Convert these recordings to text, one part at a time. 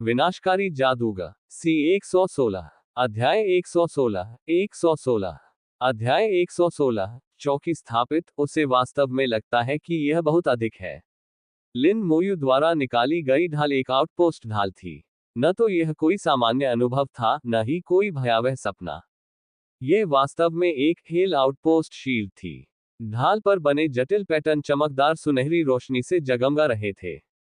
विनाशकारी जादूगर सी 116 अध्याय 116 116 अध्याय 116 चौकी स्थापित। उसे वास्तव में लगता है कि यह बहुत अधिक है। लिन मोयू द्वारा निकाली गई ढाल एक आउटपोस्ट ढाल थी। न तो यह कोई सामान्य अनुभव था, न ही कोई भयावह सपना। यह वास्तव में एक हेल आउटपोस्ट शील्ड थी। ढाल पर बने जटिल पैटर्न चमकदार सुनहरी रोशनी से जगमगा रहे थे।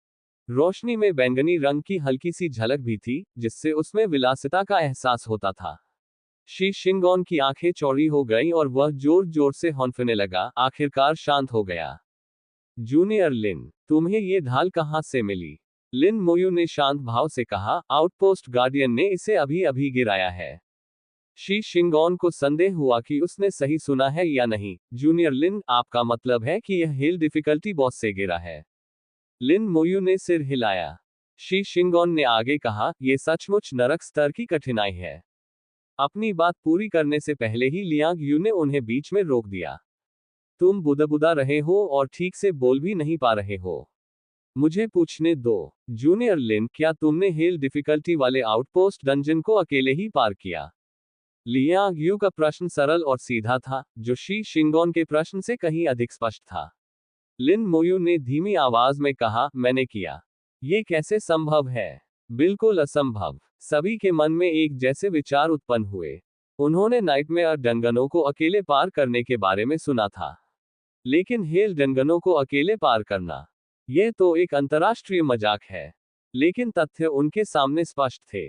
रोशनी में बैंगनी रंग की हल्की सी झलक भी थी, जिससे उसमें विलासिता का एहसास होता था। शी शिंगोन की आंखें चौड़ी हो गईं और वह जोर जोर से हौंफने लगा, आखिरकार शांत हो गया। जूनियर लिन, तुम्हें ये ढाल कहाँ से मिली? लिन मोयू ने शांत भाव से कहा, आउटपोस्ट गार्डियन ने इसे अभी अभी गिराया है। शी शिंगोन को संदेह हुआ कि उसने सही सुना है या नहीं। जूनियर लिन, आपका मतलब है कि यह हेल डिफिकल्टी बॉस से गिरा है? लिन मोयू ने सिर हिलाया। शी शिंगोन ने आगे कहा, यह सचमुच नरक स्तर की कठिनाई है। अपनी बात पूरी करने से पहले ही लियांग यू ने उन्हें बीच में रोक दिया। तुम बुदबुदा रहे हो और ठीक से बोल भी नहीं पा रहे हो। मुझे पूछने दो। जूनियर लिन, क्या तुमने हेल डिफिकल्टी वाले आउटपोस्ट डंजन को अकेले ही पार किया? लियांग यू का प्रश्न सरल और सीधा था, जो शी शिंगोन के प्रश्न से कहीं अधिक स्पष्ट था। लिन मोयू ने धीमी आवाज में कहा, मैंने किया। ये कैसे संभव है? बिल्कुल असंभव। सभी के मन में एक जैसे विचार उत्पन्न हुए। उन्होंने नाइटमेयर डंगनों को अकेले पार करने के बारे में सुना था, लेकिन हेल डंगनों को अकेले पार करना, यह तो एक अंतर्राष्ट्रीय मजाक है। लेकिन तथ्य उनके सामने स्पष्ट थे।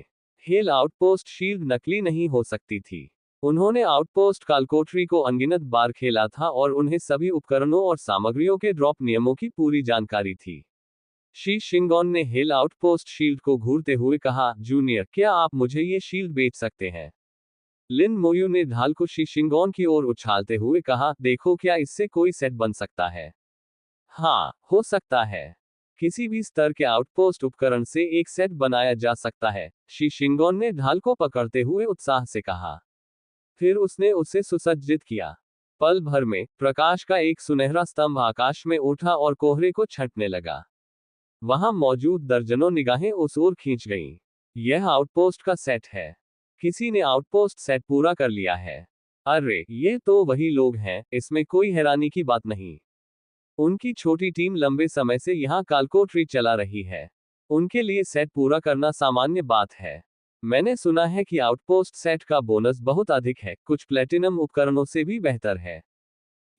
हेल आउटपोस्ट शील्ड नकली नहीं हो सकती थी। उन्होंने आउटपोस्ट कालकोठरी को अनगिनत बार खेला था और उन्हें सभी उपकरणों और सामग्रियों के ड्रॉप नियमों की पूरी जानकारी थी। शी शिंगोन ने हेल आउटपोस्ट शील्ड को घूरते हुए कहा, जूनियर, क्या आप मुझे ये शील्ड बेच सकते हैं? लिन मोयू ने ढाल को शी शिंगोन की ओर उछालते हुए कहा, देखो, क्या इससे कोई सेट बन सकता है? हाँ, हो सकता है। किसी भी स्तर के आउटपोस्ट उपकरण से एक सेट बनाया जा सकता है, शी शिंगोन ने ढाल को पकड़ते हुए उत्साह से कहा। फिर उसने उसे सुसज्जित किया। पल भर में प्रकाश का एक सुनहरा स्तंभ आकाश में उठा और कोहरे को छंटने लगा। वहां मौजूद दर्जनों निगाहें उस ओर खींच गईं। यह आउटपोस्ट का सेट है। किसी ने आउटपोस्ट सेट पूरा कर लिया है। अरे, ये तो वही लोग हैं, इसमें कोई हैरानी की बात नहीं। उनकी छोटी टीम लंबे समय से यहां कालकोठरी चला रही है। उनके लिए सेट पूरा करना सामान्य बात है। मैंने सुना है कि आउटपोस्ट सेट का बोनस बहुत अधिक है, कुछ प्लेटिनम उपकरणों से भी बेहतर है।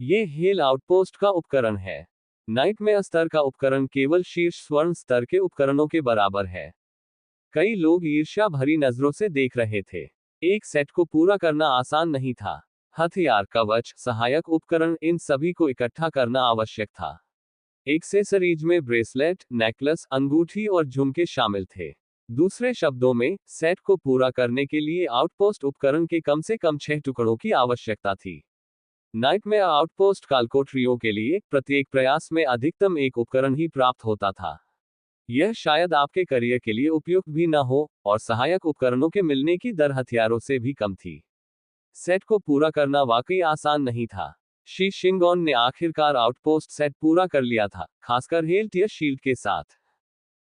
ये हेल आउटपोस्ट का उपकरण है। नाइटमेयर स्तर का उपकरण केवल शीर्ष स्वर्ण स्तर के उपकरणों के बराबर है। कई लोग ईर्ष्या भरी नजरों से देख रहे थे। एक सेट को पूरा करना आसान नहीं था। हथियार, कवच, सहायक उपकरण, इन सभी को इकट्ठा करना आवश्यक था। एक्सेसरीज में ब्रेसलेट, नेकलेस, अंगूठी और झुमके शामिल थे। दूसरे शब्दों में, सेट को पूरा करने के लिए आउटपोस्ट उपकरण के कम से कम 6 टुकड़ों की आवश्यकता थी। नाइटमेयर आउटपोस्ट कालकोठरियों के लिए प्रत्येक प्रयास में अधिकतम एक उपकरण ही प्राप्त होता था। यह शायद आपके करियर के लिए उपयुक्त भी न हो, और सहायक उपकरणों के मिलने की दर हथियारों से भी कम थी। सेट को पूरा करना वाकई आसान नहीं था। शी शिंगोन ने आखिरकार आउटपोस्ट सेट पूरा कर लिया था, खासकर हेल टियर शील्ड के साथ।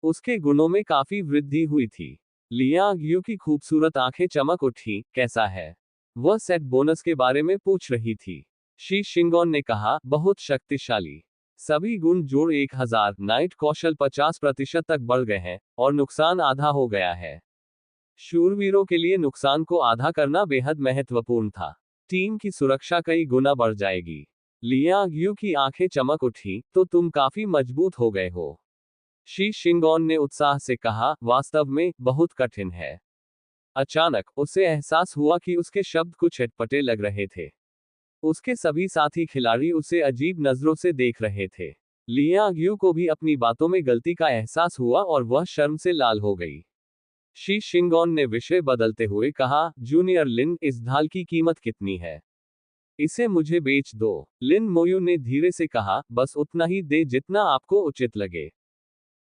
उसके गुणों में काफी वृद्धि हुई थी। लियांग यू की खूबसूरत आंखें चमक उठी। कैसा है? वह सेट बोनस के बारे में पूछ रही थी। शी शिंगोन ने कहा, बहुत शक्तिशाली। सभी गुण जोड़ 1000, नाइट कौशल 50% तक बढ़ गए हैं, और नुकसान आधा हो गया है। शूरवीरों के लिए नुकसान को आधा करना बेहद महत्वपूर्ण था। टीम की सुरक्षा कई गुना बढ़ जाएगी। लियांग यू की आंखें चमक उठी, तो तुम काफी मजबूत हो गए हो। शी शिंगोन ने उत्साह से कहा, वास्तव में बहुत कठिन है। अचानक उसे एहसास हुआ कि उसके शब्द कुछ अटपटे लग रहे थे। उसके सभी साथी खिलाड़ी उसे अजीब नजरों से देख रहे थे। लियांग यू को भी अपनी बातों में गलती का एहसास हुआ और वह शर्म से लाल हो गई। शी शिंगोन ने विषय बदलते हुए कहा, जूनियर लिन, इस ढाल की कीमत कितनी है? इसे मुझे बेच दो। लिन मोयू ने धीरे से कहा, बस उतना ही दे जितना आपको उचित लगे।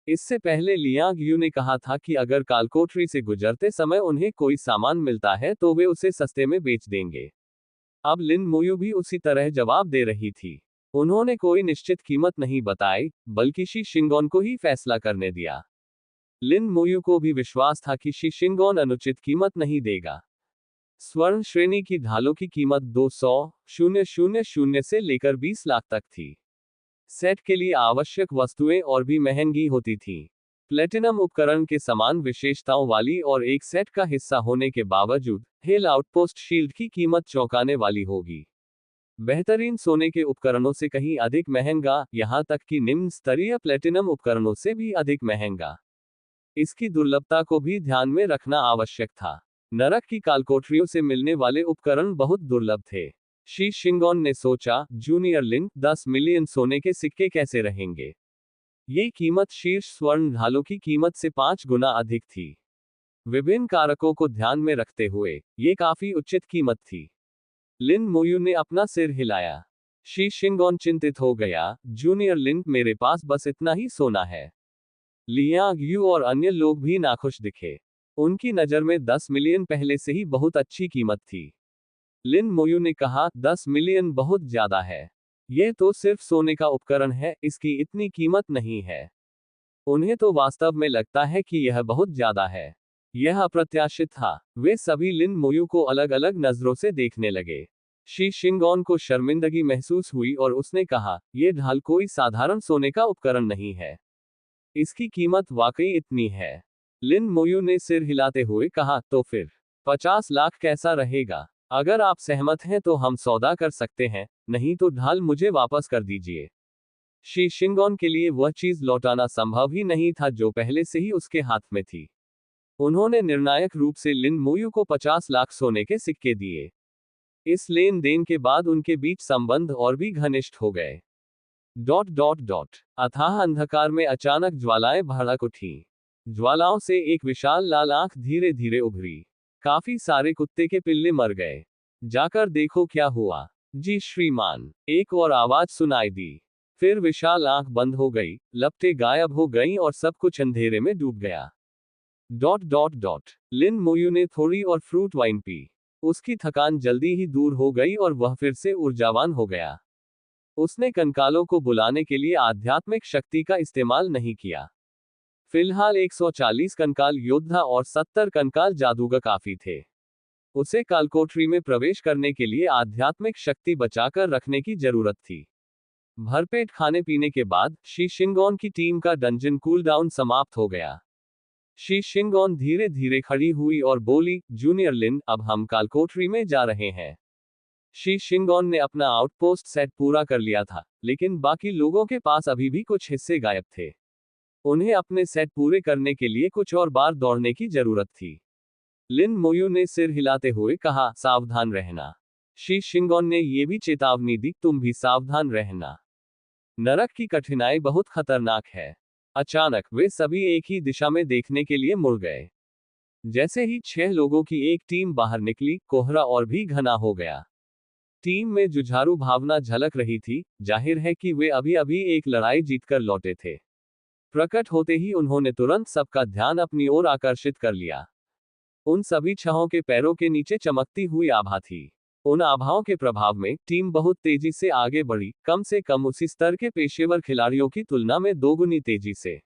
इससे पहले लियांग यू ने कहा था कि अगर कालकोठरी से गुजरते समय उन्हें कोई सामान मिलता है तो वे उसे सस्ते में बेच देंगे। अब लिन मोयू भी उसी तरह जवाब दे रही थी। उन्होंने कोई निश्चित कीमत नहीं बताई, बल्कि शी शिंगोन को ही फैसला करने दिया। लिन मोयू को भी विश्वास था कि शी शिंगोन अनुचित कीमत नहीं देगा। स्वर्ण श्रेणी की ढालों की कीमत 200,000 से लेकर 20 लाख तक थी। सेट के लिए आवश्यक वस्तुएं और भी महंगी होती थीं। प्लेटिनम उपकरण के समान विशेषताओं वाली और एक सेट का हिस्सा होने के बावजूद हेल आउटपोस्ट शील्ड की कीमत चौंकाने वाली होगी। बेहतरीन सोने के उपकरणों से कहीं अधिक महंगा, यहां तक कि निम्न स्तरीय प्लेटिनम उपकरणों से भी अधिक महंगा। इसकी दुर्लभता को भी ध्यान में रखना आवश्यक था। नरक की कालकोठरियों से मिलने वाले उपकरण बहुत दुर्लभ थे। शी शिंगोन ने सोचा, जूनियर लिन, 10 मिलियन सोने के सिक्के कैसे रहेंगे? ये कीमत शीर्ष स्वर्ण ढालों की कीमत से 5 गुना अधिक थी। विभिन्न कारकों को ध्यान में रखते हुए ये काफी उचित कीमत थी। लिन मोयू ने अपना सिर हिलाया। शी शिंगोन चिंतित हो गया, जूनियर लिन, मेरे पास बस इतना ही सोना है। लियांग यू और अन्य लोग भी नाखुश दिखे। उनकी नजर में 10 मिलियन पहले से ही बहुत अच्छी कीमत थी। लिन मोयू ने कहा, 10 मिलियन बहुत ज्यादा है। यह तो सिर्फ सोने का उपकरण है, इसकी इतनी कीमत नहीं है। उन्हें तो वास्तव में लगता है कि यह बहुत ज्यादा है। यह अप्रत्याशित था। वे सभी लिन मोयू को अलग अलग नजरों से देखने लगे। शी शिंगोन को शर्मिंदगी महसूस हुई और उसने कहा, यह ढाल कोई साधारण सोने का उपकरण नहीं है। इसकी कीमत वाकई इतनी है। लिन मोयू ने सिर हिलाते हुए कहा, तो फिर 50 लाख कैसा रहेगा? अगर आप सहमत हैं तो हम सौदा कर सकते हैं, नहीं तो ढाल मुझे वापस कर दीजिए। शी शिंगोन के लिए वह चीज लौटाना संभव ही नहीं था जो पहले से ही उसके हाथ में थी। उन्होंने निर्णायक रूप से लिन मोयू को 50 लाख सोने के सिक्के दिए। इस लेन देन के बाद उनके बीच संबंध और भी घनिष्ठ हो गए। ... अथाह अंधकार में अचानक ज्वालाएं भड़क उठीं। ज्वालाओं से एक विशाल लाल आंख धीरे धीरे उभरी। काफी सारे कुत्ते के पिल्ले मर गए। जाकर देखो क्या हुआ। जी श्रीमान, एक और आवाज सुनाई दी। फिर विशाल आंख बंद हो गई, लपटें गायब हो गईं और सब कुछ अंधेरे में डूब गया। ... लिन मोयू ने थोड़ी और फ्रूट वाइन पी। उसकी थकान जल्दी ही दूर हो गई और वह फिर से ऊर्जावान हो गया। उसने कंकालों को बुलाने के लिए आध्यात्मिक शक्ति का इस्तेमाल नहीं किया। फिलहाल 140 कंकाल योद्धा और 70 कंकाल जादूगर काफी थे। उसे कालकोठरी में प्रवेश करने के लिए आध्यात्मिक शक्ति बचाकर रखने की जरूरत थी। भरपेट खाने पीने के बाद शी शिंगोन की टीम का डंजन कूलडाउन समाप्त हो गया। शी शिंगोन धीरे धीरे खड़ी हुई और बोली, जूनियर लिन, अब हम कालकोठरी में जा रहे हैं। शी शिंगोन ने अपना आउटपोस्ट सेट पूरा कर लिया था, लेकिन बाकी लोगों के पास अभी भी कुछ हिस्से गायब थे। उन्हें अपने सेट पूरे करने के लिए कुछ और बार दौड़ने की जरूरत थी। लिन मोयू ने सिर हिलाते हुए कहा, सावधान रहना। शी शिंगोन ने यह भी चेतावनी दी, तुम भी सावधान रहना। नरक की कठिनाई बहुत खतरनाक है। अचानक वे सभी एक ही दिशा में देखने के लिए मुड़ गए। जैसे ही 6 लोगों की एक टीम बाहर निकली, कोहरा और भी घना हो गया। टीम में जुझारू भावना झलक रही थी, जाहिर है कि वे अभी अभी एक लड़ाई जीतकर लौटे थे। प्रकट होते ही उन्होंने तुरंत सबका ध्यान अपनी ओर आकर्षित कर लिया। उन सभी छहों के पैरों के नीचे चमकती हुई आभा थी। उन आभाओं के प्रभाव में टीम बहुत तेजी से आगे बढ़ी, कम से कम उसी स्तर के पेशेवर खिलाड़ियों की तुलना में दोगुनी तेजी से।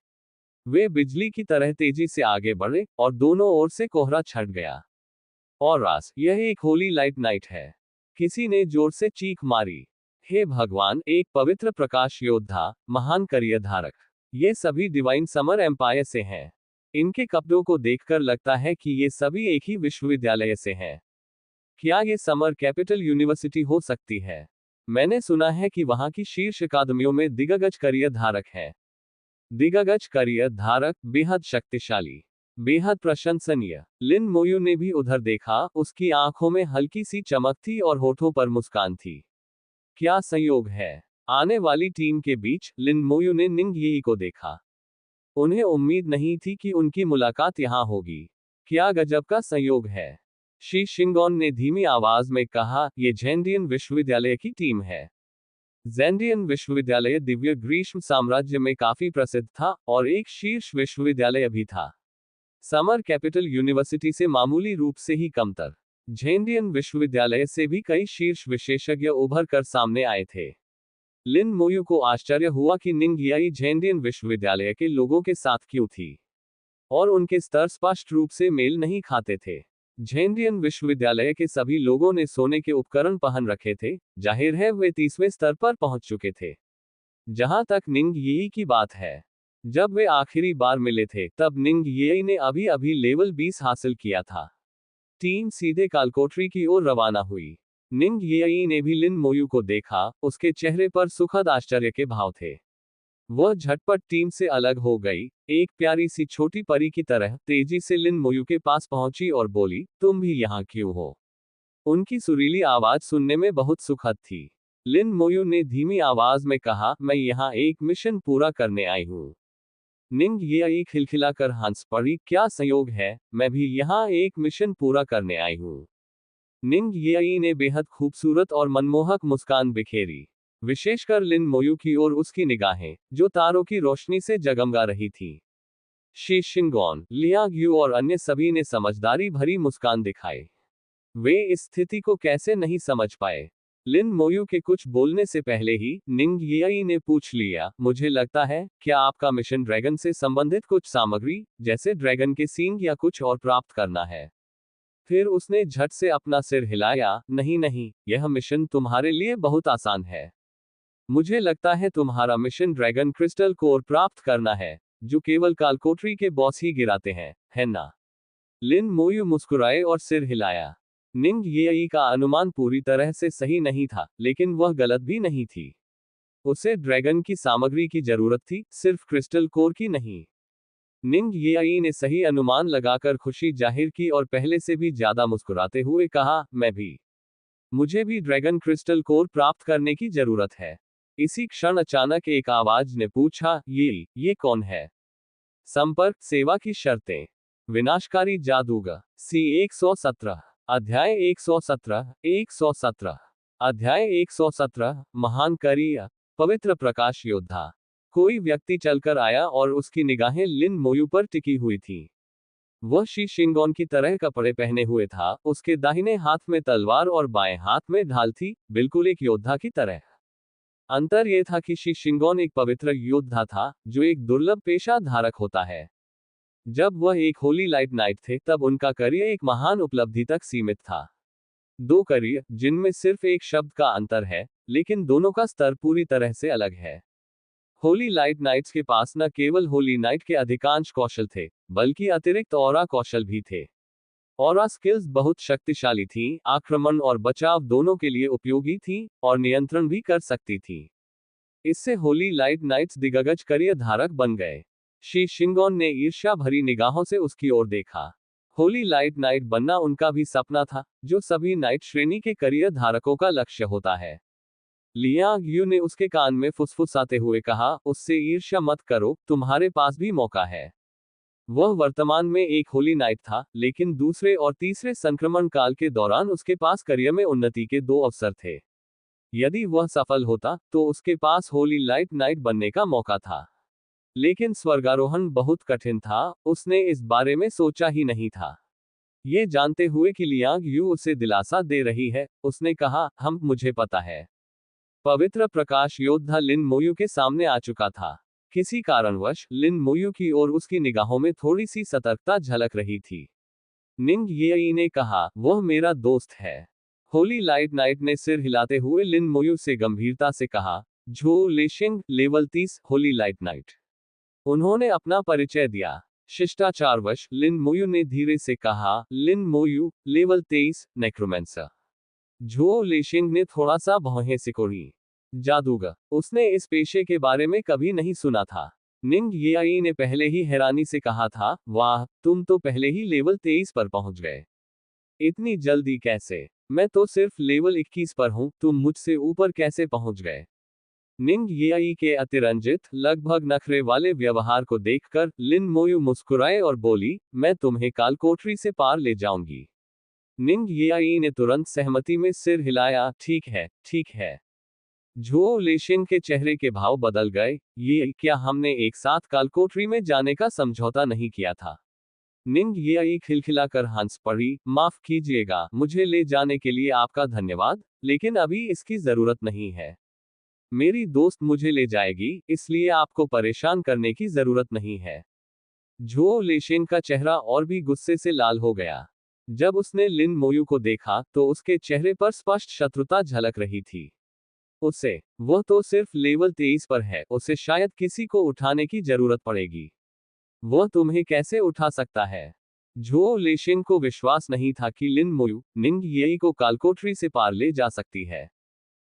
वे बिजली की तरह तेजी से आगे बढ़े और दोनों ओर से कोहरा छट गया। और रास, यह एक होली लाइट नाइट है। किसी ने जोर से चीख मारी। हे भगवान, एक पवित्र प्रकाश योद्धा, महान करियर धारक। ये सभी डिवाइन समर एम्पायर से हैं। इनके कपड़ों को देखकर लगता है कि ये सभी एक ही विश्वविद्यालय से हैं। क्या ये समर कैपिटल यूनिवर्सिटी हो सकती है? मैंने सुना है कि वहां की शीर्ष अकादमियों में दिग्गज करियर धारक हैं। दिग्गज करियर धारक, बेहद शक्तिशाली, बेहद प्रशंसनीय। लिन मोयू ने भी उधर देखा, उसकी आंखों में हल्की सी चमक थी और होठों पर मुस्कान थी। क्या संयोग है। आने वाली टीम के बीच लिन मोयू ने निंग यी को देखा। उन्हें उम्मीद नहीं थी कि उनकी मुलाकात यहां होगी। क्या गजब का संयोग है। शी शिंगोन ने धीमी आवाज में कहा, यह ज़ेंडियन विश्वविद्यालय की टीम है। ज़ेंडियन विश्वविद्यालय दिव्य ग्रीष्म साम्राज्य में काफी प्रसिद्ध था और एक शीर्ष विश्वविद्यालय भी था। समर कैपिटल यूनिवर्सिटी से मामूली रूप से ही कमतर। ज़ेंडियन विश्वविद्यालय से भी कई शीर्ष विशेषज्ञ उभर कर सामने आए थे। लिन मोयू को आश्चर्य हुआ कि निंग याई ज़ेंडियन विश्वविद्यालय के लोगों के साथ क्यों थी। और उनके स्तर स्पष्ट रूप से मेल नहीं खाते थे। झेंडियन विश्वविद्यालय के सभी लोगों ने सोने के उपकरण पहन रखे थे, जाहिर है वे 30वें स्तर पर पहुंच चुके थे। जहां तक निंग यी की बात है, जब वे आखिरी बार मिले थे तब निंग यी ने अभी अभी लेवल 20 हासिल किया था। टीम सीधे कालकोठरी की ओर रवाना हुई। निंग यी ने भी लिन मोयू को देखा, उसके चेहरे पर सुखद आश्चर्य के भाव थे। वह झटपट टीम से अलग हो गई, एक प्यारी सी छोटी परी की तरह तेजी से लिन मोयू के पास पहुंची और बोली, तुम भी यहाँ क्यों हो? उनकी सुरीली आवाज सुनने में बहुत सुखद थी। लिन मोयू ने धीमी आवाज में कहा, मैं यहाँ एक मिशन पूरा करने आई हूँ। निंग यी खिलखिलाकर हंस पड़ी, क्या संयोग है, मैं भी यहाँ एक मिशन पूरा करने आई हूँ। निंग यी ने बेहद खूबसूरत और मनमोहक मुस्कान बिखेरी, विशेषकर लिन मोयू की ओर उसकी निगाहें, जो तारों की रोशनी से जगमगा रही थी। शी शिंगोन, लियांग यू और अन्य सभी ने समझदारी भरी मुस्कान दिखाई। वे इस स्थिति को कैसे नहीं समझ पाए। लिन मोयू के कुछ बोलने से पहले ही निंग यी ने पूछ लिया, मुझे लगता है, क्या आपका मिशन ड्रैगन से संबंधित कुछ सामग्री, जैसे ड्रैगन के सींग या कुछ और प्राप्त करना है? फिर उसने झट से अपना सिर हिलाया, नहीं नहीं, यह मिशन तुम्हारे लिए बहुत आसान है। मुझे लगता है तुम्हारा मिशन ड्रैगन क्रिस्टल कोर प्राप्त करना है, जो केवल कालकोठरी के बॉस ही गिराते हैं, है ना? लिन मोयू मुस्कुराए और सिर हिलाया। निंग यी का अनुमान पूरी तरह से सही नहीं था, लेकिन वह गलत भी नहीं थी। उसे ड्रैगन की सामग्री की जरूरत थी, सिर्फ क्रिस्टल कोर की नहीं। निंग यी ने सही अनुमान लगाकर खुशी जाहिर की और पहले से भी ज्यादा मुस्कुराते हुए कहा, मैं भी। मुझे भी ड्रैगन क्रिस्टल कोर प्राप्त करने की जरूरत है। इसी क्षण अचानक एक आवाज ने पूछा, ये कौन है? संपर्क सेवा की शर्तें। विनाशकारी जादूगर। सी 117। अध्याय 117। 117। अध्याय 117। महान करियर। पवित्र प्रकाश योद्धा। कोई व्यक्ति चलकर आया और उसकी निगाहें लिन मोयू पर टिकी हुई थी। वह शी शिंगोन की तरह कपड़े पहने हुए था, उसके दाहिने हाथ में तलवार और बाएं हाथ में ढाल थी, बिल्कुल एक योद्धा की तरह। अंतर यह था कि शी शिंगोन एक पवित्र योद्धा था, जो एक दुर्लभ पेशा धारक होता है। जब वह एक होली लाइट नाइट थे, तब उनका करियर एक महान उपलब्धि तक सीमित था। दो करियर, जिनमें सिर्फ एक शब्द का अंतर है, लेकिन दोनों का स्तर पूरी तरह से अलग है। होली लाइट नाइट्स के पास न केवल होली नाइट के अधिकांश कौशल थे, बल्कि अतिरिक्त ऑरा कौशल भी थे। ऑरा स्किल्स बहुत शक्तिशाली थीं, आक्रमण और बचाव दोनों के लिए उपयोगी थीं, और नियंत्रण भी कर सकती थीं। इससे होली लाइट नाइट्स दिग्गज करियर धारक बन गए। शी शिंगोन ने ईर्ष्या भरी निगाहों से उसकी ओर देखा। होली लाइट नाइट बनना उनका भी सपना था, जो सभी नाइट श्रेणी के करियर धारकों का लक्ष्य होता है। लियांग यू ने उसके कान में फुसफुसाते हुए कहा, उससे ईर्ष्या मत करो, तुम्हारे पास भी मौका है। वह वर्तमान में एक होली नाइट था, लेकिन दूसरे और तीसरे संक्रमण काल के दौरान उसके पास करियर में उन्नति के दो अवसर थे। यदि वह सफल होता, तो उसके पास होली लाइट नाइट बनने का मौका था। लेकिन स्वर्गारोहण बहुत कठिन था, उसने इस बारे में सोचा ही नहीं था। ये जानते हुए कि लियांग यू उसे दिलासा दे रही है, उसने कहा, मुझे पता है। पवित्र प्रकाश योद्धा लिन मोयू के सामने आ चुका था। किसी कारणवश लिन मोयू की ओर उसकी निगाहों में थोड़ी सी सतर्कता झलक रही थी। निंग यी ने कहा, वह मेरा दोस्त है। होली लाइट नाइट ने सिर हिलाते हुए लिन मोयू से गंभीरता से कहा, झो lashing, level 30, Holi light night. उन्होंने अपना परिचय दिया। शिष्टाचारवश लिन मोयू ने धीरे से कहा, लिन मोयू, लेवल 23, नेक्रोमेंसर। झो लेशिंग ने थोड़ा सा भौहें सिकोड़ी। जादूगर। उसने इस पेशे के बारे में कभी नहीं सुना था। निंग यी ने पहले ही हैरानी से कहा था, वाह, तुम तो पहले ही लेवल 23 पर पहुंच गए। इतनी जल्दी कैसे? मैं तो सिर्फ लेवल 21 पर हूं, तुम मुझसे ऊपर कैसे पहुंच गए? निंग यी के अतिरंजित, लगभग नखरे वाले व्यवहार को देखकर लिन मोयू मुस्कुराए और बोली, मैं तुम्हें कालकोठरी से पार ले जाऊंगी। निंग यी ने तुरंत सहमति में सिर हिलाया, ठीक है, ठीक है। झो लेशिंग के चेहरे के भाव बदल गए, ये क्या हमने एक साथ कालकोठरी में जाने का समझौता नहीं किया था? निंग यी खिलखिलाकर हंस पड़ी, माफ कीजिएगा, मुझे ले जाने के लिए आपका धन्यवाद, लेकिन अभी इसकी जरूरत नहीं है। मेरी दोस्त मुझे ले जाएगी, इसलिए आपको परेशान करने की जरूरत नहीं है। झो लेशेन का चेहरा और भी गुस्से से लाल हो गया। जब उसने लिन मोयू को देखा तो उसके चेहरे पर स्पष्ट शत्रुता झलक रही थी। उसे, वह तो सिर्फ लेवल 23 पर है, उसे शायद किसी को उठाने की जरूरत पड़ेगी। वह तुम्हें कैसे उठा सकता है? झो लेशेन को विश्वास नहीं था कि लिन मोयू निंग येई को कालकोठरी से पार ले जा सकती है।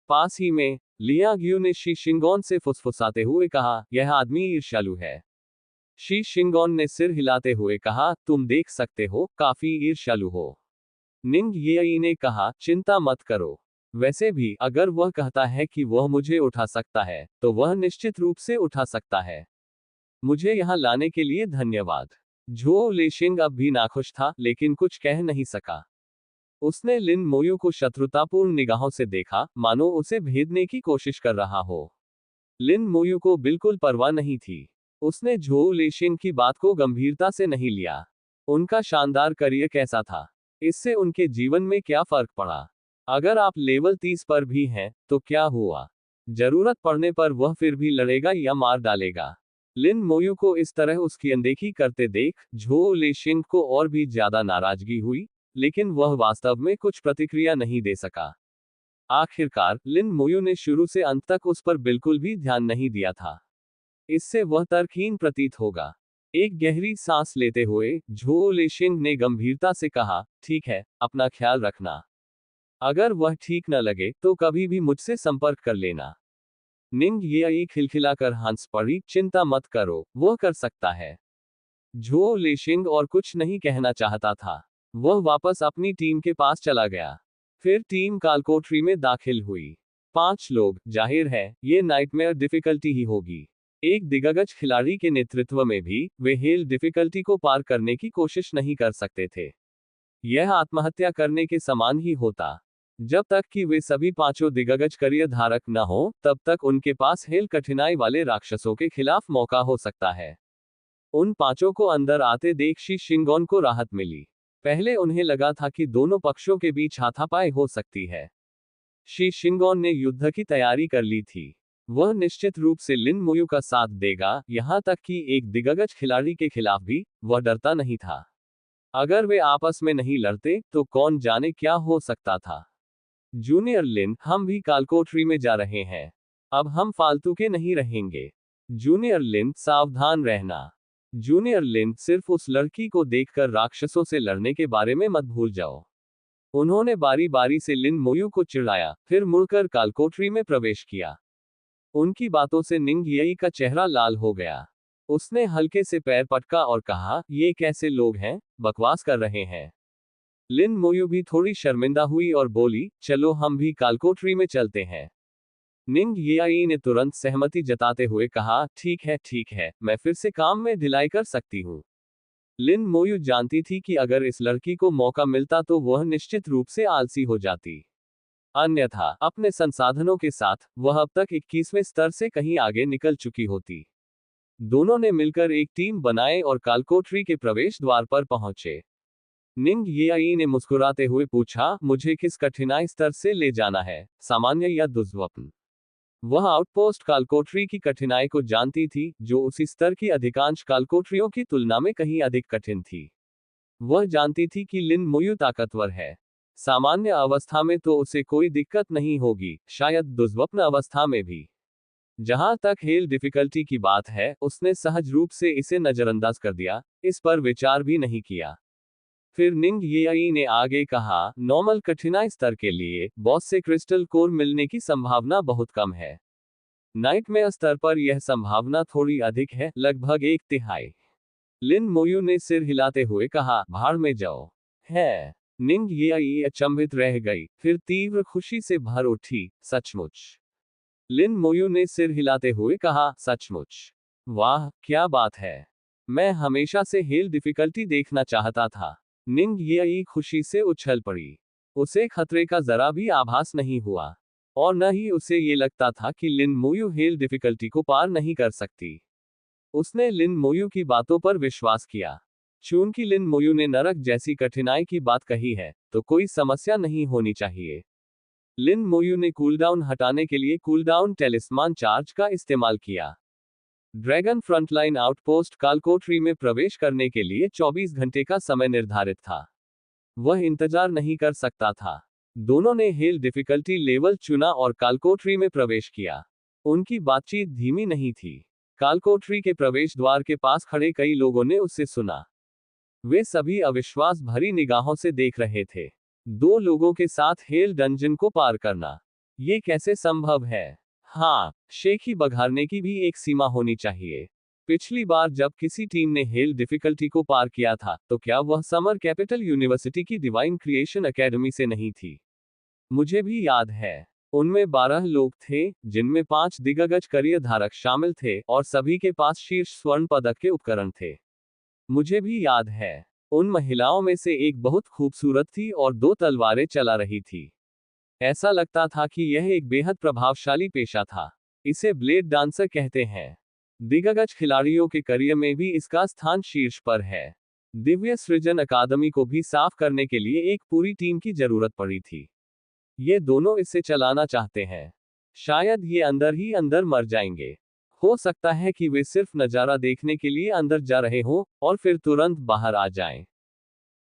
पास ही में लिया ग्यू ने शी शिंगोन से फुसफुसाते हुए कहा, यह आदमी ईर्ष्यालु है। शी शिंगोन ने सिर हिलाते हुए कहा, तुम देख सकते हो, काफी ईर्ष्यालु हो। निंग येई ने कहा, चिंता मत करो। वैसे भी अगर वह कहता है कि वह मुझे उठा सकता है, तो वह निश्चित रूप से उठा सकता है। मुझे यहाँ लाने के लिए धन्यवाद। झो लेशिंग अब भी नाखुश था, लेकिन कुछ कह नहीं सका। उसने लिन मोयू को शत्रुतापूर्ण निगाहों से देखा, मानो उसे भेदने की कोशिश कर रहा हो। लिन मोयू को बिल्कुल परवाह नहीं थी। उसने झो लेशिंग की बात को गंभीरता से नहीं लिया। उनका शानदार करियर कैसा था? इससे उनके जीवन में क्या फर्क पड़ा? अगर आप लेवल 30 पर भी हैं, तो क्या हुआ? जरूरत पड़ने पर वह फिर भी लड़ेगा या मार डालेगा। लिन मोयू को इस तरह उसकी अनदेखी करते देख झो लेशिंग को और भी ज्यादा नाराजगी हुई, लेकिन वह वास्तव में कुछ प्रतिक्रिया नहीं दे सका। आखिरकार लिन मोयू ने शुरू से अंत तक उस पर बिल्कुल भी ध्यान नहीं दिया था। इससे वह तर्कहीन प्रतीत होगा। एक गहरी सांस लेते हुए झो लेशिंग ने गंभीरता से कहा, ठीक है, अपना ख्याल रखना। अगर वह ठीक न लगे तो कभी भी मुझसे संपर्क कर लेना। निंग येई खिलखिलाकर हंस पड़ी, चिंता मत करो, वह कर सकता है। झो लेशिंग और कुछ नहीं कहना चाहता था। वह वापस अपनी टीम के पास चला गया। फिर टीम कालकोठरी में दाखिल हुई। 5 लोग, जाहिर है, ये नाइटमेयर डिफिकल्टी ही होगी। एक दिग्गज खिलाड़ी के नेतृत्व में भी वे हेल डिफिकल्टी को पार करने की कोशिश नहीं कर सकते थे। यह आत्महत्या करने के समान ही होता। जब तक कि वे सभी 5 दिग्गज करियर धारक न हो, तब तक उनके पास हेल कठिनाई वाले राक्षसों के खिलाफ मौका हो सकता है। उन 5 को अंदर आते देख शी शिंगोन को राहत मिली। पहले उन्हें लगा था कि दोनों पक्षों के बीच हाथापाई हो सकती है। शी शिंगोन ने युद्ध की तैयारी कर ली थी। वह निश्चित रूप से लिन मोयू का साथ देगा, यहां तक कि एक दिग्गज खिलाड़ी के खिलाफ भी वह डरता नहीं था। अगर वे आपस में नहीं लड़ते, तो कौन जाने क्या हो सकता था। जूनियर लिन, हम भी कालकोठरी में जा रहे हैं। अब हम फालतू के नहीं रहेंगे। जूनियर लिन, सावधान रहना। जूनियर लिन, सिर्फ उस लड़की को देखकर राक्षसों से लड़ने के बारे में मत भूल जाओ। उन्होंने बारी बारी से लिन मोयू को चिढ़ाया, फिर मुड़कर कालकोठरी में प्रवेश किया। उनकी बातों से निंग येई का चेहरा लाल हो गया। उसने हल्के से पैर पटका और कहा, ये कैसे लोग हैं, बकवास कर रहे हैं। लिन मोयू भी थोड़ी शर्मिंदा हुई और बोली, चलो हम भी कालकोठरी में चलते हैं। निंग येई ने तुरंत सहमति जताते हुए कहा, ठीक है, मैं फिर से काम में ढिलाई कर सकती हूँ। लिन मोयू जानती थी कि अगर इस लड़की को मौका मिलता तो वह निश्चित रूप से आलसी हो जाती। अन्यथा अपने संसाधनों के साथ वह अब तक 21वें स्तर से कहीं आगे निकल चुकी होती। दोनों ने मिलकर एक टीम बनाए और कालकोठरी के प्रवेश द्वार पर पहुंचे। निंग येई ने मुस्कुराते हुए पूछा, मुझे किस कठिनाई स्तर से ले जाना है, सामान्य या दुर्लभ? वह आउटपोस्ट कालकोठरी की कठिनाई को जानती थी, जो उसी स्तर की अधिकांश कालकोठरियों की तुलना में कहीं अधिक कठिन थी। वह जानती थी कि लिन मोयू ताकतवर है। सामान्य अवस्था में तो उसे कोई दिक्कत नहीं होगी, शायद दुर्स्वप्न अवस्था में भी। जहां तक हेल डिफिकल्टी की बात है, उसने सहज रूप से इसे नजरअंदाज कर दिया, इस पर विचार भी नहीं किया। फिर निंग येई ने आगे कहा, नॉर्मल कठिनाई स्तर के लिए बॉस से क्रिस्टल कोर मिलने की संभावना बहुत कम है। नाइटमेयर स्तर पर यह संभावना थोड़ी अधिक है, लगभग 1/3। लिन मोयू ने सिर हिलाते हुए कहा, भाड़ में जाओ। है। निंग येई अचंभित रह गई, फिर तीव्र खुशी से भर उठी, सचमुच। लिन मोयू ने सिर हिलाते हुए कहा, सचमुच। वाह, क्या बात है। मैं हमेशा से हेल डिफिकल्टी देखना चाहता था। निंग येई खुशी से उछल पड़ी। उसे खतरे का जरा भी आभास नहीं हुआ। और न ही उसे ये लगता था कि लिन मोयू हेल डिफिकल्टी को पार नहीं कर सकती। उसने लिन मोयू की बातों पर विश्वास किया। चूंकि लिन मोयू ने नरक जैसी कठिनाई की बात कही है, तो कोई समस्या नहीं होनी चाहिए। लिन मोयू ने कूलडाउन हटाने के लिए कूलडाउन टेलिस्मान चार्ज का इस्तेमाल किया। ड्रैगन फ्रंटलाइन आउटपोस्ट कालकोठरी में प्रवेश करने के लिए 24 घंटे का समय निर्धारित था। वह इंतजार नहीं कर सकता था। दोनों ने हेल डिफिकल्टी लेवल चुना और कालकोठरी में प्रवेश किया। उनकी बातचीत धीमी नहीं थी। कालकोठरी के प्रवेश द्वार के पास खड़े कई लोगों ने उससे सुना। वे सभी अविश्वास भरी निगाहों से देख रहे थे। 2 लोगों के साथ हेल डंजन को पार करना, ये कैसे संभव है? हाँ, शेखी बघारने की भी एक सीमा होनी चाहिए। पिछली बार जब किसी टीम ने हेल डिफिकल्टी को पार किया था, तो क्या वह समर कैपिटल यूनिवर्सिटी की डिवाइन क्रिएशन एकेडमी से नहीं थी? मुझे भी याद है। उनमें 12 लोग थे, जिनमें 5 दिग्गज करियर धारक शामिल थे और सभी के पास शीर्ष स्वर्ण पदक के उपकरण थे। मुझे भी याद है। उन महिलाओं में से एक बहुत खूबसूरत थी और 2 तलवारें चला रही थी। ऐसा लगता था कि यह एक बेहद प्रभावशाली पेशा था। इसे ब्लेड डांसर कहते हैं। दिग्गज खिलाड़ियों के करियर में भी इसका स्थान शीर्ष पर है। दिव्य सृजन अकादमी को भी साफ करने के लिए एक पूरी टीम की जरूरत पड़ी थी। ये दोनों इसे चलाना चाहते हैं। शायद ये अंदर ही अंदर मर जाएंगे। हो सकता है कि वे सिर्फ नजारा देखने के लिए अंदर जा रहे हों और फिर तुरंत बाहर आ जाएं।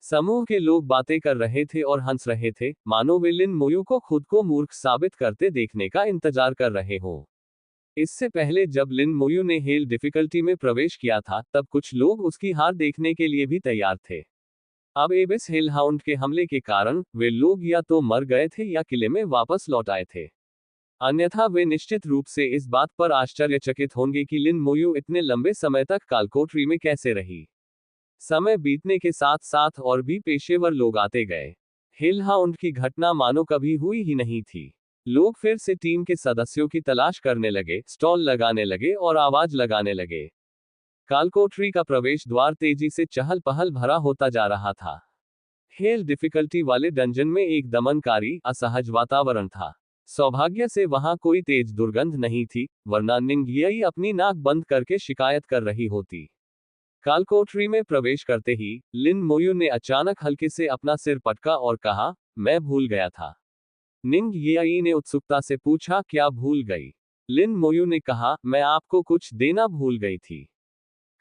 समूह के लोग बातें कर रहे थे और हंस रहे थे, मानो वे लिन मोयू को खुद को मूर्ख साबित करते देखने का इंतजार कर रहे हों। इससे पहले जब लिन मोयू ने हेल डिफिकल्टी में प्रवेश किया था, तब कुछ लोग उसकी हार देखने के लिए भी तैयार थे। अब एबिस हेलहाउंड के हमले के कारण वे लोग या तो मर गए थे या किले में वापस लौट आए थे। अन्यथा वे निश्चित रूप से इस बात पर आश्चर्यचकित होंगे कि लिन मोयू इतने लंबे समय तक कालकोठरी में कैसे रही। समय बीतने के साथ साथ और भी पेशेवर लोग आते गए। हेलहाउंड की घटना मानो कभी हुई ही नहीं थी। लोग फिर से टीम के सदस्यों की तलाश करने लगे, स्टॉल लगाने लगे और आवाज लगाने लगे। कालकोठरी का प्रवेश द्वार तेजी से चहल पहल भरा होता जा रहा था। हेल डिफिकल्टी वाले डंजन में एक दमनकारी, असहज वातावरण था। सौभाग्य से वहां कोई तेज दुर्गंध नहीं थी, वरना निंगयी अपनी नाक बंद करके शिकायत कर रही होती। कालकोठरी में प्रवेश करते ही लिन मोयू ने अचानक हल्के से अपना सिर पटका और कहा, मैं भूल गया था। निंगयी ने उत्सुकता से पूछा, क्या भूल गई? लिन मोयू ने कहा, मैं आपको कुछ देना भूल गई थी।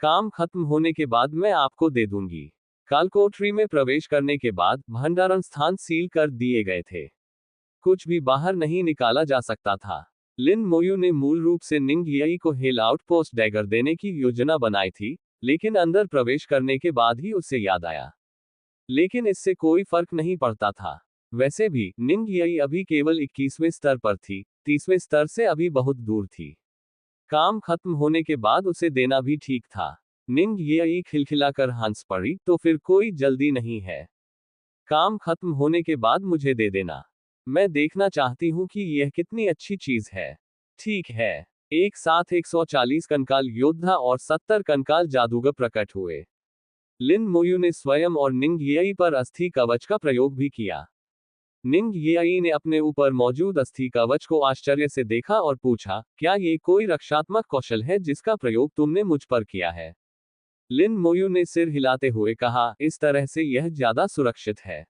काम खत्म होने के बाद मैं आपको दे दूंगी। कालकोठरी में प्रवेश करने के बाद भंडारण स्थान सील कर दिए गए थे। कुछ भी बाहर नहीं निकाला जा सकता था। लिन मोयू ने मूल रूप से निंगयी को हेल आउटपोस्ट डैगर देने की योजना बनाई थी, लेकिन अंदर प्रवेश करने के बाद ही उसे याद आया। लेकिन इससे कोई फर्क नहीं पड़ता था। वैसे भी निंगयी अभी केवल 21वें स्तर पर थी, 30वें स्तर से अभी बहुत दूर थी। काम खत्म होने के बाद उसे देना भी ठीक था। निंगयी खिलखिलाकर हंस पड़ी, तो फिर कोई जल्दी नहीं है। काम खत्म होने के बाद मुझे दे देना। मैं देखना चाहती हूं कि यह कितनी अच्छी चीज है। ठीक है। एक साथ 140 कंकाल योद्धा और 70 कंकाल जादूगर प्रकट हुए। लिन मोयू ने स्वयं और निंगयी पर अस्थि कवच का प्रयोग भी किया। निंगयी ने अपने ऊपर मौजूद अस्थि कवच को आश्चर्य से देखा और पूछा, क्या ये कोई रक्षात्मक कौशल है जिसका प्रयोग तुमने मुझ पर किया है? लिन मोयू ने सिर हिलाते हुए कहा, इस तरह से यह ज्यादा सुरक्षित है।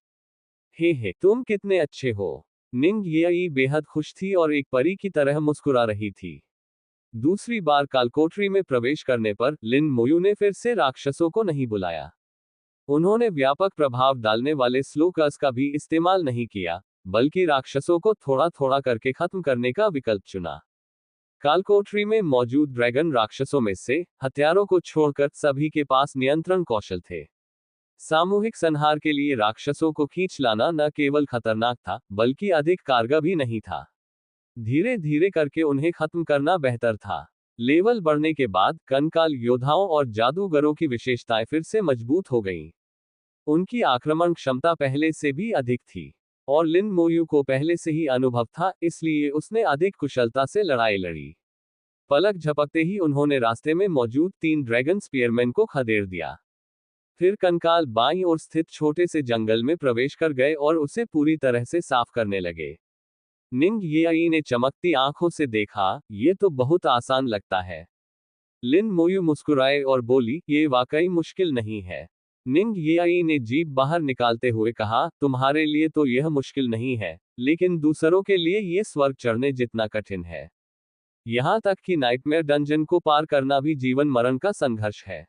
हे, तुम कितने अच्छे हो। निंगयी बेहद खुश थी और एक परी की तरह मुस्कुरा रही थी। दूसरी बार कालकोठरी में प्रवेश करने पर लिन मोयू ने फिर से राक्षसों को नहीं बुलाया। उन्होंने व्यापक प्रभाव डालने वाले स्लोकर्स का भी इस्तेमाल नहीं किया, बल्कि राक्षसों को थोड़ा थोड़ा करके खत्म करने का विकल्प चुना। कालकोठरी में मौजूद ड्रैगन राक्षसों में से हथियारों को छोड़कर सभी के पास नियंत्रण कौशल थे। सामूहिक संहार के लिए राक्षसों को खींच लाना न केवल खतरनाक था, बल्कि अधिक कारगर भी नहीं था। धीरे धीरे करके उन्हें खत्म करना बेहतर था। लेवल बढ़ने के बाद कंकाल योद्धाओं और जादूगरों की विशेषताएं फिर से मजबूत हो गईं। उनकी आक्रमण क्षमता पहले से भी अधिक थी, और लिन मोयू को पहले से ही अनुभव था, इसलिए उसने अधिक कुशलता से लड़ाई लड़ी। पलक झपकते ही उन्होंने रास्ते में मौजूद 3 ड्रैगन स्पीयरमैन को खदेड़ दिया। फिर कंकाल बाईं ओर स्थित छोटे से जंगल में प्रवेश कर गए और उसे पूरी तरह से साफ करने लगे। निंगयी ने चमकती आंखों से देखा, ये तो बहुत आसान लगता है। लिन मोयू मुस्कुराए और बोली, ये वाकई मुश्किल नहीं है। निंगयी ने जीभ बाहर निकालते हुए कहा, तुम्हारे लिए तो यह मुश्किल नहीं है, लेकिन दूसरों के लिए ये स्वर्ग चढ़ने जितना कठिन है। यहाँ तक कि नाइटमेयर डंजन को पार करना भी जीवन मरण का संघर्ष है।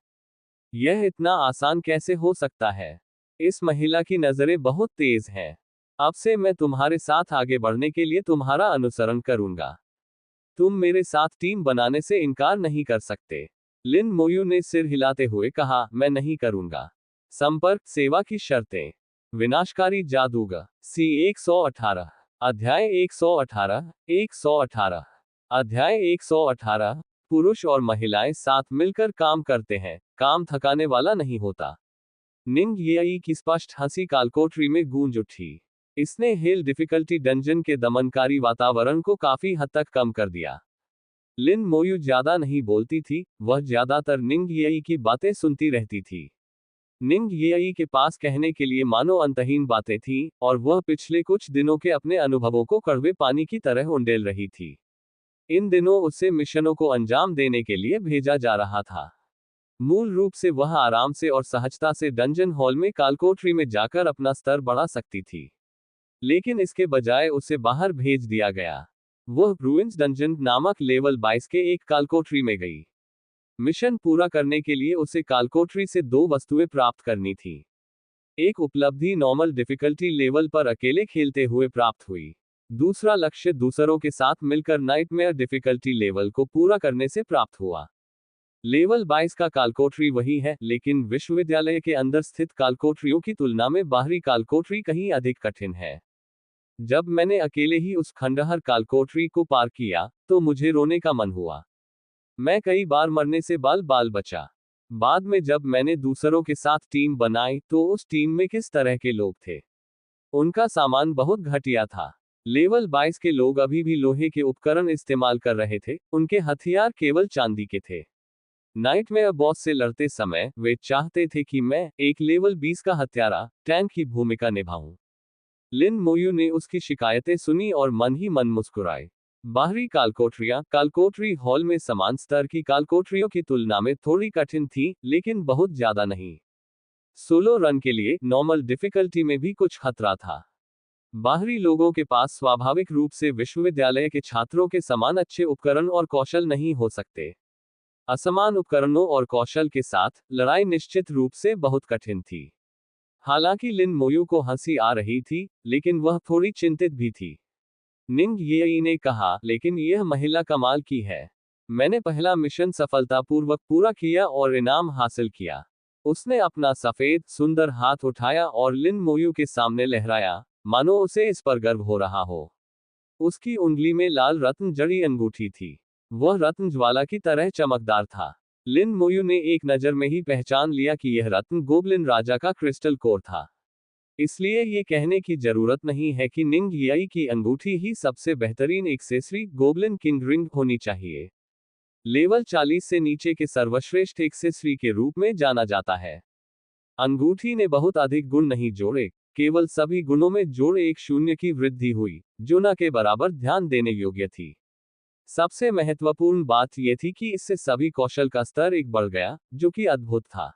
यह इतना आसान कैसे हो सकता है? इस महिला की नजरें बहुत तेज हैं। अब से मैं तुम्हारे साथ आगे बढ़ने के लिए तुम्हारा अनुसरण करूंगा। तुम मेरे साथ टीम बनाने से इनकार नहीं कर सकते। लिन मोयू ने सिर हिलाते हुए कहा, मैं नहीं करूंगा। संपर्क सेवा की शर्तें। विनाशकारी जादूगर। सी 118। अध्याय 118। 118। अध्याय 118। पुरुष और महिलाएं साथ मिलकर काम करते हैं, काम थकाने वाला नहीं होता। निंग येई की स्पष्ट हंसी कालकोठरी में गूंज उठी। इसने हेल डिफिकल्टी डंजन के दमनकारी वातावरण को काफी हद तक कम कर दिया। लिन मोयू ज्यादा नहीं बोलती थी, वह ज्यादातर निंग येई की बातें सुनती रहती थी। निंग येई के पास कहने के लिए मानो अंतहीन बातें थीं, और वह पिछले कुछ दिनों के अपने अनुभवों को कड़वे पानी की तरह उंडेल रही थी। इन दिनों उसे मिशनों को अंजाम देने के लिए भेजा जा रहा था। मूल रूप से वह आराम से और सहजता से डंजन हॉल में कालकोठरी में जाकर अपना स्तर बढ़ा सकती थी, लेकिन इसके बजाय उसे बाहर भेज दिया गया। वह रूइंस डंजन नामक लेवल 22 के एक कालकोठरी में गई। मिशन पूरा करने के लिए उसे कालकोठरी से 2 वस्तुएं प्राप्त करनी थी। एक उपलब्धि नॉर्मल डिफिकल्टी लेवल पर अकेले खेलते हुए प्राप्त हुई। दूसरा लक्ष्य दूसरों के साथ मिलकर नाइटमेयर डिफिकल्टी लेवल को पूरा करने से प्राप्त हुआ। लेवल 22 का कालकोठरी वही है, लेकिन विश्वविद्यालय के अंदर स्थित कालकोठरियों की तुलना में बाहरी कालकोठरी कहीं अधिक कठिन है। जब मैंने अकेले ही उस खंडहर कालकोठरी को पार किया, तो मुझे रोने का मन हुआ। मैं कई बार मरने से बाल बाल बचा। बाद में जब मैंने दूसरों के साथ टीम बनाई, तो उस टीम में किस तरह के लोग थे। उनका सामान बहुत घटिया था। लेवल 22 के लोग अभी भी लोहे के उपकरण इस्तेमाल कर रहे थे, उनके हथियार केवल चांदी के थे। नाइटमेयर बॉस से लड़ते समय वे चाहते थे कि मैं एक लेवल 20 का हत्यारा टैंक की भूमिका निभाऊं। लिन मोयू ने उसकी शिकायतें सुनी और मन ही मन मुस्कुराए। बाहरी कालकोठरियां कालकोठरी हॉल में समान स्तर की कालकोठरियों की तुलना में थोड़ी कठिन थी, लेकिन बहुत ज्यादा नहीं। सोलो रन के लिए नॉर्मल डिफिकल्टी में भी कुछ खतरा था। बाहरी लोगों के पास स्वाभाविक रूप से विश्वविद्यालय के छात्रों के समान अच्छे उपकरण और कौशल नहीं हो सकते। असमान उपकरणों और कौशल के साथ लड़ाई निश्चित रूप से बहुत कठिन थी। हालांकि लिन मोयू को हंसी आ रही थी, लेकिन वह थोड़ी चिंतित भी थी। निंग येई ने कहा, लेकिन यह महिला कमाल की है। मैंने पहला मिशन सफलतापूर्वक पूरा किया और इनाम हासिल किया। उसने अपना सफेद सुंदर हाथ उठाया और लिन मोयू के सामने लहराया, मानो उसे इस पर गर्व हो रहा हो। उसकी उंगली में लाल रत्न जड़ी अंगूठी थी। वह रत्न ज्वाला की तरह चमकदार था। लिन मोयू ने एक नजर में ही पहचान लिया कि यह रत्न गोबलिन राजा का क्रिस्टल कोर था। इसलिए ये कहने की जरूरत नहीं है कि निंग येई की अंगूठी ही सबसे बेहतरीन एक्सेसरी गोबलिन किंग रिंग होनी चाहिए। लेवल 40 से नीचे के सर्वश्रेष्ठ एक्सेसरी के रूप में जाना जाता है। अंगूठी ने बहुत अधिक गुण नहीं जोड़े, केवल सभी गुणों में जोड़े एक शून्य की वृद्धि हुई, जो न के बराबर ध्यान देने योग्य थी। सबसे महत्वपूर्ण बात यह थी कि इससे सभी कौशल का स्तर एक बढ़ गया, जो कि अद्भुत था।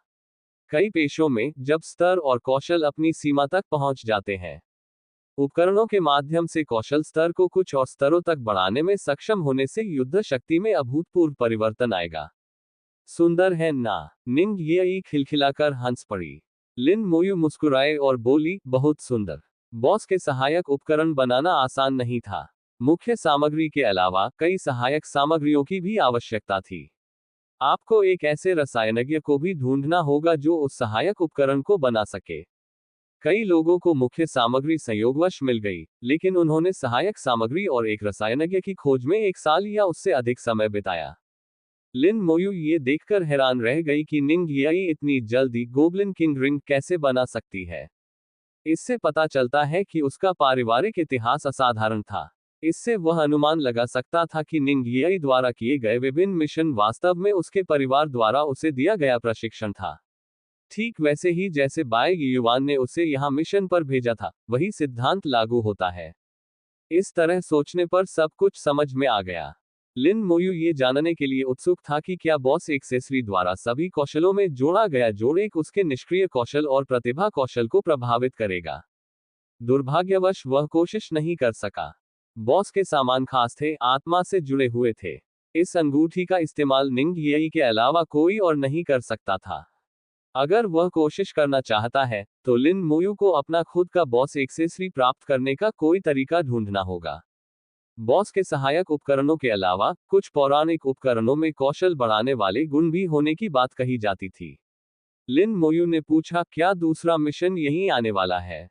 कई पेशों में जब स्तर और कौशल अपनी सीमा तक पहुंच जाते हैं, उपकरणों के माध्यम से कौशल स्तर को कुछ और स्तरों तक बढ़ाने में सक्षम होने से युद्ध शक्ति में अभूतपूर्व परिवर्तन आएगा। सुंदर है ना? निंग येई खिलखिलाकर हंस पड़ी। लिन मोयू मुस्कुराए और बोली, बहुत सुंदर। बॉस के सहायक उपकरण बनाना आसान नहीं था। मुख्य सामग्री के अलावा कई सहायक सामग्रियों की भी आवश्यकता थी। आपको एक ऐसे रसायनज्ञ को भी ढूंढना होगा जो उस सहायक उपकरण को बना सके। कई लोगों को मुख्य सामग्री संयोगवश मिल गई, लेकिन उन्होंने सहायक सामग्री और एक रसायनज्ञ की खोज में 1 साल या उससे अधिक समय बिताया। लिन मोयू ये देखकर हैरान रह गई कि निंग येई इतनी जल्दी गोबलिन किंग रिंग कैसे बना सकती है। इससे पता चलता है कि उसका पारिवारिक इतिहास असाधारण था। इससे वह अनुमान लगा सकता था कि निंग येई द्वारा किए गए विभिन्न मिशन वास्तव में उसके परिवार द्वारा उसे दिया गया प्रशिक्षण था। ठीक वैसे ही जैसे बाय युवान ने उसे यहां मिशन पर भेजा था, वही सिद्धांत लागू होता है। इस तरह सोचने पर सब कुछ समझ में आ गया। लिन मोयू ये जानने के लिए उत्सुक था कि क्या बॉस एक्सेसरी द्वारा सभी कौशलों में जोड़ा गया जोड़ एक उसके निष्क्रिय कौशल और प्रतिभा कौशल को प्रभावित करेगा। दुर्भाग्यवश वह कोशिश नहीं कर सका। बॉस के सामान खास थे, आत्मा से जुड़े हुए थे। इस अंगूठी का इस्तेमाल निंग येई के अलावा कोई और नहीं कर सकता था। अगर वह कोशिश करना चाहता है, तो लिन मोयू को अपना खुद का बॉस एक्सेसरी प्राप्त करने का कोई तरीका ढूंढना होगा। बॉस के सहायक उपकरणों के अलावा कुछ पौराणिक उपकरणों में कौशल बढ़ाने वाले गुण भी होने की बात कही जाती थी। लिन मोयू ने पूछा, क्या दूसरा मिशन यहीं आने वाला है?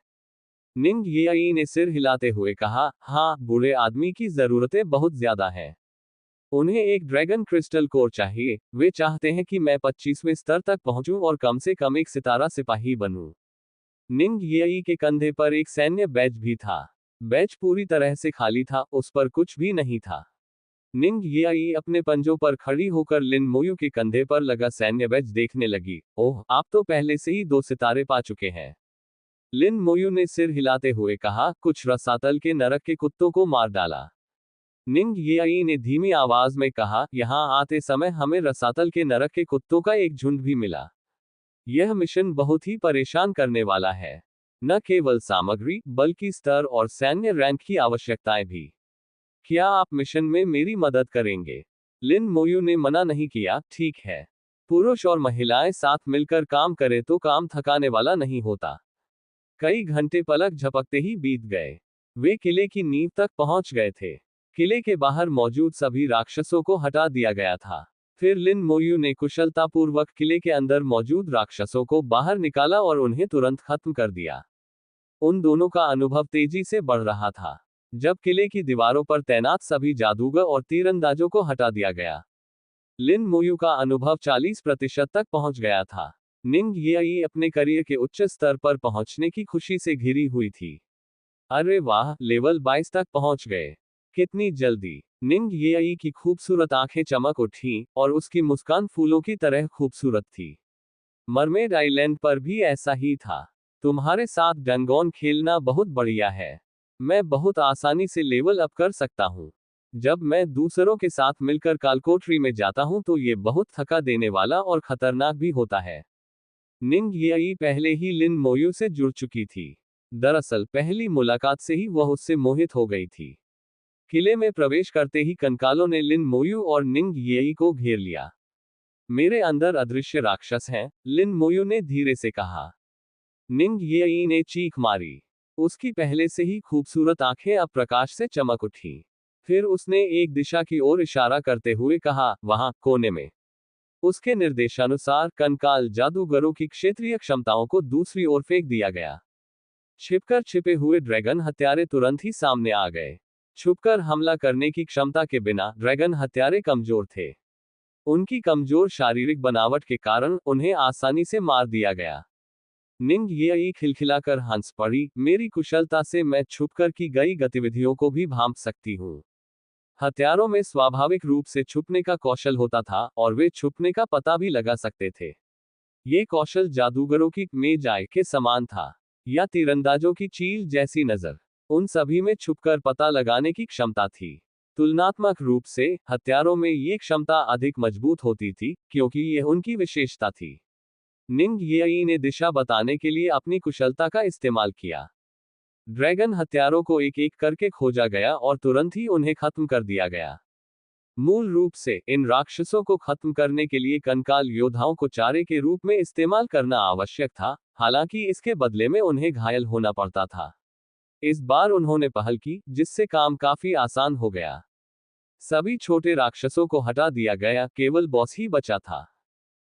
निंग येई ने सिर हिलाते हुए कहा, हाँ, बूढ़े आदमी की जरूरतें बहुत ज्यादा हैं। उन्हें एक ड्रैगन क्रिस्टल कोर चाहिए। वे चाहते हैं कि मैं 25वें स्तर तक पहुंचूं और कम से कम एक सितारा सिपाही बनूं। निंग येई के कंधे पर एक सैन्य बैज भी था। बैज पूरी तरह से खाली था, उस पर कुछ भी नहीं था। निंग येई अपने पंजों पर खड़ी होकर लिन मोयू के कंधे पर लगा सैन्य बैज देखने लगी। ओह, आप तो पहले से ही 2 सितारे पा चुके हैं। लिन मोयू ने सिर हिलाते हुए कहा, कुछ रसातल के नरक के कुत्तों को मार डाला। निंग येई ने धीमी आवाज में कहा, यहां आते समय हमें रसातल के नरक के कुत्तों का एक झुंड भी मिला। यह मिशन बहुत ही परेशान करने वाला है। न केवल सामग्री, बल्कि स्तर और सैन्य रैंक की आवश्यकताएं भी। क्या आप मिशन में मेरी मदद करेंगे? लिन मोयू ने मना नहीं किया, ठीक है। पुरुष और महिलाएं साथ मिलकर काम करें तो काम थकाने वाला नहीं होता। कई घंटे पलक झपकते ही बीत गए। वे किले की नींव तक पहुंच गए थे। किले के बाहर मौजूद सभी राक्षसों को हटा दिया गया था। फिर लिन मोयू ने कुशलतापूर्वक किले के अंदर मौजूद राक्षसों को बाहर निकाला और उन्हें तुरंत खत्म कर दिया। उन दोनों का अनुभव तेजी से बढ़ रहा था। जब किले की दीवारों पर तैनात सभी जादूगर और तीरंदाजों को हटा दिया गया, लिन मोयू का अनुभव 40% तक पहुंच गया था। निंग येई अपने करियर के उच्च स्तर पर पहुंचने की खुशी से घिरी हुई थी। अरे वाह, लेवल 22 तक पहुंच गए। कितनी जल्दी! निंग येई की खूबसूरत आंखें चमक उठी, और उसकी मुस्कान फूलों की तरह खूबसूरत थी। मरमेड आइलैंड पर भी ऐसा ही था। तुम्हारे साथ डंगोन खेलना बहुत बढ़िया है। मैं बहुत आसानी से लेवल अप कर सकता हूँ। जब मैं दूसरों के साथ मिलकर कालकोठरी में जाता हूँ तो ये बहुत थका देने वाला और खतरनाक भी होता है। निंग येई पहले ही लिन मोयू से जुड़ चुकी थी। दरअसल पहली मुलाकात से ही वह उससे मोहित हो गई थी। किले में प्रवेश करते ही कंकालों ने लिन मोयू और निंग येई को घेर लिया। मेरे अंदर अदृश्य राक्षस हैं, लिन मोयू ने धीरे से कहा। निंग येई ने चीख मारी। उसकी पहले से ही खूबसूरत आंखें अब प्रकाश से चमक उठी। फिर उसने एक दिशा की ओर इशारा करते हुए कहा, वहां, कोने में। उसके निर्देशानुसार कंकाल जादूगरों की क्षेत्रीय क्षमताओं को दूसरी ओर फेंक दिया गया। छिपकर छिपे हुए ड्रैगन हत्यारे तुरंत ही सामने आ गए। छुपकर हमला करने की क्षमता के बिना ड्रैगन हत्यारे कमजोर थे। उनकी कमजोर शारीरिक बनावट के कारण उन्हें आसानी से मार दिया गया। निंग येई खिलखिलाकर हंस पड़ी, मेरी कुशलता से मैं छुपकर की गई गतिविधियों को भी भांप सकती हूँ। हथियारों में स्वाभाविक रूप से छुपने का कौशल होता था, और वे छुपने का पता भी लगा सकते थे। ये कौशल जादूगरों की मेज आय के समान था, या तीरंदाजों की चील जैसी नजर। उन सभी में छुपकर पता लगाने की क्षमता थी। तुलनात्मक रूप से हथियारों में ये क्षमता अधिक मजबूत होती थी, क्योंकि यह उनकी विशेषता थी। निंग येई ने दिशा बताने के लिए अपनी कुशलता का इस्तेमाल किया। ड्रैगन हत्यारों को एक एक करके खोजा गया और तुरंत ही उन्हें खत्म कर दिया गया। मूल रूप से इन राक्षसों को खत्म करने के लिए कंकाल योद्धाओं को चारे के रूप में इस्तेमाल करना आवश्यक था, हालांकि इसके बदले में उन्हें घायल होना पड़ता था। इस बार उन्होंने पहल की, जिससे काम काफी आसान हो गया। सभी छोटे राक्षसों को हटा दिया गया, केवल बॉस ही बचा था।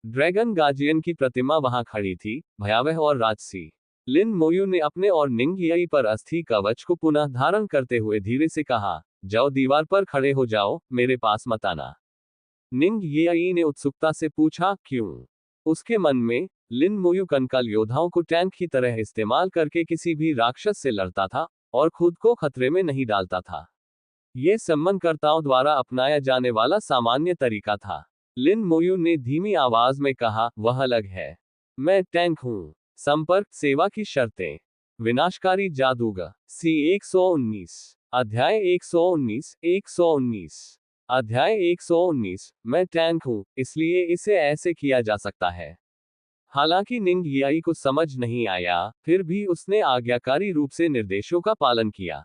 ड्रैगन गार्जियन की प्रतिमा वहां खड़ी थी, भयावह और राजसी। लिन मोयू ने अपने और निंग येई पर अस्थि कवच को पुनः धारण करते हुए धीरे से कहा, जाओ दीवार पर खड़े हो जाओ, मेरे पास मत आना। निंग येई ने उत्सुकता से पूछा, क्यों? उसके मन में, लिन मोयू कंकाल योद्धाओं को टैंक की तरह इस्तेमाल करके किसी भी राक्षस से लड़ता था, और खुद को खतरे में नहीं डालता था। ये सम्मानकर्ताओं द्वारा अपनाया जाने वाला सामान्य तरीका था। लिन मोयू ने धीमी आवाज में कहा, वह अलग है। मैं टैंक हूं। संपर्क सेवा की शर्तें। विनाशकारी जादूगर। सी 119। अध्याय 119। 119। अध्याय 119। मैं टैंक हूं, इसलिए इसे ऐसे किया जा सकता है। हालांकि निंग येई को समझ नहीं आया, फिर भी उसने आज्ञाकारी रूप से निर्देशों का पालन किया।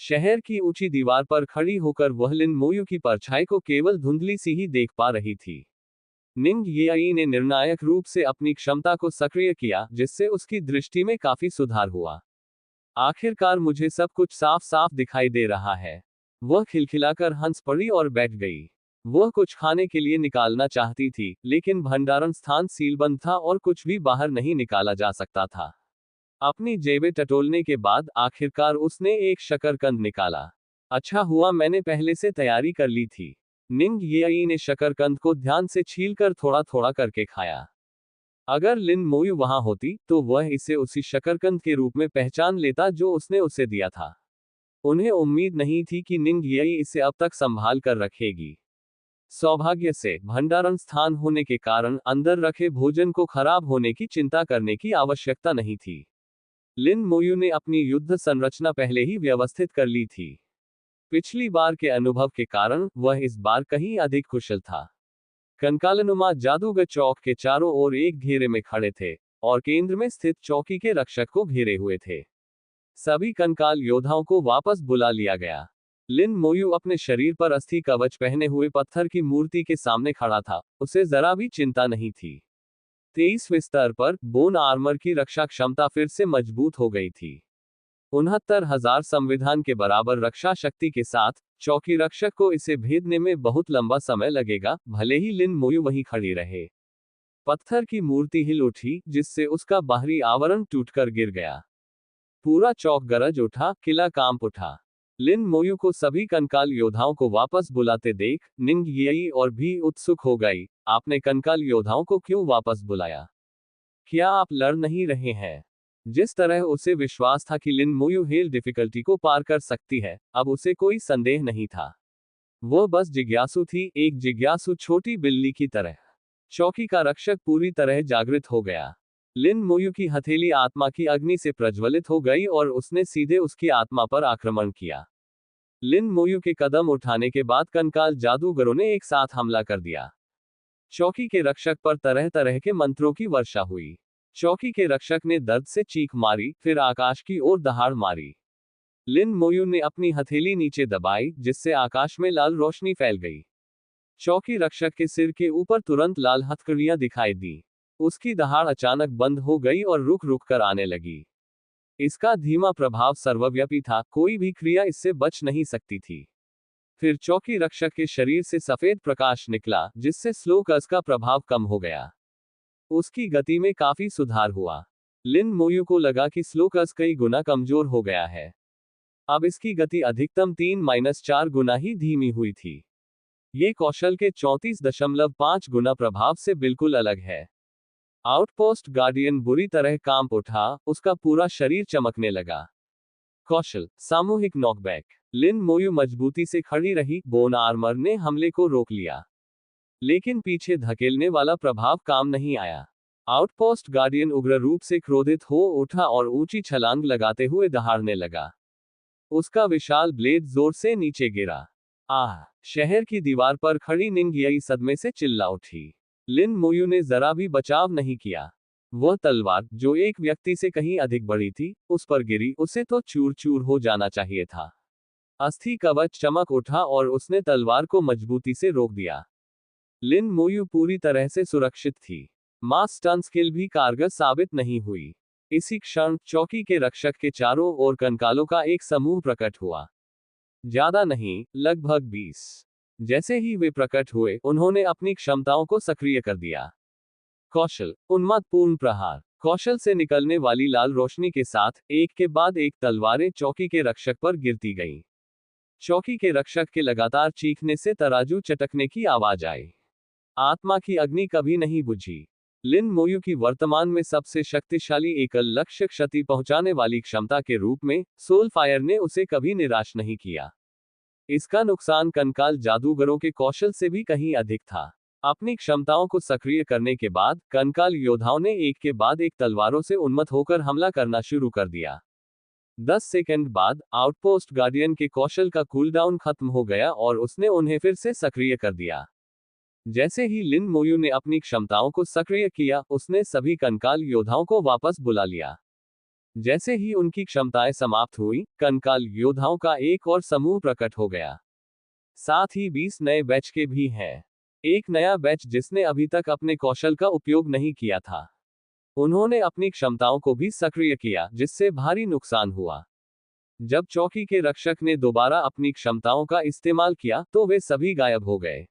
शहर की ऊंची दीवार पर खड़ी होकर वह लिन मोयू की परछाई को केवल धुंधली सी ही देख पा रही थी। निंग येई ने निर्णायक रूप से अपनी क्षमता को सक्रिय किया, जिससे उसकी दृष्टि में काफी सुधार हुआ। आखिरकार मुझे सब कुछ साफ साफ दिखाई दे रहा है। वह खिलखिलाकर हंस पड़ी और बैठ गई। वह कुछ खाने के लिए निकालना चाहती थी, लेकिन भंडारण स्थान सीलबंद था और कुछ भी बाहर नहीं निकाला जा सकता था। अपनी जेबें टटोलने के बाद आखिरकार उसने एक शकरकंद निकाला। अच्छा हुआ मैंने पहले से तैयारी कर ली थी। निंग येई ने शकरकंद को ध्यान से छीलकर थोड़ा थोड़ा करके खाया। अगर लिन मोयू वहां होती तो वह इसे उसी शकरकंद के रूप में पहचान लेता जो उसने उसे दिया था। उन्हें उम्मीद नहीं थी कि निंग येई इसे अब तक संभाल कर रखेगी। सौभाग्य से भंडारण स्थान होने के कारण अंदर रखे भोजन को खराब होने की चिंता करने की आवश्यकता नहीं थी। लिन मोयू ने अपनी युद्ध संरचना पहले ही व्यवस्थित कर ली थी। पिछली बार के अनुभव के कारण वह इस बार कहीं अधिक कुशल था। कंकालनुमा जादूगर चौक के चारों ओर एक घेरे में खड़े थे और केंद्र में स्थित चौकी के रक्षक को घेरे हुए थे। सभी कंकाल योद्धाओं को वापस बुला लिया गया। लिन मोयू अपने शरीर पर अस्थि कवच पहने हुए पत्थर की मूर्ति के सामने खड़ा था। उसे जरा भी चिंता नहीं थी। 23वें स्तर पर बोन आर्मर की रक्षा क्षमता फिर से मजबूत हो गई थी। 69,000 संविधान के बराबर रक्षा शक्ति के साथ चौकी रक्षक को इसे भेदने में बहुत लंबा समय लगेगा, भले ही लिन मोयू वहीं खड़ी रहे। पत्थर की मूर्ति हिल उठी, जिससे उसका बाहरी आवरण टूटकर गिर गया। पूरा चौक गरज उठा, किला कांप उठा। लिन मोयू को सभी कंकाल योद्धाओं को वापस बुलाते देख निंग येई और भी उत्सुक हो गई। आपने कंकाल योद्धाओं को क्यों वापस बुलाया? क्या आप लड़ नहीं रहे हैं? जिस तरह उसे विश्वास था कि लिन मोयू हेल डिफिकल्टी को पार कर सकती है, अब उसे कोई संदेह नहीं था। वह बस जिज्ञासु थी, एक जिज्ञासु छोटी बिल्ली की तरह। चौकी का रक्षक पूरी तरह जागृत हो गया। लिन मोयू की हथेली आत्मा की अग्नि से प्रज्वलित हो गई और उसने सीधे उसकी आत्मा पर आक्रमण किया। लिन मोयू के कदम उठाने के बाद कंकाल जादूगरों ने एक साथ हमला कर दिया। चौकी के रक्षक पर तरह तरह के मंत्रों की वर्षा हुई। चौकी के रक्षक ने दर्द से चीख मारी, फिर आकाश की ओर दहाड़ मारी। लिन मोयू ने अपनी हथेली नीचे दबाई, जिससे आकाश में लाल रोशनी फैल गई। चौकी रक्षक के सिर के ऊपर तुरंत लाल हथकड़ियां दिखाई दी। उसकी दहाड़ अचानक बंद हो गई और रुक रुक कर आने लगी। इसका धीमा प्रभाव सर्वव्यापी था, कोई भी क्रिया इससे बच नहीं सकती थी। फिर चौकी रक्षक के शरीर से सफेद प्रकाश निकला, जिससे स्लोकस का प्रभाव कम हो गया। उसकी गति में काफी सुधार हुआ। लिन मोयू को लगा कि स्लोकस कई गुना कमजोर हो गया है। अब इसकी गति अधिकतम 3-4 गुना ही धीमी हुई थी। ये कौशल के 34.5 गुना प्रभाव से बिल्कुल अलग है। आउटपोस्ट गार्डियन बुरी तरह कांप उठा, उसका पूरा शरीर चमकने लगा। कौशल सामूहिक नॉकबैक। लिन मोयू मजबूती से खड़ी रही, बोन आर्मर ने हमले को रोक लिया। लेकिन पीछे धकेलने वाला प्रभाव काम नहीं आया। आउटपोस्ट गार्डियन उग्र रूप से क्रोधित हो उठा और ऊंची छलांग लगाते हुए दहाड़ने लगा। उसका विशाल ब्लेड जोर से नीचे गिरा। आह! शहर की दीवार पर खड़ी निंग येई सदमे से चिल्ला उठी। लिन मोयू ने जरा भी बचाव नहीं किया। वह तलवार, जो एक व्यक्ति से कहीं अधिक बड़ी थी, उस पर गिरी, उसे तो चूर चूर हो जाना चाहिए था। अस्थि कवच चमक उठा और उसने तलवार को मजबूती से रोक दिया। लिन मोयू पूरी तरह से सुरक्षित थी। मास स्टन स्किल भी कारगर साबित नहीं हुई। इसी क्षण चौकी के रक्षक के चारों ओर कंकालों का एक समूह प्रकट हुआ। ज्यादा नहीं, लगभग 20। जैसे ही वे प्रकट हुए, उन्होंने अपनी क्षमताओं को सक्रिय कर दिया। कौशल उन्मादपूर्ण प्रहार। कौशल से निकलने वाली लाल रोशनी के साथ एक के बाद एक तलवारें चौकी के रक्षक पर गिरती गईं। चौकी के रक्षक के लगातार चीखने से तराजू चटकने की आवाज आई। आत्मा की अग्नि कभी नहीं बुझी। लिन मोयू की वर्तमान में सबसे शक्तिशाली एकल लक्ष्य क्षति पहुंचाने वाली क्षमता के रूप में सोल फायर ने उसे कभी निराश नहीं किया। इसका नुकसान कंकाल जादूगरों के कौशल से भी कहीं अधिक था। अपनी क्षमताओं को सक्रिय करने के बाद कंकाल योद्धाओं ने एक के बाद एक तलवारों से उन्मत्त होकर हमला करना शुरू कर दिया। 10 सेकंड बाद आउटपोस्ट गार्डियन के कौशल का कूलडाउन खत्म हो गया और उसने उन्हें फिर से सक्रिय कर दिया। जैसे ही लिन मोयू ने अपनी क्षमताओं को सक्रिय किया, उसने सभी कंकाल योद्धाओं को वापस बुला लिया। जैसे ही उनकी क्षमताएं समाप्त हुई, कंकाल योद्धाओं का एक और समूह प्रकट हो गया। साथ ही 20 नए बैच के भी हैं। एक नया बैच जिसने अभी तक अपने कौशल का उपयोग नहीं किया था। उन्होंने अपनी क्षमताओं को भी सक्रिय किया, जिससे भारी नुकसान हुआ। जब चौकी के रक्षक ने दोबारा अपनी क्षमताओं का इस्तेमाल किया, तो वे सभी गायब हो गए।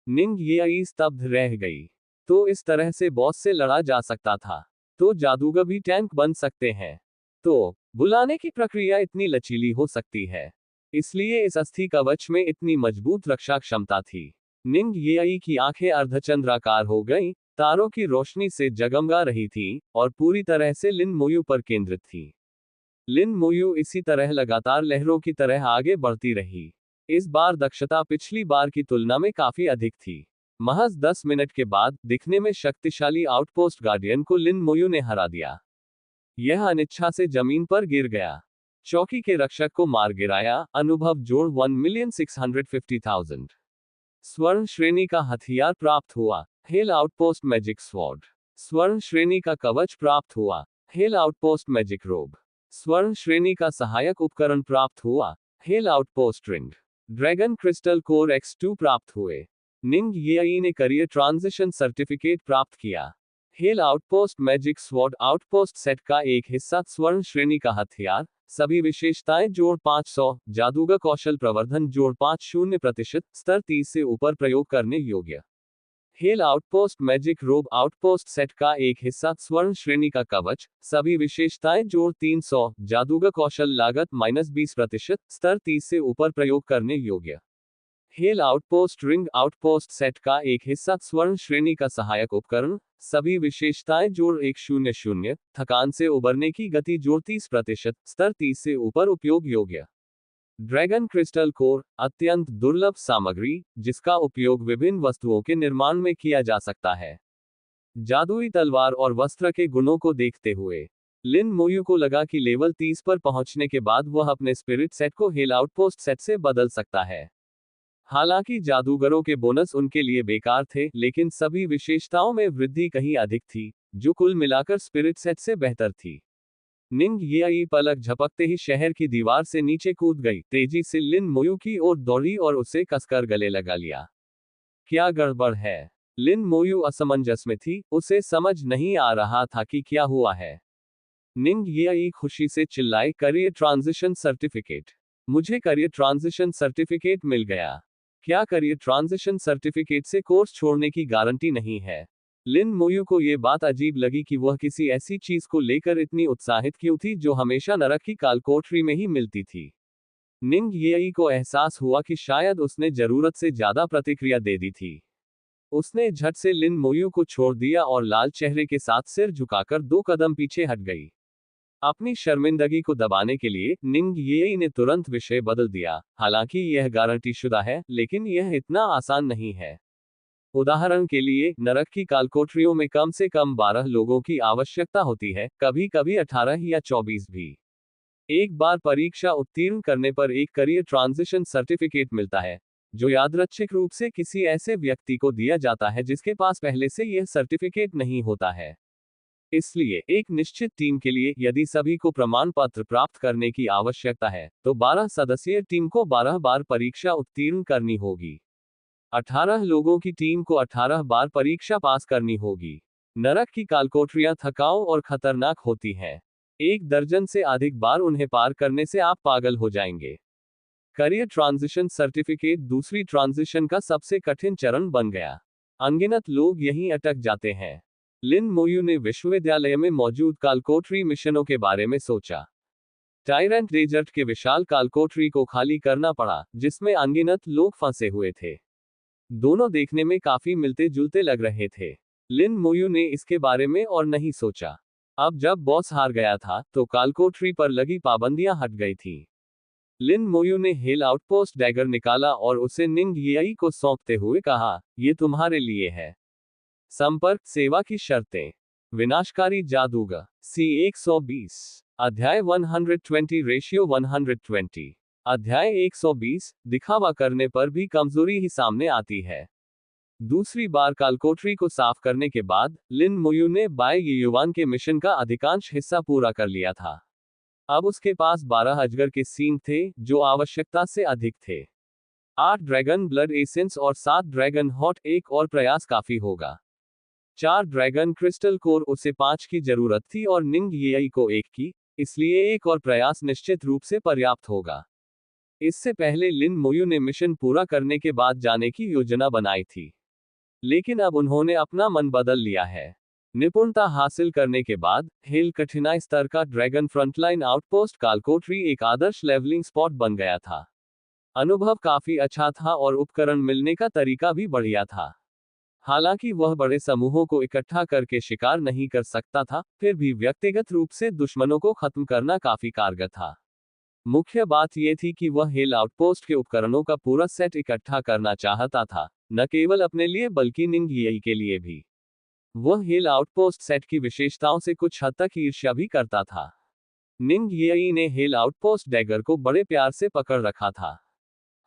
निंग येई स्तब्ध रह गई। तो इस तरह से बॉस से लड़ा जा सकता था। तो जादूगर भी टैंक बन सकते हैं। तो बुलाने की प्रक्रिया इतनी लचीली हो सकती है। इसलिए इस अस्थि कवच में इतनी मजबूत रक्षा क्षमता थी। निंग येई की आंखें अर्धचंद्राकार हो गईं, तारों की रोशनी से जगमगा रही थी, और पूरी तरह से लिन मोयू पर केंद्रित थी। लिन मोयू इसी तरह लगातार लहरों की तरह आगे बढ़ती रही। इस बार दक्षता पिछली बार की तुलना में काफी अधिक थी। महज 10 मिनट के बाद दिखने में शक्तिशाली आउटपोस्ट गार्डियन को लिन मोयू ने हरा दिया। यह अनिच्छा से जमीन पर गिर गया। चौकी के रक्षक को मार गिराया। अनुभव जोड़ 1,650,000। स्वर्ण श्रेणी का हथियार प्राप्त हुआ। Hello outpost magic sword. स्वर्ण श्रेणी का कवच प्राप्त हुआ। हेल आउटपोस्ट मैजिक रोब। स्वर्ण श्रेणी का सहायक उपकरण प्राप्त हुआ। Hello outpost ring. Dragon crystal core X2 प्राप्त हुए। निंग येई ने करियर ट्रांजिशन सर्टिफिकेट प्राप्त किया। Hello outpost magic sword outpost set का एक हिस्सा स्वर्ण श्रेणी का हथियार, सभी विशेषताएं जोड़ 500, जादूगर कौशल प्रवर्धन जोड़ 50%, स्तर 30 से ऊपर प्रयोग करने योग्य। हेल आउटपोस्ट मैजिक रोब आउटपोस्ट सेट का एक हिस्सा स्वर्ण श्रेणी का कवच, सभी विशेषताएं जोड़ 300, जादूगर कौशल लागत -20%, स्तर 30 से ऊपर प्रयोग करने योग्य। Hello outpost ring outpost set का एक हिस्सा स्वर्ण श्रेणी का सहायक उपकरण, सभी विशेषताएं जोड़ 100, थकान से उबरने की गति जोड़ 30%, स्तर 30 से ऊपर उपयोग योग्य। ड्रैगन क्रिस्टल कोर, अत्यंत दुर्लभ सामग्री, जिसका उपयोग विभिन्न वस्तुओं के निर्माण में किया जा सकता है। जादुई तलवार और वस्त्र के गुणों को देखते हुए लिन मोयू को लगा कि लेवल 30 पर पहुंचने के बाद वह अपने स्पिरिट सेट को हेल आउटपोस्ट सेट से बदल सकता है। हालांकि जादूगरों के बोनस उनके लिए बेकार थे, लेकिन सभी विशेषताओं में वृद्धि कहीं अधिक थी, जो कुल मिलाकर स्पिरिट सेट से बेहतर थी। निंग येई पलक झपकते ही शहर की दीवार से नीचे कूद गई, तेजी से लिन मोयू की ओर दौड़ी और उसे कसकर गले लगा लिया। क्या गड़बड़ है? लिन मोयू असमंजस में थी, उसे समझ नहीं आ रहा था कि क्या हुआ है। निंग येई खुशी से चिल्लाई, करियर ट्रांजिशन सर्टिफिकेट! मुझे करियर ट्रांजिशन सर्टिफिकेट मिल गया। क्या करियर ट्रांजिशन सर्टिफिकेट से कोर्स छोड़ने की गारंटी नहीं है? लिन मोयू को यह बात अजीब लगी कि वह किसी ऐसी चीज को लेकर इतनी उत्साहित क्यों थी जो हमेशा नरक की कालकोठरी में ही मिलती थी। निंग येई को एहसास हुआ कि शायद उसने जरूरत से ज्यादा प्रतिक्रिया दे दी थी। उसने झट से लिन मोयू को छोड़ दिया और लाल चेहरे के साथ सिर झुकाकर 2 कदम पीछे हट गई। अपनी शर्मिंदगी को दबाने के लिए निंग येई ने तुरंत विषय बदल दिया। हालांकि यह गारंटी शुदा है, लेकिन यह इतना आसान नहीं है। उदाहरण के लिए, नरक की कालकोठरियों में कम से कम 12 लोगों की आवश्यकता होती है, कभी कभी 18 या 24 भी। एक बार परीक्षा उत्तीर्ण करने पर एक करियर ट्रांजिशन सर्टिफिकेट मिलता है, जो यादृच्छिक रूप से किसी ऐसे व्यक्ति को दिया जाता है जिसके पास पहले से यह सर्टिफिकेट नहीं होता है। इसलिए एक निश्चित टीम के लिए यदि सभी को प्रमाण पत्र प्राप्त करने की आवश्यकता है, तो 12 सदस्यीय टीम को 12 बार परीक्षा उत्तीर्ण करनी होगी। 18 लोगों की टीम को 18 बार परीक्षा पास करनी होगी। नरक की कालकोठरियां थकाऊ और खतरनाक होती हैं। 1 दर्जन से अधिक बार उन्हें पार करने से आप पागल हो जाएंगे। करियर ट्रांजिशन सर्टिफिकेट दूसरी ट्रांजिशन का सबसे कठिन चरण बन गया। अनगिनत लोग यहीं अटक जाते हैं। लिन मोयू ने विश्वविद्यालय में मौजूद कालकोठरी मिशनों के बारे में सोचा। टायरेंट डेजर्ट के विशाल कालकोठरी को खाली करना पड़ा, जिसमें अनगिनत लोग फंसे हुए थे। दोनों देखने में काफी मिलते जुलते लग रहे थे। लिन मोयू ने इसके बारे में और नहीं सोचा। अब जब बॉस हार गया था, तो कालकोठरी पर लगी पाबंदियां हट गई थी। लिन मोयू ने हेल आउटपोस्ट डैगर निकाला और उसे निंग येई को सौंपते हुए कहा, ये तुम्हारे लिए है। संपर्क सेवा की शर्तें। विनाशकारी जादूगर C120। अध्याय 120 रेशियो 120। अध्याय 120। दिखावा करने पर भी कमजोरी ही सामने आती है। दूसरी बार कालकोठरी को साफ करने के बाद लिन मुयू ने बाय युवान के मिशन का अधिकांश हिस्सा पूरा कर लिया था। अब उसके पास 12 अजगर के सींग थे, जो आवश्यकता से अधिक थे। 8 ड्रैगन ब्लड एसेंस और 7 ड्रैगन हॉट, एक और प्रयास काफी होगा। 4 ड्रैगन क्रिस्टल कोर, उसे 5 की जरूरत थी और निंग येई को 1 की, इसलिए एक और प्रयास निश्चित रूप से पर्याप्त होगा। इससे पहले लिन मुयू ने मिशन पूरा करने के बाद जाने की योजना बनाई थी, लेकिन अब उन्होंने अपना मन बदल लिया है। निपुणता हासिल करने के बाद हेल कठिनाई स्तर का ड्रैगन फ्रंटलाइन आउटपोस्ट कालकोठरी एक आदर्श लेवलिंग स्पॉट बन गया था। अनुभव काफी अच्छा था और उपकरण मिलने का तरीका भी बढ़िया था। हालांकि वह बड़े समूहों को इकट्ठा करके शिकार नहीं कर सकता था, फिर भी व्यक्तिगत रूप से दुश्मनों को खत्म करना काफी कारगर था। मुख्य बात यह थी कि वह हेल आउटपोस्ट के उपकरणों का पूरा सेट इकट्ठा करना चाहता था, न केवल अपने लिए बल्कि निंग येई के लिए भी। वह हेल आउटपोस्ट सेट की विशेषताओं से कुछ हद तक ईर्ष्या भी करता था। निंग येई ने हेल आउटपोस्ट डैगर को बड़े प्यार से पकड़ रखा था।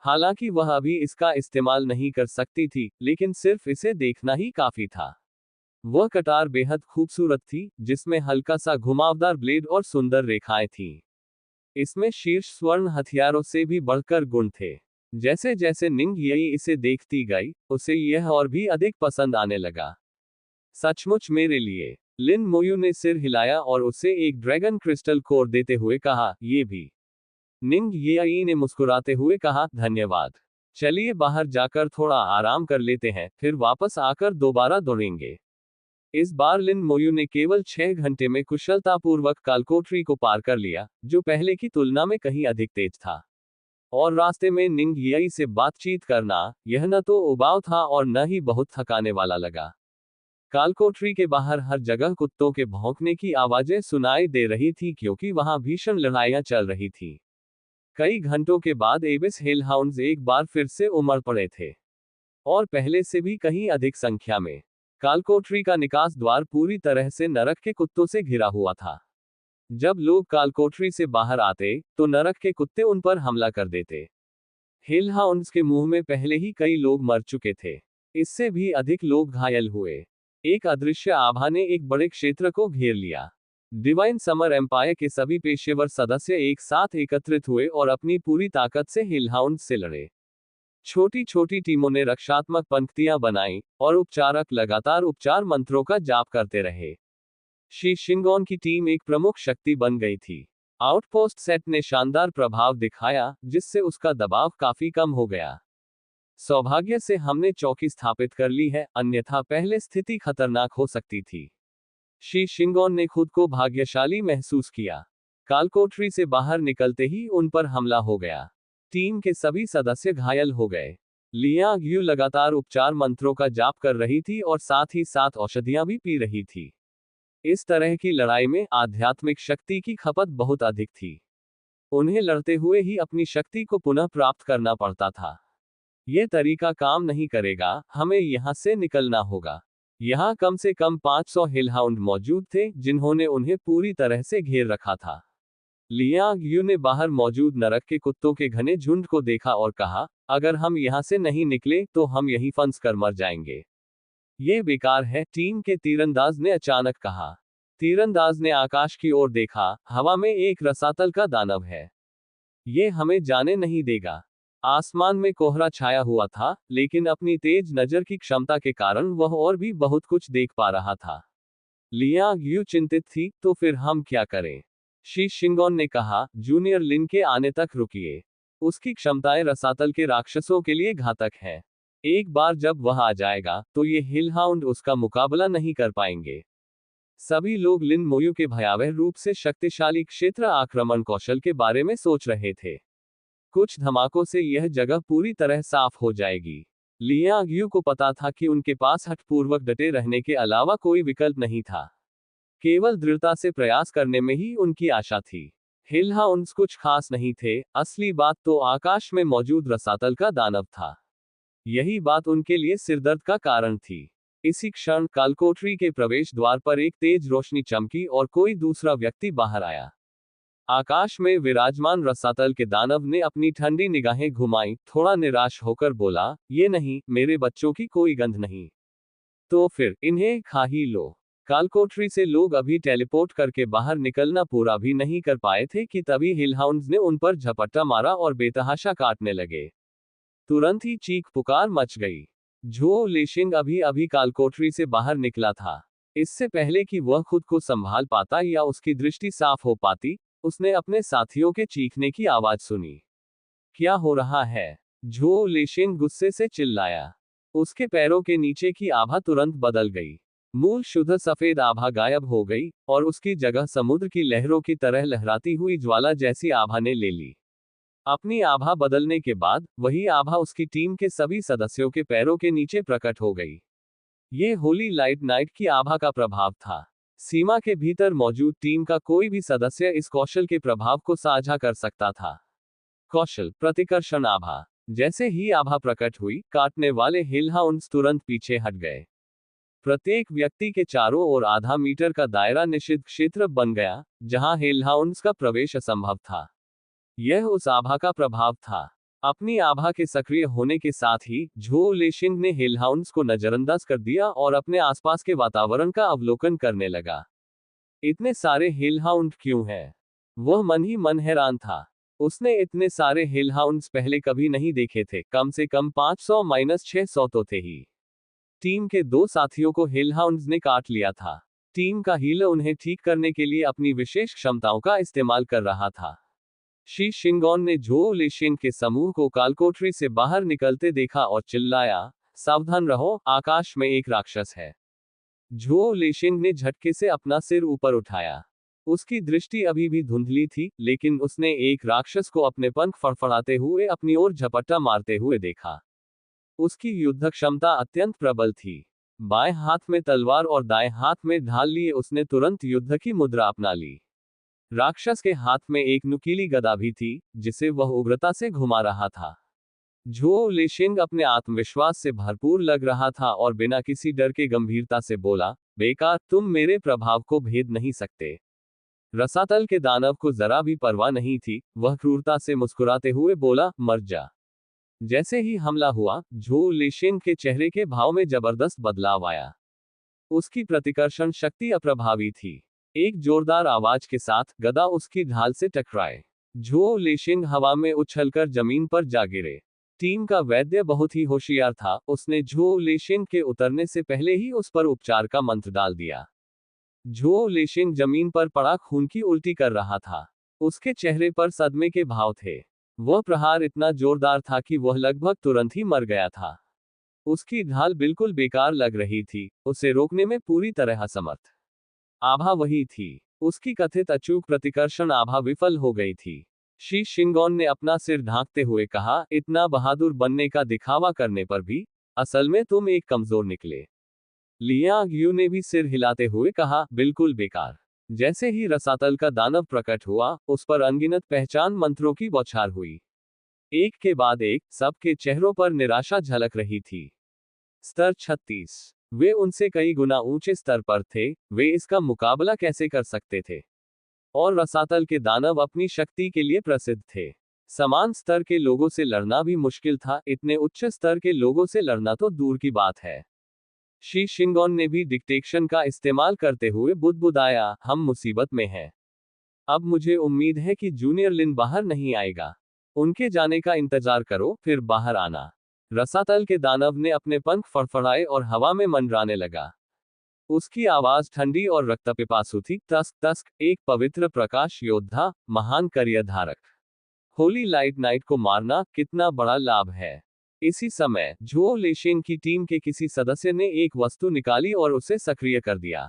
हालांकि वह अभी इसका इस्तेमाल नहीं कर सकती थी, लेकिन सिर्फ इसे देखना ही काफी था। वह कटार बेहद खूबसूरत थी, जिसमें हल्का सा घुमावदार ब्लेड और सुंदर रेखाएं थीं। इसमें शीर्ष स्वर्ण हथियारों से भी बढ़कर गुण थे। जैसे जैसे निंग येई इसे देखती गई, उसे यह और भी अधिक पसंद आने लगा। सचमुच मेरे लिए, लिन मुयू ने सिर हिलाया और उसे एक ड्रैगन क्रिस्टल कोर देते हुए कहा, ये भी। निंग येई ने मुस्कुराते हुए कहा, धन्यवाद। चलिए बाहर जाकर थोड़ा आराम कर लेते हैं, फिर वापस आकर दोबारा दौड़ेंगे। इस बार लिन मुयू ने केवल 6 घंटे में कुशलतापूर्वक कालकोठरी को पार कर लिया, जो पहले की तुलना में कहीं अधिक तेज था। और रास्ते में निंग येई से बातचीत करना, यह न तो उबाऊ था और न ही बहुत थकाने वाला लगा। कालकोठरी के बाहर हर जगह कुत्तों के भौंकने की आवाजें सुनाई दे रही थी, क्योंकि वहां भीषण लड़ाइयां चल रही थी। कई घंटों के बाद एबिस हेलहाउंड्स एक बार फिर से उमड़ पड़े थे, और पहले से भी कहीं अधिक संख्या में। कालकोठरी का निकास द्वार पूरी तरह से नरक के कुत्तों से घिरा हुआ था। जब लोग कालकोठरी से बाहर आते, तो नरक के कुत्ते उन पर हमला कर देते। हेलहाउंड्स के मुंह में पहले ही कई लोग मर चुके थे। इससे भी अधिक लोग घायल हुए। एक अदृश्य आभा ने एक बड़े क्षेत्र को घेर लिया। डिवाइन समर एम्पायर के सभी पेशेवर सदस्य एक साथ एकत्रित हुए और अपनी पूरी ताकत से हेलहाउंड्स से लड़े। छोटी छोटी टीमों ने रक्षात्मक पंक्तियां बनाई, और उपचारक लगातार उपचार मंत्रों का जाप करते रहे। शी शिंगोन की टीम एक प्रमुख शक्ति बन गई थी। आउटपोस्ट सेट ने शानदार प्रभाव दिखाया, जिससे उसका दबाव काफी कम हो गया। सौभाग्य से हमने चौकी स्थापित कर ली है, अन्यथा पहले स्थिति खतरनाक हो सकती थी। शी शिंगोन ने खुद को भाग्यशाली महसूस किया। कालकोठरी से बाहर निकलते ही उन पर हमला हो गया। टीम के सभी सदस्य घायल हो गए। लिया ग्यू लगातार उपचार मंत्रों का जाप कर रही थी और साथ ही साथ औषधियां भी पी रही थी। इस तरह की लड़ाई में आध्यात्मिक शक्ति की खपत बहुत अधिक थी। उन्हें लड़ते हुए ही अपनी शक्ति को पुनः प्राप्त करना पड़ता था। यह तरीका काम नहीं करेगा, हमें यहां से निकलना होगा। यहां कम से कम 500 हेलहाउंड मौजूद थे, जिन्होंने उन्हें पूरी तरह से घेर रखा था। लिया ग्यू ने बाहर मौजूद नरक के कुत्तों के घने झुंड को देखा और कहा, अगर हम यहां से नहीं निकले तो हम यहीं फंस कर मर जाएंगे। ये बेकार है, टीम के तीरंदाज ने अचानक कहा। तीरंदाज ने आकाश की ओर देखा, हवा में एक रसातल का दानव है। ये हमें जाने नहीं देगा। आसमान में कोहरा छाया हुआ था, लेकिन अपनी तेज नजर की क्षमता के कारण वह और भी बहुत कुछ देख पा रहा था। लिया ग्यू चिंतित थी, तो फिर हम क्या करें? शी शिंगोन ने कहा, जूनियर लिन के आने तक रुकिए। उसकी क्षमताएं रसातल के राक्षसों के लिए घातक हैं। एक बार जब वह आ जाएगा, तो ये हिलहाउंड उसका मुकाबला नहीं कर पाएंगे। सभी लोग लिन मुयू के भयावह रूप से शक्तिशाली क्षेत्र आक्रमण कौशल के बारे में सोच रहे थे। कुछ धमाकों से यह जगह पूरी तरह साफ हो जाएगी। लिया ग्यू को पता था कि उनके पास हठपूर्वक डटे रहने के अलावा कोई विकल्प नहीं था। केवल दृढ़ता से प्रयास करने में ही उनकी आशा थी। हिलहाउंड्स कुछ खास नहीं थे, असली बात तो आकाश में मौजूद रसातल का दानव था। यही बात उनके लिए सिरदर्द का कारण थी। इसी क्षण कालकोठरी के प्रवेश द्वार पर एक तेज रोशनी चमकी और कोई दूसरा व्यक्ति बाहर आया। आकाश में विराजमान रसातल के दानव ने अपनी ठंडी निगाहें घुमाई, थोड़ा निराश होकर बोला, ये नहीं, मेरे बच्चों की कोई गंध नहीं। तो फिर इन्हें खा ही लो। कालकोठरी से लोग अभी टेलीपोर्ट करके बाहर निकलना पूरा भी नहीं कर पाए थे कि तभी हिलहाउंड्स ने उन पर झपट्टा मारा और बेतहाशा काटने लगे। तुरंत ही चीख पुकार मच गई। झो लेशिंग अभी अभी कालकोठरी से बाहर निकला था। इससे पहले कि वह खुद को संभाल पाता या उसकी दृष्टि साफ हो पाती, उसने अपने साथियों के चीखने की आवाज सुनी। क्या हो रहा है? झो लेशिंग गुस्से से चिल्लाया। उसके पैरों के नीचे की आभा तुरंत बदल गई। मूल शुद्ध सफेद आभा गायब हो गई और उसकी जगह समुद्र की लहरों की तरह लहराती हुई ज्वाला जैसी आभा ने ले ली। अपनी आभा बदलने के बाद वही आभा उसकी टीम के सभी सदस्यों के पैरों के नीचे प्रकट हो गई। ये होली लाइट नाइट की आभा का प्रभाव था। सीमा के भीतर मौजूद टीम का कोई भी सदस्य इस कौशल के प्रभाव को साझा कर सकता था। कौशल प्रतिकर्षण आभा। जैसे ही आभा प्रकट हुई, काटने वाले हिलहाउंड्स तुरंत पीछे हट गए। प्रत्येक व्यक्ति के चारों ओर आधा मीटर का दायरा निषिद्ध क्षेत्र बन गया, जहां हिलहाउंड्स का प्रवेश असंभव था। यह उस आभा का प्रभाव था। अपनी आभा के सक्रिय होने के साथ ही झो लेशिंग ने हिलहाउंड्स को नजरअंदाज कर दिया और अपने आसपास के वातावरण का अवलोकन करने लगा। इतने सारे हिलहाउंड क्यों हैं? वह मन ही मन हैरान था। उसने इतने सारे हिलहाउंड्स पहले कभी नहीं देखे थे, कम से कम 500-600 तो थे ही। टीम के 2 साथियों को हिलहाउंड्स ने काट लिया था। टीम का हीलर उन्हें ठीक करने के लिए अपनी विशेष क्षमताओं का इस्तेमाल कर रहा था। शी शिंगोन ने झो लेशिंग के समूह को कालकोठरी से बाहर निकलते देखा और चिल्लाया, सावधान रहो, आकाश में एक राक्षस है। झो लेशिंग ने झटके से अपना सिर ऊपर उठाया। उसकी दृष्टि अभी भी धुंधली थी, लेकिन उसने एक राक्षस को अपने पंख फड़फड़ाते हुए अपनी ओर झपट्टा मारते हुए देखा। उसकी युद्ध क्षमता अत्यंत प्रबल थी। बाएं हाथ में तलवार और दाएं हाथ में ढाल लिए उसने तुरंत युद्ध की मुद्रा अपना ली। राक्षस के हाथ में एक नुकीली गदा भी थी, जिसे वह उग्रता से घुमा रहा था। झो लेशिंग अपने आत्मविश्वास से भरपूर लग रहा था और बिना किसी डर के गंभीरता से बोला, बेकार, तुम मेरे प्रभाव को भेद नहीं सकते। रसातल के दानव को जरा भी परवाह नहीं थी, वह क्रूरता से मुस्कुराते हुए बोला, मर जा। जैसे ही हमला हुआ, झो लेशिंग के चेहरे के भाव में जबरदस्त बदलाव आया। उसकी प्रतिकर्षण शक्ति अप्रभावी थी। एक जोरदार आवाज के साथ गदा उसकी ढाल से टकराए। झो लेशिंग हवा में उछलकर जमीन पर जा गिरे। टीम का वैद्य बहुत ही होशियार था, उसने झो लेशिंग के उतरने से पहले ही उस पर उपचार का मंत्र डाल दिया। झो लेशिंग जमीन पर पड़ा खून की उल्टी कर रहा था। उसके चेहरे पर सदमे के भाव थे। वह प्रहार इतना जोरदार था कि वह लगभग तुरंत ही मर गया था। उसकी ढाल बिल्कुल बेकार लग रही थी, उसे रोकने में पूरी तरह असमर्थ। आभा वही थी। उसकी कथित अचूक प्रतिकर्षण आभा विफल हो गई थी। शी शिंगोन ने अपना सिर ढांकते हुए कहा, इतना बहादुर बनने का दिखावा करने पर भी असल में तुम एक कमजोर निकले। लियांग यू ने भी सिर हिलाते हुए कहा, बिल्कुल बेकार। जैसे ही रसातल का दानव प्रकट हुआ, उस पर अनगिनत पहचान मंत्रों की बौछार हुई। एक के बाद एक, सबके चेहरों पर निराशा झलक रही थी। स्तर 36। वे उनसे कई गुना ऊंचे स्तर पर थे, वे इसका मुकाबला कैसे कर सकते थे? और रसातल के दानव अपनी शक्ति के लिए प्रसिद्ध थे। समान स्तर के लोगों से लड़ना भी मुश्किल था, इतने उच्च स्तर के लोगों से लड़ना तो दूर की बात है। शी शिंगोन ने भी डिक्टेशन का इस्तेमाल करते हुए बुदबुदाया, हम मुसीबत में हैं। अब मुझे उम्मीद है कि जूनियर लिन बाहर नहीं आएगा। उनके जाने का इंतजार करो, फिर बाहर आना। रसातल के दानव ने अपने पंख फड़फड़ाए और हवा में मंडराने लगा। उसकी आवाज ठंडी और रक्तपिपासु थी। तस्क तस्क, एक पवित्र प्रकाश योद्धा, महान करियर धारक। होली लाइट नाइट को मारना कितना बड़ा लाभ है। इसी समय झो लेशिंग की टीम के किसी सदस्य ने एक वस्तु निकाली और उसे सक्रिय कर दिया।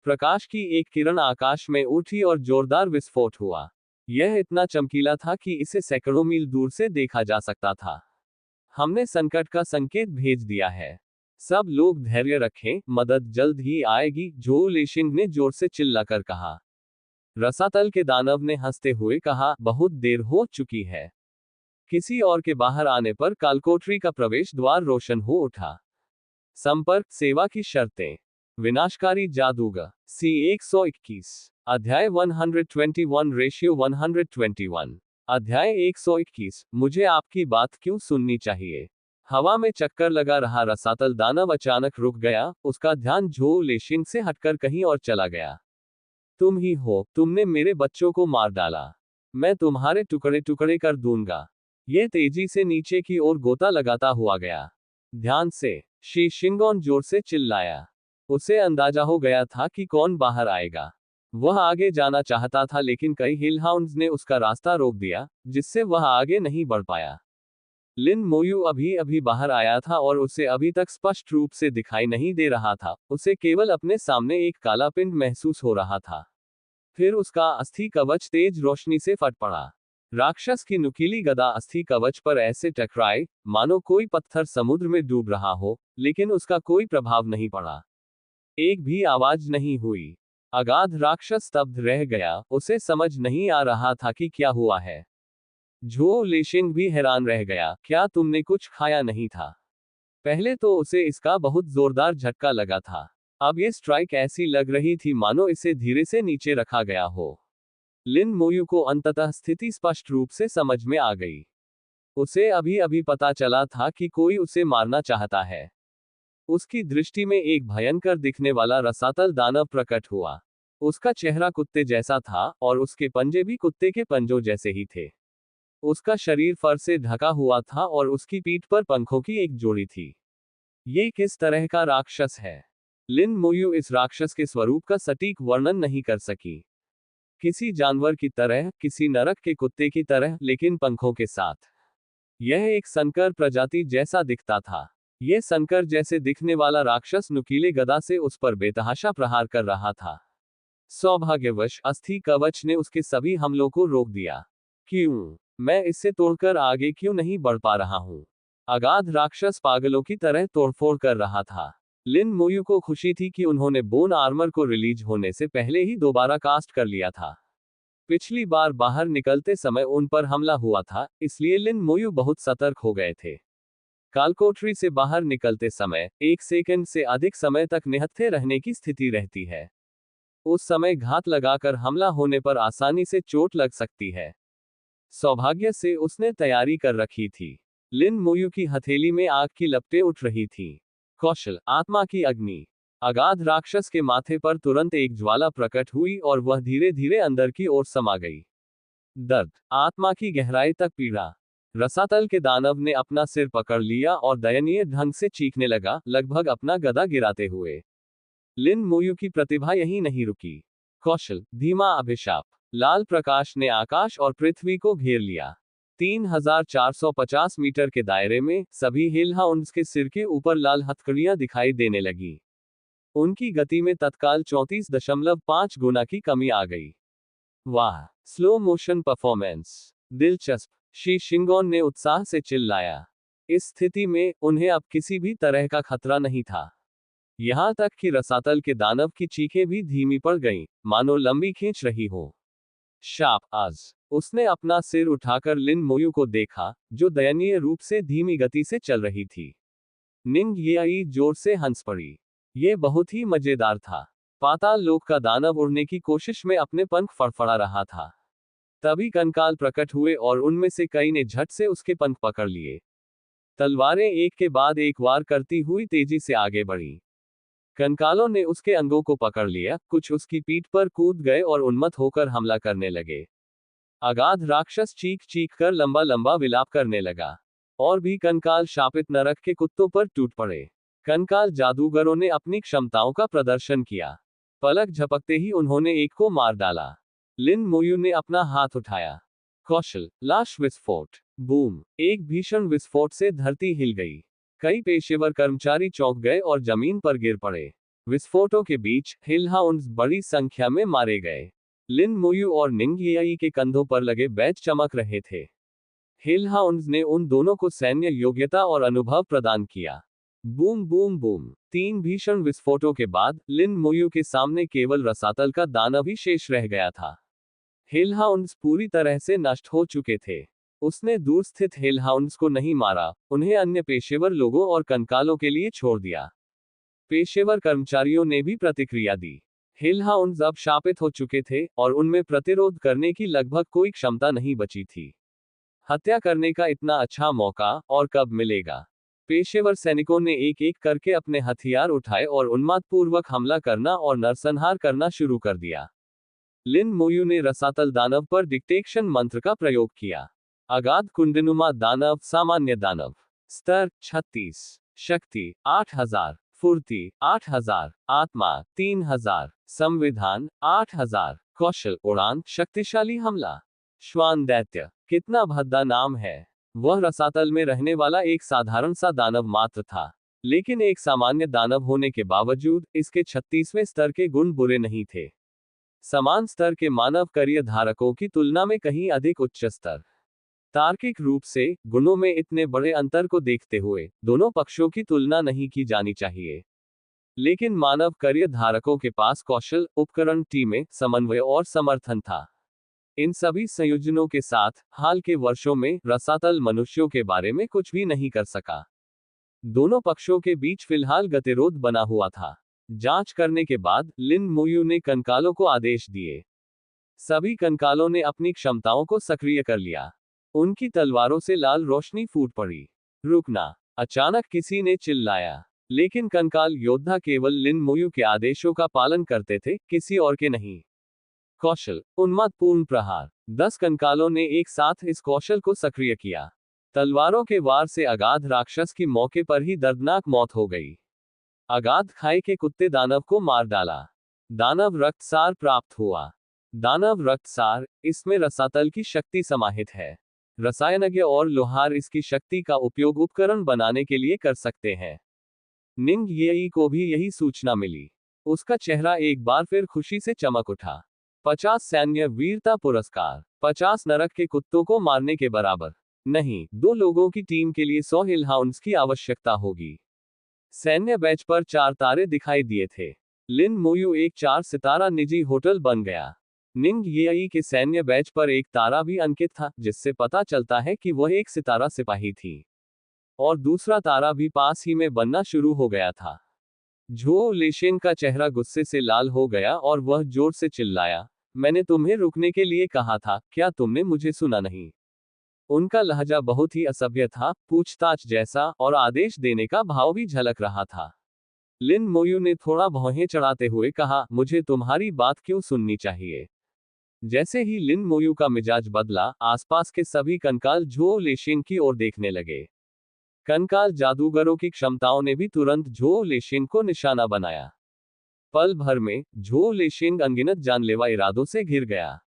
प्रकाश की एक किरण आकाश में उठी और जोरदार विस्फोट हुआ। यह इतना चमकीला था कि इसे सैकड़ों मील दूर से देखा जा सकता था। हमने संकट का संकेत भेज दिया है। सब लोग धैर्य रखें, मदद जल्द ही आएगी, झो लेशिंग ने जोर से चिल्लाकर कहा। रसातल के दानव ने हंसते हुए कहा, बहुत देर हो चुकी है। किसी और के बाहर आने पर कालकोठरी का प्रवेश द्वार रोशन हो उठा। संपर्क सेवा की शर्तें। विनाशकारी जादूगर C121 अध्याय 121 रेशियो 121। अध्याय 121 मुझे आपकी बात क्यों सुननी चाहिए। हवा में चक्कर लगा रहा रसातल दानव अचानक रुक गया, उसका ध्यान झो लेशिंग से हटकर कहीं और चला गया। तुम ही हो, तुमने मेरे बच्चों को मार डाला। मैं तुम्हारे टुकड़े टुकड़े कर दूंगा। यह तेजी से नीचे की ओर गोता लगाता हुआ गया। ध्यान से, शी शिंगोन जोर से चिल्लाया। उसे अंदाजा हो गया था कि कौन बाहर आएगा। वह आगे जाना चाहता था लेकिन कई हिलहाउंड्स ने उसका रास्ता रोक दिया, जिससे वह आगे नहीं बढ़ पाया। लिन मोयू अभी अभी बाहर आया था और उसे अभी तक स्पष्ट रूप से दिखाई नहीं दे रहा था, उसे केवल अपने सामने एक काला पिंड महसूस हो रहा था। फिर उसका अस्थि कवच तेज रोशनी से फट पड़ा। राक्षस की नुकीली गदा अस्थि कवच पर ऐसे टकराए, मानो कोई पत्थर समुद्र में डूब रहा हो, लेकिन उसका कोई प्रभाव नहीं पड़ा। एक भी आवाज नहीं हुई। अगाध राक्षस स्तब्ध रह गया, उसे समझ नहीं आ रहा था कि क्या हुआ है। झो लेशिंग भी हैरान रह गया, क्या तुमने कुछ खाया नहीं था? पहले तो उसे इसका बहुत जोरदार झटका लगा था। अब ये स्ट्राइक ऐसी लग रही थी मानो इसे धीरे से नीचे रखा गया हो। लिन मोयू को अंततः स्थिति स्पष्ट रूप से समझ में आ गई। उसे अभी अभी पता चला था कि कोई उसे मारना चाहता है। उसकी दृष्टि में एक भयंकर दिखने वाला रसातल दानव प्रकट हुआ। उसका चेहरा कुत्ते जैसा था और उसके पंजे भी कुत्ते के पंजों जैसे ही थे। उसका शरीर फर से ढका हुआ था और उसकी पीठ पर पंखों की एक जोड़ी थी। ये किस तरह का राक्षस है? लिन मोयू इस राक्षस के स्वरूप का सटीक वर्णन नहीं कर सकी। किसी जानवर की तरह, किसी नरक के कुत्ते की तरह, लेकिन पंखों के साथ। यह एक संकर प्रजाति जैसा दिखता था। यह संकर जैसे दिखने वाला राक्षस नुकीले गदा से उस पर बेतहाशा प्रहार कर रहा था। सौभाग्यवश अस्थि कवच ने उसके सभी हमलों को रोक दिया। क्यों? मैं इससे तोड़कर आगे क्यों नहीं बढ़ पा रहा हूं? अगाध राक्षस पागलों की तरह तोड़फोड़ कर रहा था। लिन मोयू को खुशी थी कि उन्होंने बोन आर्मर को रिलीज होने से पहले ही दोबारा कास्ट कर लिया था। पिछली बार बाहर निकलते समय उन पर हमला हुआ था, इसलिए लिन मोयू बहुत सतर्क हो गए थे। कालकोठरी से बाहर निकलते समय 1 सेकंड से अधिक समय तक निहत्थे रहने की स्थिति रहती है। उस समय घात लगाकर हमला होने पर आसानी से चोट लग सकती है। सौभाग्य से उसने तैयारी कर रखी थी। लिन मोयू की हथेली में आग की लपटें उठ रही थीं। कौशल, आत्मा की अग्नि। अगाध राक्षस के माथे पर तुरंत एक ज्वाला प्रकट हुई और वह धीरे धीरे अंदर की ओर समा गई। दर्द, आत्मा की गहराई तक पीड़ा। रसातल के दानव ने अपना सिर पकड़ लिया और दयनीय ढंग से चीखने लगा, लगभग अपना गदा गिराते हुए। लिन मोयू की प्रतिभा यहीं नहीं रुकी। कौशल, धीमा अभिशाप। लाल प्रकाश ने आकाश और पृथ्वी को घेर लिया। 3450 मीटर के दायरे में सभी हिलहाउंड्स के सिर के ऊपर लाल हथकड़ियां दिखाई देने लगी। उनकी गति में तत्काल 34.5 गुना की कमी आ गई। वाह, स्लो मोशन परफॉर्मेंस, दिलचस्प, शी शिंगोन ने उत्साह से चिल्लाया। इस स्थिति में उन्हें अब किसी भी तरह का खतरा नहीं था। यहां तक कि रसातल के दानव की चीखें भी धीमी पड़ गईं, मानो लंबी खींच रही हो। शाप आज। उसने अपना सिर उठाकर लिन मोयू को देखा, जो दयनीय रूप से धीमी गति से चल रही थी। निंग याई जोर से हंस पड़ी। यह बहुत ही मजेदार था। पाताल लोक का दानव उड़ने की कोशिश में अपने पंख फड़फड़ा रहा था। तभी कंकाल प्रकट हुए और उनमें से कई ने झट से उसके पंख पकड़ लिए। तलवारें एक के बाद एक वार करती हुई तेजी से आगे बढ़ी। कंकालों ने उसके अंगों को पकड़ लिया, कुछ उसकी पीठ पर कूद गए और उन्मत्त होकर हमला करने लगे। अगाध राक्षस चीख चीख कर लंबा लंबा विलाप करने लगा। और भी कंकाल शापित नरक के कुत्तों पर टूट पड़े। कंकाल जादूगरों ने अपनी क्षमताओं का प्रदर्शन किया। पलक झपकते ही उन्होंने एक को मार डाला। लिन मोयू ने अपना हाथ उठाया। कौशल, लाश विस्फोट। बूम, एक भीषण विस्फोट से धरती हिल गई। कई पेशेवर कर्मचारी चौंक गए और जमीन पर गिर पड़े। विस्फोटों के बीच हिलहाउंड्स बड़ी संख्या में मारे गए। लिन मोयू और निंग याई के कंधों पर लगे बैज चमक रहे थे। हिलहाउंड्स ने उन दोनों को सैन्य योग्यता और अनुभव प्रदान किया। बूम बूम बूम, 3 भीषण विस्फोटों के बाद लिन मोयू के सामने केवल रसातल का दानव ही शेष रह गया था। हिलहाउंड्स पूरी तरह से नष्ट हो चुके थे। उसने दूर स्थित हिलहाउंड्स को नहीं मारा, उन्हें अन्य पेशेवर लोगों और कंकालों के लिए छोड़ दिया। पेशेवर कर्मचारियों ने भी प्रतिक्रिया दी। हिलहाउंड्स अब शापित हो चुके थे और उनमें प्रतिरोध करने की लगभग कोई क्षमता नहीं बची थी। हत्या करने का इतना अच्छा मौका और कब मिलेगा? पेशेवर सैनिकों ने एक एक करके अपने हथियार उठाए और उन्मादपूर्वक हमला करना और नरसंहार करना शुरू कर दिया। लिन मोयू ने रसातल दानव पर डिक्टेशन मंत्र का प्रयोग किया। अगाध कुंडनुमा दानव, सामान्य दानव, स्तर 36, शक्ति 8000, फुर्ती 8000, आत्मा 3000, संविधान 8000, कौशल उड़ान, शक्तिशाली हमला। श्वान दैत्य, कितना भद्दा नाम है। वह रसातल में रहने वाला एक साधारण सा दानव मात्र था, लेकिन एक सामान्य दानव होने के बावजूद इसके 36वें स्तर के गुण बुरे नहीं थे। समान स्तर के मानव करियर धारकों की तुलना में कहीं अधिक उच्च स्तर। तार्किक रूप से गुणों में इतने बड़े अंतर को देखते हुए दोनों पक्षों की तुलना नहीं की जानी चाहिए, लेकिन मानव करियर धारकों के पास कौशल, उपकरण, टीमें, समन्वय और समर्थन था। इन सभी संयोजनों के साथ हाल के वर्षों में रसातल मनुष्यों के बारे में कुछ भी नहीं कर सका। दोनों पक्षों के बीच फिलहाल गतिरोध बना हुआ था। जांच करने के बाद लिन मोयू ने कंकालों को आदेश दिए। सभी कंकालों ने अपनी क्षमताओं को सक्रिय कर लिया। उनकी तलवारों से लाल रोशनी फूट पड़ी। रुकना! अचानक किसी ने चिल्लाया। लेकिन कंकाल योद्धा केवल लिन मोयू के आदेशों का पालन करते थे, किसी और के नहीं। कौशल, उन्मादपूर्ण प्रहार। 10 कंकालों ने एक साथ इस कौशल को सक्रिय किया। तलवारों के वार से अगाध राक्षस की मौके पर ही दर्दनाक मौत हो गई। अगाध खाई के कुत्ते दानव को मार डाला। दानव रक्तसार प्राप्त हुआ। दानव रक्तसार, इसमें रसातल की शक्ति समाहित है। रसायनज्ञ और लोहार इसकी शक्ति का उपयोग उपकरण बनाने के लिए कर सकते हैं। निंग येई को भी यही सूचना मिली। उसका चेहरा एक बार फिर खुशी से चमक उठा। 50 सैन्य वीरता पुरस्कार, 50 नरक के कुत्तों को मारने के बराबर। नहीं, 2 लोगों की टीम के लिए 100 हिलहाउंड्स की आवश्यकता होगी। सैन्य बैच पर 4 तारे दिखाई दिए थे। लिन मोयू एक 4 सितारा निजी होटल बन गया। निंग येई के सैन्य बैच पर एक तारा भी अंकित था, जिससे पता चलता है कि वह एक सितारा सिपाही थी। और दूसरा तारा भी पास ही में बनना शुरू हो गया था। झो लेशेन का चेहरा गुस्से से लाल हो गया और वह जोर से चिल्लाया, मैंने तुम्हें रुकने के लिए कहा था, क्या तुमने मुझे सुना नहीं? उनका लहजा बहुत ही असभ्य था, पूछताछ जैसा, और आदेश देने का भाव भी झलक रहा था। लिन मोयू ने थोड़ा भौहें चढ़ाते हुए कहा, मुझे तुम्हारी बात क्यों सुननी चाहिए? जैसे ही लिन मोयू का मिजाज बदला, आसपास के सभी कंकाल झो लेशेन की ओर देखने लगे। कंकाल जादूगरों की क्षमताओं ने भी तुरंत झो लेशेन को निशाना बनाया। पल भर में झो लेशेन अनगिनत जानलेवा इरादों से घिर गया।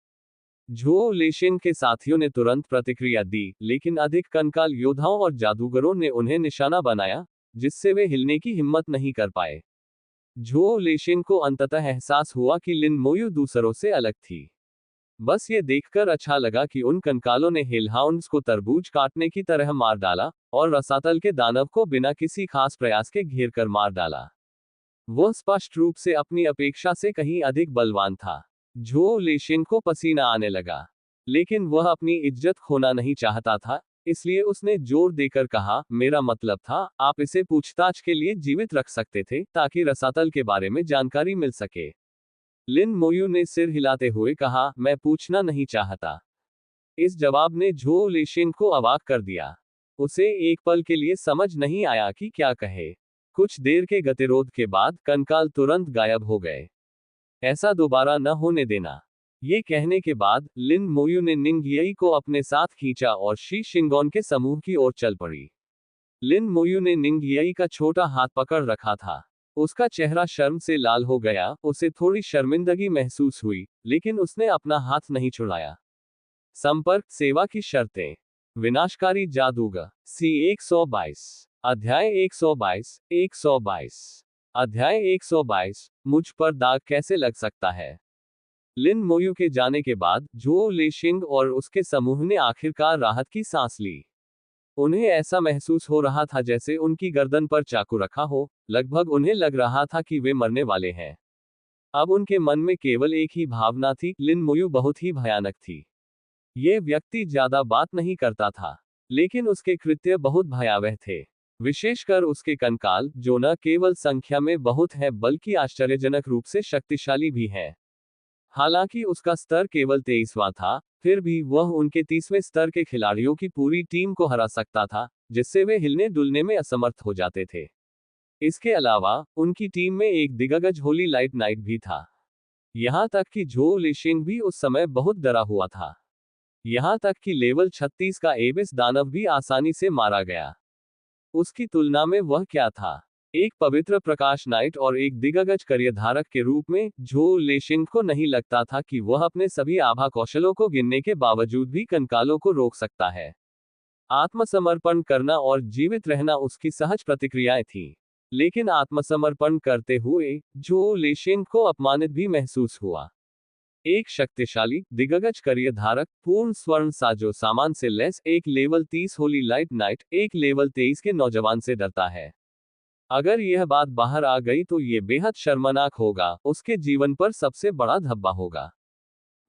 झो लेशेन के साथियों ने तुरंत प्रतिक्रिया दी, लेकिन अधिक कंकाल योद्धाओं और जादूगरों ने उन्हें निशाना बनाया, जिससे वे हिलने की हिम्मत नहीं कर पाए। झो लेशेन को अंततः एहसास हुआ कि लिन मोयू दूसरों से अलग थी। बस ये देखकर अच्छा लगा कि उन कंकालों ने हिलहाउंड्स को तरबूज काटने की तरह मार डाला, और रसातल के दानव को बिना किसी खास प्रयास के घेर कर मार डाला। वह स्पष्ट रूप से अपनी अपेक्षा से कहीं अधिक बलवान था। झो लेशेन को पसीना आने लगा, लेकिन वह अपनी इज्जत खोना नहीं चाहता था, इसलिए उसने जोर देकर कहा, मेरा मतलब था, आप इसे पूछताछ के लिए जीवित रख सकते थे, ताकि रसातल के बारे में जानकारी मिल सके। लिन मोयू ने सिर हिलाते हुए कहा, मैं पूछना नहीं चाहता। इस जवाब ने झो लेशेन को अवाक कर दिया। उसे एक पल के लिए समझ नहीं आया कि क्या कहे। कुछ देर के गतिरोध के बाद कंकाल तुरंत गायब हो गए। ऐसा दोबारा न होने देना। ये कहने के बाद लिन मोयू ने निंग येई को अपने साथ खींचा और शी शिंगोन के समूह की ओर चल पड़ी। लिन मोयू ने निंग येई का छोटा हाथ पकड़ रखा था। उसका चेहरा शर्म से लाल हो गया, उसे थोड़ी शर्मिंदगी महसूस हुई, लेकिन उसने अपना हाथ नहीं छुड़ाया। संपर्क सेवा की शर्तें। विनाशकारी जादूगर सी 122 अध्याय 122 122 अध्याय 122 मुझ पर दाग कैसे लग सकता है? लिन मोयू के जाने के बाद झो लेशिंग और उसके समूह ने आखिरकार राहत की सांस ली। उन्हें ऐसा महसूस हो रहा था जैसे उनकी गर्दन पर चाकू रखा हो, लगभग उन्हें लग रहा था कि वे मरने वाले हैं। अब उनके मन में केवल एक ही भावना थी, लिन मोयू बहुत ही भयानक थी। ये व्यक्ति ज्यादा बात नहीं करता था, लेकिन उसके कृत्य बहुत भयावह थे। विशेषकर उसके कंकाल, जो न केवल संख्या में बहुत है बल्कि आश्चर्यजनक रूप से शक्तिशाली भी है। हालांकि उसका स्तर केवल 23वां था, फिर भी वह उनके 30वें स्तर के खिलाड़ियों की पूरी टीम को हरा सकता था, जिससे वे हिलने डुलने में असमर्थ हो जाते थे। इसके अलावा उनकी टीम में एक दिग्गज होली लाइट नाइट भी था। यहां तक कि झो लिशिंग भी उस समय बहुत डरा हुआ था। यहां तक कि लेवल 36 का एबिस दानव भी आसानी से मारा गया। उसकी तुलना में वह क्या था? एक पवित्र प्रकाश नाइट और एक दिग्गज करियधारक के रूप में झो लेशिंग को नहीं लगता था कि वह अपने सभी आभा कौशलों को गिनने के बावजूद भी कंकालों को रोक सकता है। आत्मसमर्पण करना और जीवित रहना उसकी सहज प्रतिक्रियाएं थीं। लेकिन आत्मसमर्पण करते हुए झो लेशिंग को अपमानित भी महसूस हुआ। एक शक्तिशाली, दिग्गज करियधारक, पूर्ण स्वर्ण साजो सामान से लैस एक लेवल 30 होली लाइट नाइट एक लेवल 23 के नौजवान से डरता है। अगर यह बात बाहर आ गई तो ये बेहद शर्मनाक होगा, उसके जीवन पर सबसे बड़ा धब्बा होगा।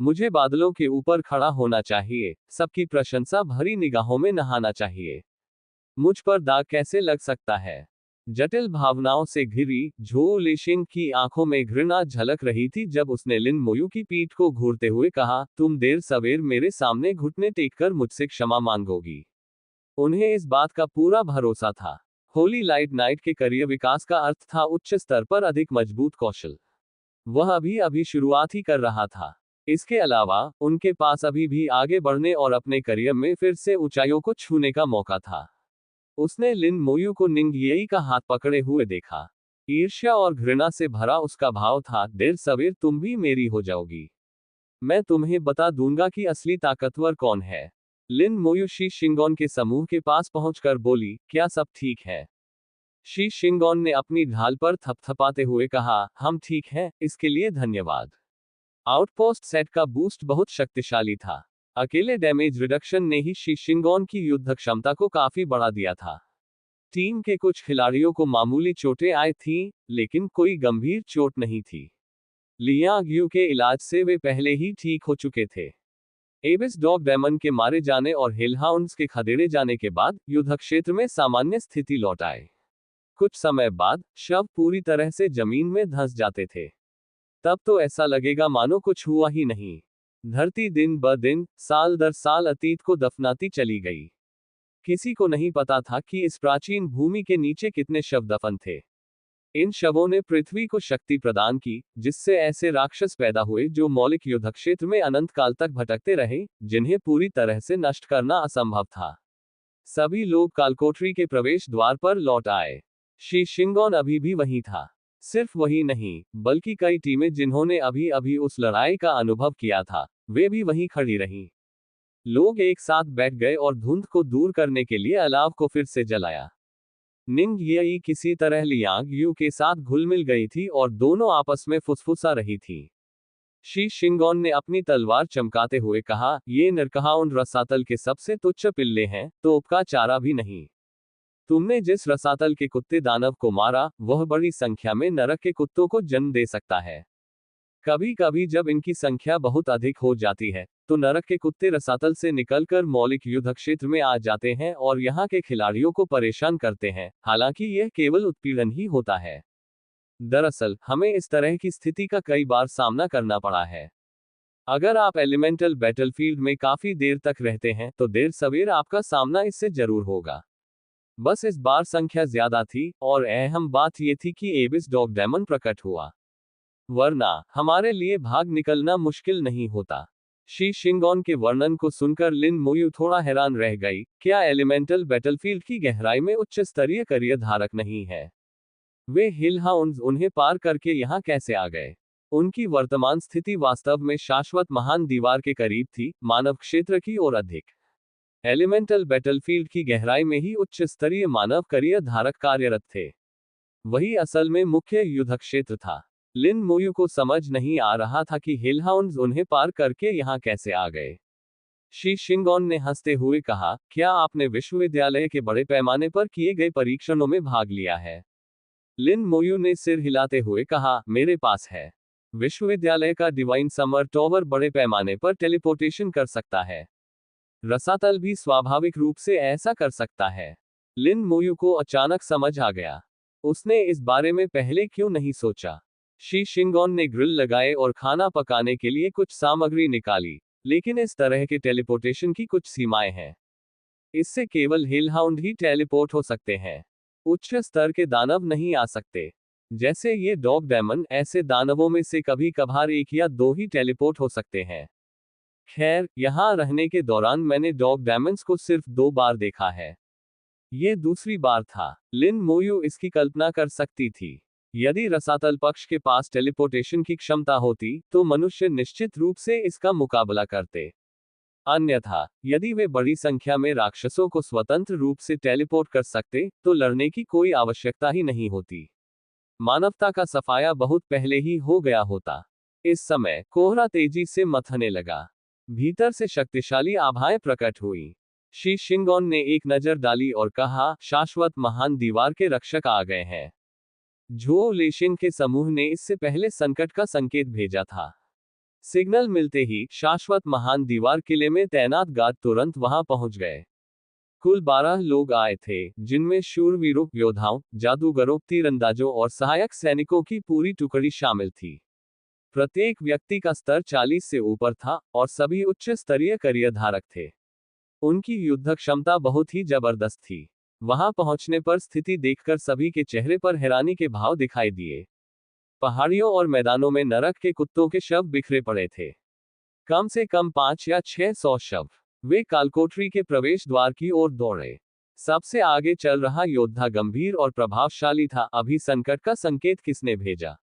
मुझे बादलों के ऊपर खड़ा होना चाहिए, सबकी प्रशंसा भरी निगाहों में नहाना चाहिए। मुझ पर दाग कैसे लग सकता है? जटिल भावनाओं से घिरी झो लिशिंग की आंखों में घृणा झलक रही थी जब उसने लिन मोयू की पीठ को घूरते हुए कहा, तुम देर सवेर मेरे सामने घुटने टेककर मुझसे क्षमा मांगोगी। उन्हें इस बात का पूरा भरोसा था। होली लाइट नाइट के करियर विकास का अर्थ था उच्च स्तर पर अधिक मजबूत कौशल। वह अभी अभी शुरुआत ही कर रहा था। इसके अलावा उनके पास अभी भी आगे बढ़ने और अपने करियर में फिर से ऊंचाइयों को छूने का मौका था। उसने लिन मोयू को निंग येई का हाथ पकड़े हुए देखा। ईर्ष्या और घृणा से भरा उसका भाव था, देर सवेर तुम भी मेरी हो जाओगी। मैं तुम्हें बता दूंगा कि असली ताकतवर कौन है। लिन मोयू शी शिंगोन के समूह के पास पहुंचकर बोली, क्या सब ठीक है? शी शिंगोन ने अपनी ढाल पर थपथपाते हुए कहा, हम ठीक हैं, इसके लिए धन्यवाद। आउटपोस्ट सेट का बूस्ट बहुत शक्तिशाली था। अकेले डैमेज रिडक्शन ने ही शी शिंगोन की युद्ध क्षमता को काफी बढ़ा दिया था। टीम के कुछ खिलाड़ियों को मामूली चोटें आई थीं, लेकिन कोई गंभीर चोट नहीं थी। लियांग यू के इलाज से वे पहले ही ठीक हो चुके थे। एबिस डॉग डेमन के मारे जाने और हेलहाउंड्स के खदेड़े जाने के बाद युद्ध क्षेत्र में सामान्य स्थिति लौट आए। कुछ समय बाद शव पूरी तरह से जमीन में धंस जाते थे। तब तो ऐसा लगेगा मानो कुछ हुआ ही नहीं। धरती दिन ब दिन, साल दर साल अतीत को दफनाती चली गई। किसी को नहीं पता था कि इस प्राचीन भूमि के नीचे कितने शव दफन थे। इन शवों ने पृथ्वी को शक्ति प्रदान की, जिससे ऐसे राक्षस पैदा हुए जो मौलिक युद्ध क्षेत्र में अनंत काल तक भटकते रहे, जिन्हें पूरी तरह से नष्ट करना असंभव था। सभी लोग कालकोठरी के प्रवेश द्वार पर लौट आए। शी शिंगोन अभी भी वहीं था। सिर्फ वही नहीं, बल्कि कई टीमें जिन्होंने अभी अभी उस लड़ाई का अनुभव किया था, वे भी वहीं खड़ी रहीं। लोग एक साथ बैठ गए और धुंध को दूर करने के लिए अलाव को फिर से जलाया। निंग येई किसी तरह लियांग यू के साथ घुल मिल गई थी और दोनों आपस में फुसफुसा रही थी। शी शिंगोन ने अपनी तलवार चमकाते हुए कहा, ये नरकहाउंड रसातल के सबसे तुच्छ पिल्ले हैं, तोप का चारा भी नहीं। तुमने जिस रसातल के कुत्ते दानव को मारा, वह बड़ी संख्या में नरक के कुत्तों को जन्म दे सकता है। कभी कभी जब इनकी संख्या बहुत अधिक हो जाती है, तो नरक के कुत्ते रसातल से निकलकर मौलिक युद्ध क्षेत्र में आ जाते हैं और यहाँ के खिलाड़ियों को परेशान करते हैं, हालांकि यह केवल उत्पीड़न ही होता है। दरअसल, हमें इस तरह की स्थिति का कई बार सामना करना पड़ा है। अगर आप एलिमेंटल बैटलफील्ड में काफी देर तक रहते हैं, तो देर सवेर आपका सामना इससे जरूर होगा। बस इस बार संख्या ज्यादा थी, और अहम बात यह थी कि एबिस डॉग डेमन प्रकट हुआ। वरना हमारे लिए भाग निकलना मुश्किल नहीं होता। शी शिंगोन के वर्णन को सुनकर लिन मोयू थोड़ा हैरान रह गई। क्या एलिमेंटल बैटलफील्ड की गहराई में उच्च स्तरीय करियर धारक नहीं है? वे हिलहाउंड्स उन्हें पार करके यहाँ कैसे आ गए? उनकी वर्तमान स्थिति वास्तव में शाश्वत महान दीवार के करीब थी, मानव क्षेत्र की ओर अधिक। एलिमेंटल बैटलफील्ड की गहराई में ही उच्च स्तरीय मानव करियर धारक कार्यरत थे। वही असल में मुख्य युद्ध क्षेत्र था। लिन मोयू को समझ नहीं आ रहा था कि हिलहाउंड्स उन्हें पार करके यहाँ कैसे आ गए। शी शिंगोन ने हंसते हुए कहा, क्या आपने विश्वविद्यालय के बड़े पैमाने पर किए गए परीक्षणों में भाग लिया है? लिन मोयू ने सिर हिलाते हुए कहा, मेरे पास है। विश्वविद्यालय का डिवाइन समर टॉवर बड़े पैमाने पर टेलीपोर्टेशन कर सकता है। रसातल भी स्वाभाविक रूप से ऐसा कर सकता है। लिन मोयू को अचानक समझ आ गया। उसने इस बारे में पहले क्यों नहीं सोचा। शी शिंगोन ने ग्रिल लगाए और खाना पकाने के लिए कुछ सामग्री निकाली, लेकिन इस तरह के टेलीपोर्टेशन की कुछ सीमाएं हैं। इससे केवल हेलहाउंड ही टेलीपोर्ट हो सकते हैं। उच्च स्तर के दानव नहीं आ सकते। जैसे ये डॉग डेमन, ऐसे दानवों में से कभी कभार एक या दो ही टेलीपोर्ट हो सकते हैं। खैर, यहाँ रहने के दौरान मैंने डॉग डेमन्स को सिर्फ 2 बार देखा है। ये दूसरी बार था। लिन मोयू इसकी कल्पना कर सकती थी। यदि रसातल पक्ष के पास टेलीपोर्टेशन की क्षमता होती, तो मनुष्य निश्चित रूप से इसका मुकाबला करते। अन्यथा, यदि वे बड़ी संख्या में राक्षसों को स्वतंत्र रूप से टेलीपोर्ट कर सकते, तो लड़ने की कोई आवश्यकता ही नहीं होती। मानवता का सफाया बहुत पहले ही हो गया होता। इस समय कोहरा तेजी से मथने लगा। भीतर से शक्तिशाली आभाएं प्रकट हुई। शी शिंगोन ने एक नजर डाली और कहा, शाश्वत महान दीवार के रक्षक आ गए हैं। झो लेशिंग के समूह ने इससे पहले संकट का संकेत भेजा था। सिग्नल मिलते ही शाश्वत महान दीवार किले में तैनात गार्ड तुरंत वहां पहुंच गए। कुल 12 लोग आए थे, जिनमें शूरवीरों, योद्धाओं, जादूगरों, तीरंदाजों और सहायक सैनिकों की पूरी टुकड़ी शामिल थी। प्रत्येक व्यक्ति का स्तर 40 से ऊपर था और सभी उच्च स्तरीय करियर धारक थे। उनकी युद्ध क्षमता बहुत ही जबरदस्त थी। वहां पहुंचने पर स्थिति देखकर सभी के चेहरे पर हैरानी के भाव दिखाई दिए। पहाड़ियों और मैदानों में नरक के कुत्तों के शव बिखरे पड़े थे। कम से कम 5 या 600 शव। वे कालकोठरी के प्रवेश द्वार की ओर दौड़े। सबसे आगे चल रहा योद्धा गंभीर और प्रभावशाली था। अभी संकट का संकेत किसने भेजा?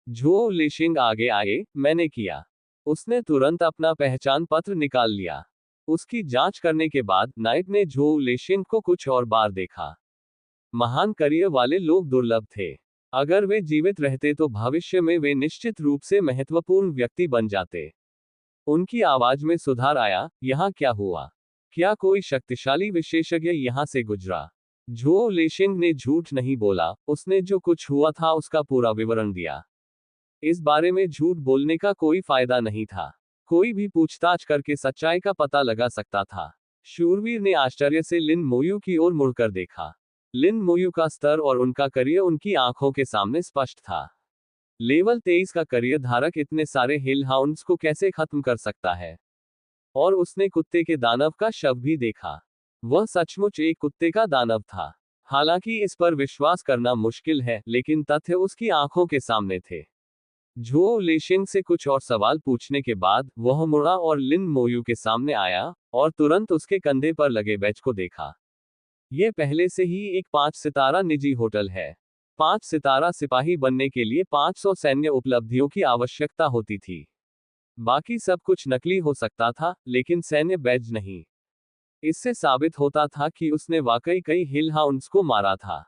झो लेशिंग आगे आए। मैंने किया। उसने तुरंत अपना पहचान पत्र निकाल लिया। उसकी जांच करने के बाद नाइट ने झो लेशिंग को कुछ और बार देखा। महान करियर वाले लोग दुर्लभ थे। अगर वे जीवित रहते तो भविष्य में वे निश्चित रूप से महत्वपूर्ण व्यक्ति बन जाते। उनकी आवाज में सुधार आया। यहाँ क्या हुआ? क्या कोई शक्तिशाली विशेषज्ञ यहाँ से गुजरा? झो लेशिंग ने झूठ नहीं बोला। उसने जो कुछ हुआ था उसका पूरा विवरण दिया। इस बारे में झूठ बोलने का कोई फायदा नहीं था। कोई भी पूछताछ करके सच्चाई का पता लगा सकता था। शूरवीर ने आश्चर्य से लिन मोयू की ओर मुड़कर देखा। लिन मोयू का स्तर और उनका करियर उनकी आंखों के सामने स्पष्ट था। लेवल 23 का करियर धारक इतने सारे हेलहाउंड्स को कैसे खत्म कर सकता है? और उसने कुत्ते के दानव का शव भी देखा। वह सचमुच एक कुत्ते का दानव था। हालांकि इस पर विश्वास करना मुश्किल है, लेकिन तथ्य उसकी आंखों के सामने थे। झो लेशिंग से कुछ और सवाल पूछने के बाद वह मुड़ा और लिन मोयू के सामने आया और तुरंत उसके कंधे पर लगे बैज को देखा। यह पहले से ही एक 5 सितारा निजी होटल है। 5 सितारा सिपाही बनने के लिए 500 सैन्य उपलब्धियों की आवश्यकता होती थी। बाकी सब कुछ नकली हो सकता था, लेकिन सैन्य बैज नहीं। इससे साबित होता था कि उसने वाकई कई हिलहाउंड्स को मारा था।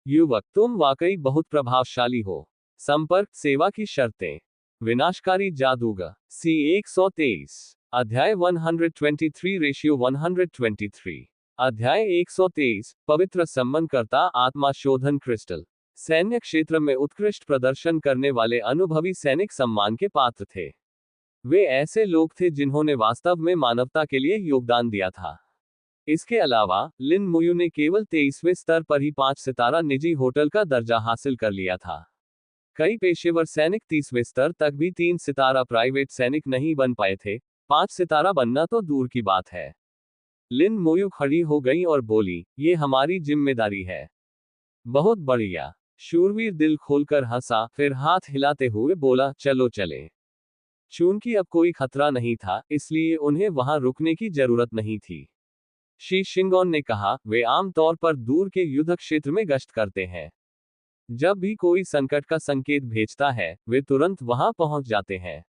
युवक, तुम वाकई बहुत प्रभावशाली हो। संपर्क सेवा की शर्तें। विनाशकारी जादूगर। सी 123। अध्याय 123 रेशियो 123। अध्याय 123 पवित्र सम्मानकर्ता आत्मा शोधन क्रिस्टल। सैन्य क्षेत्र में उत्कृष्ट प्रदर्शन करने वाले अनुभवी सैनिक सम्मान के पात्र थे। वे ऐसे लोग थे जिन्होंने वास्तव में मानवता के लिए योगदान दिया था। इसके अलावा लिन मोयू ने केवल 23वें स्तर पर ही 5 सितारा निजी होटल का दर्जा हासिल कर लिया था। कई पेशेवर सैनिक 30वें स्तर तक भी 3 सितारा प्राइवेट सैनिक नहीं बन पाए थे। 5 सितारा बनना तो दूर की बात है। लिन मोयू खड़ी हो गई और बोली, ये हमारी जिम्मेदारी है। बहुत बढ़िया। शूरवीर दिल खोलकर हंसा, फिर हाथ हिलाते हुए बोला, चलो चले। चूंकि अब कोई खतरा नहीं था, इसलिए उन्हें वहां रुकने की जरूरत नहीं थी। शी शिंगोन ने कहा, वे आमतौर पर दूर के युद्ध क्षेत्र में गश्त करते हैं। जब भी कोई संकट का संकेत भेजता है, वे तुरंत वहां पहुंच जाते हैं।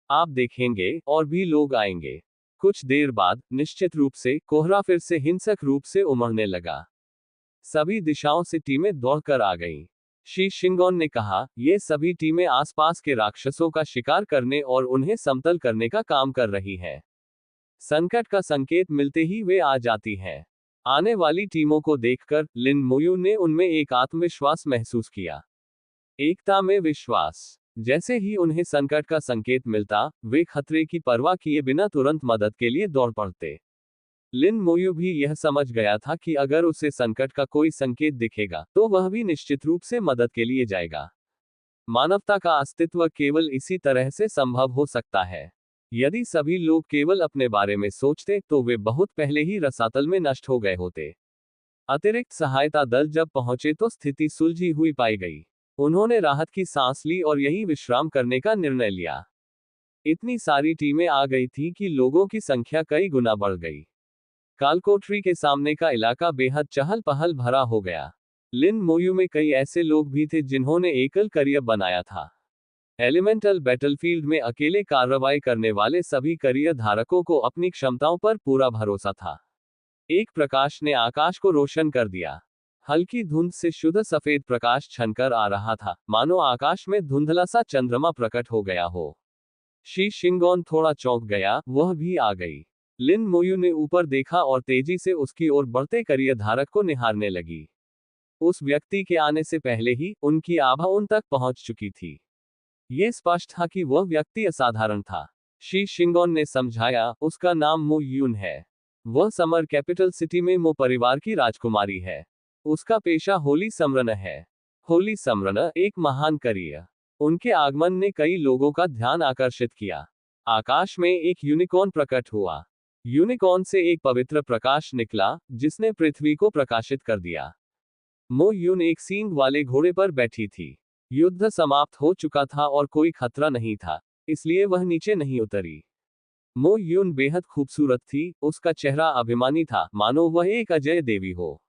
आप देखेंगे, और भी लोग आएंगे। कुछ देर बाद, निश्चित रूप से, कोहरा फिर से हिंसक रूप से उमड़ने लगा। सभी दिशाओं से टीमें दौड़कर आ गईं। शी शिंगोन ने कहा, ये सभी टीमें आसपास के राक्षसों का शिकार करने और उन्हें समतल करने का काम कर रही हैं। संकट का संकेत मिलते ही वे आ जाती हैं। आने वाली टीमों को देखकर लिन मोयू ने उनमें एक आत्मविश्वास महसूस किया। एकता में विश्वास। जैसे ही उन्हें संकट का संकेत मिलता, वे खतरे की परवाह किए बिना तुरंत मदद के लिए दौड़ पड़ते। लिन मोयू भी यह समझ गया था कि अगर उसे संकट का कोई संकेत दिखेगा तो वह भी निश्चित रूप से मदद के लिए जाएगा। मानवता का अस्तित्व केवल इसी तरह से संभव हो सकता है। यदि सभी लोग केवल अपने बारे में सोचते तो वे बहुत पहले ही रसातल में नष्ट हो गए होते। अतिरिक्त सहायता दल जब पहुंचे तो स्थिति सुलझी हुई पाई गई। उन्होंने राहत की सांस ली और यहीं विश्राम करने का निर्णय लिया। इतनी सारी टीमें आ गई थीं कि लोगों की संख्या कई गुना बढ़ गई। कालकोठरी के सामने का इलाका बेहद चहल पहल भरा हो गया। लिन मोयू में कई ऐसे लोग भी थे जिन्होंने एकल करियर बनाया था। एलिमेंटल बैटलफील्ड में अकेले कार्रवाई करने वाले सभी करियर धारकों को अपनी क्षमताओं पर पूरा भरोसा था। एक प्रकाश ने आकाश को रोशन कर दिया। हल्की धुंध से शुद्ध सफेद प्रकाश छनकर आ रहा था, मानो आकाश में धुंधला सा चंद्रमा प्रकट हो गया हो। शी शिंगोन थोड़ा चौंक गया, वह भी आ गई। लिन मोयू ने ऊपर देखा और तेजी से उसकी ओर बढ़ते करियर धारक को निहारने लगी। उस व्यक्ति के आने से पहले ही उनकी आभा उन तक पहुंच चुकी थी। ये स्पष्ट था कि वह व्यक्ति असाधारण था। शी शिंगोन ने समझाया, उसका नाम मो यून है। वह समर कैपिटल सिटी में मो परिवार की राजकुमारी है। उसका पेशा होली समरन है। होली समरन एक महान करियर। उनके आगमन ने कई लोगों का ध्यान आकर्षित किया। आकाश में एक यूनिकॉर्न प्रकट हुआ। यूनिकॉर्न से एक पवित्र प्रकाश निकला जिसने पृथ्वी को प्रकाशित कर दिया। मो यून एक सींग वाले घोड़े पर बैठी थी। युद्ध समाप्त हो चुका था और कोई खतरा नहीं था, इसलिए वह नीचे नहीं उतरी। मो यून बेहद खूबसूरत थी, उसका चेहरा अभिमानी था, मानो वह एक अजय देवी हो।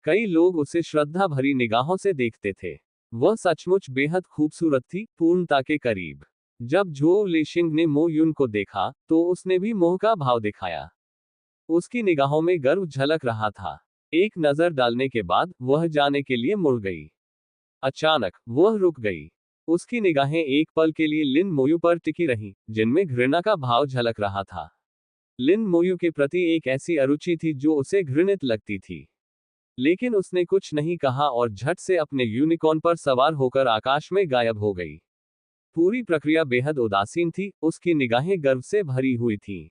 कई लोग उसे श्रद्धा भरी निगाहों से देखते थे। वह सचमुच बेहद खूबसूरत थी, पूर्णता के करीब। जब झो लेशिंग ने मो यून को देखा तो उसने भी मोह का भाव दिखाया। उसकी निगाहों में गर्व झलक रहा था। एक नजर डालने के बाद वह जाने के लिए मुड़ गई। अचानक वह रुक गई। उसकी निगाहें एक पल के लिए लिन मोयू पर टिकी रहीं, जिनमें घृणा का भाव झलक रहा था। लिन मोयू के प्रति एक ऐसी अरुचि थी जो उसे घृणित लगती थी। लेकिन उसने कुछ नहीं कहा और झट से अपने यूनिकॉर्न पर सवार होकर आकाश में गायब हो गई। पूरी प्रक्रिया बेहद उदासीन थी, उसकी निगाहें गर्व से भरी हुई थीं।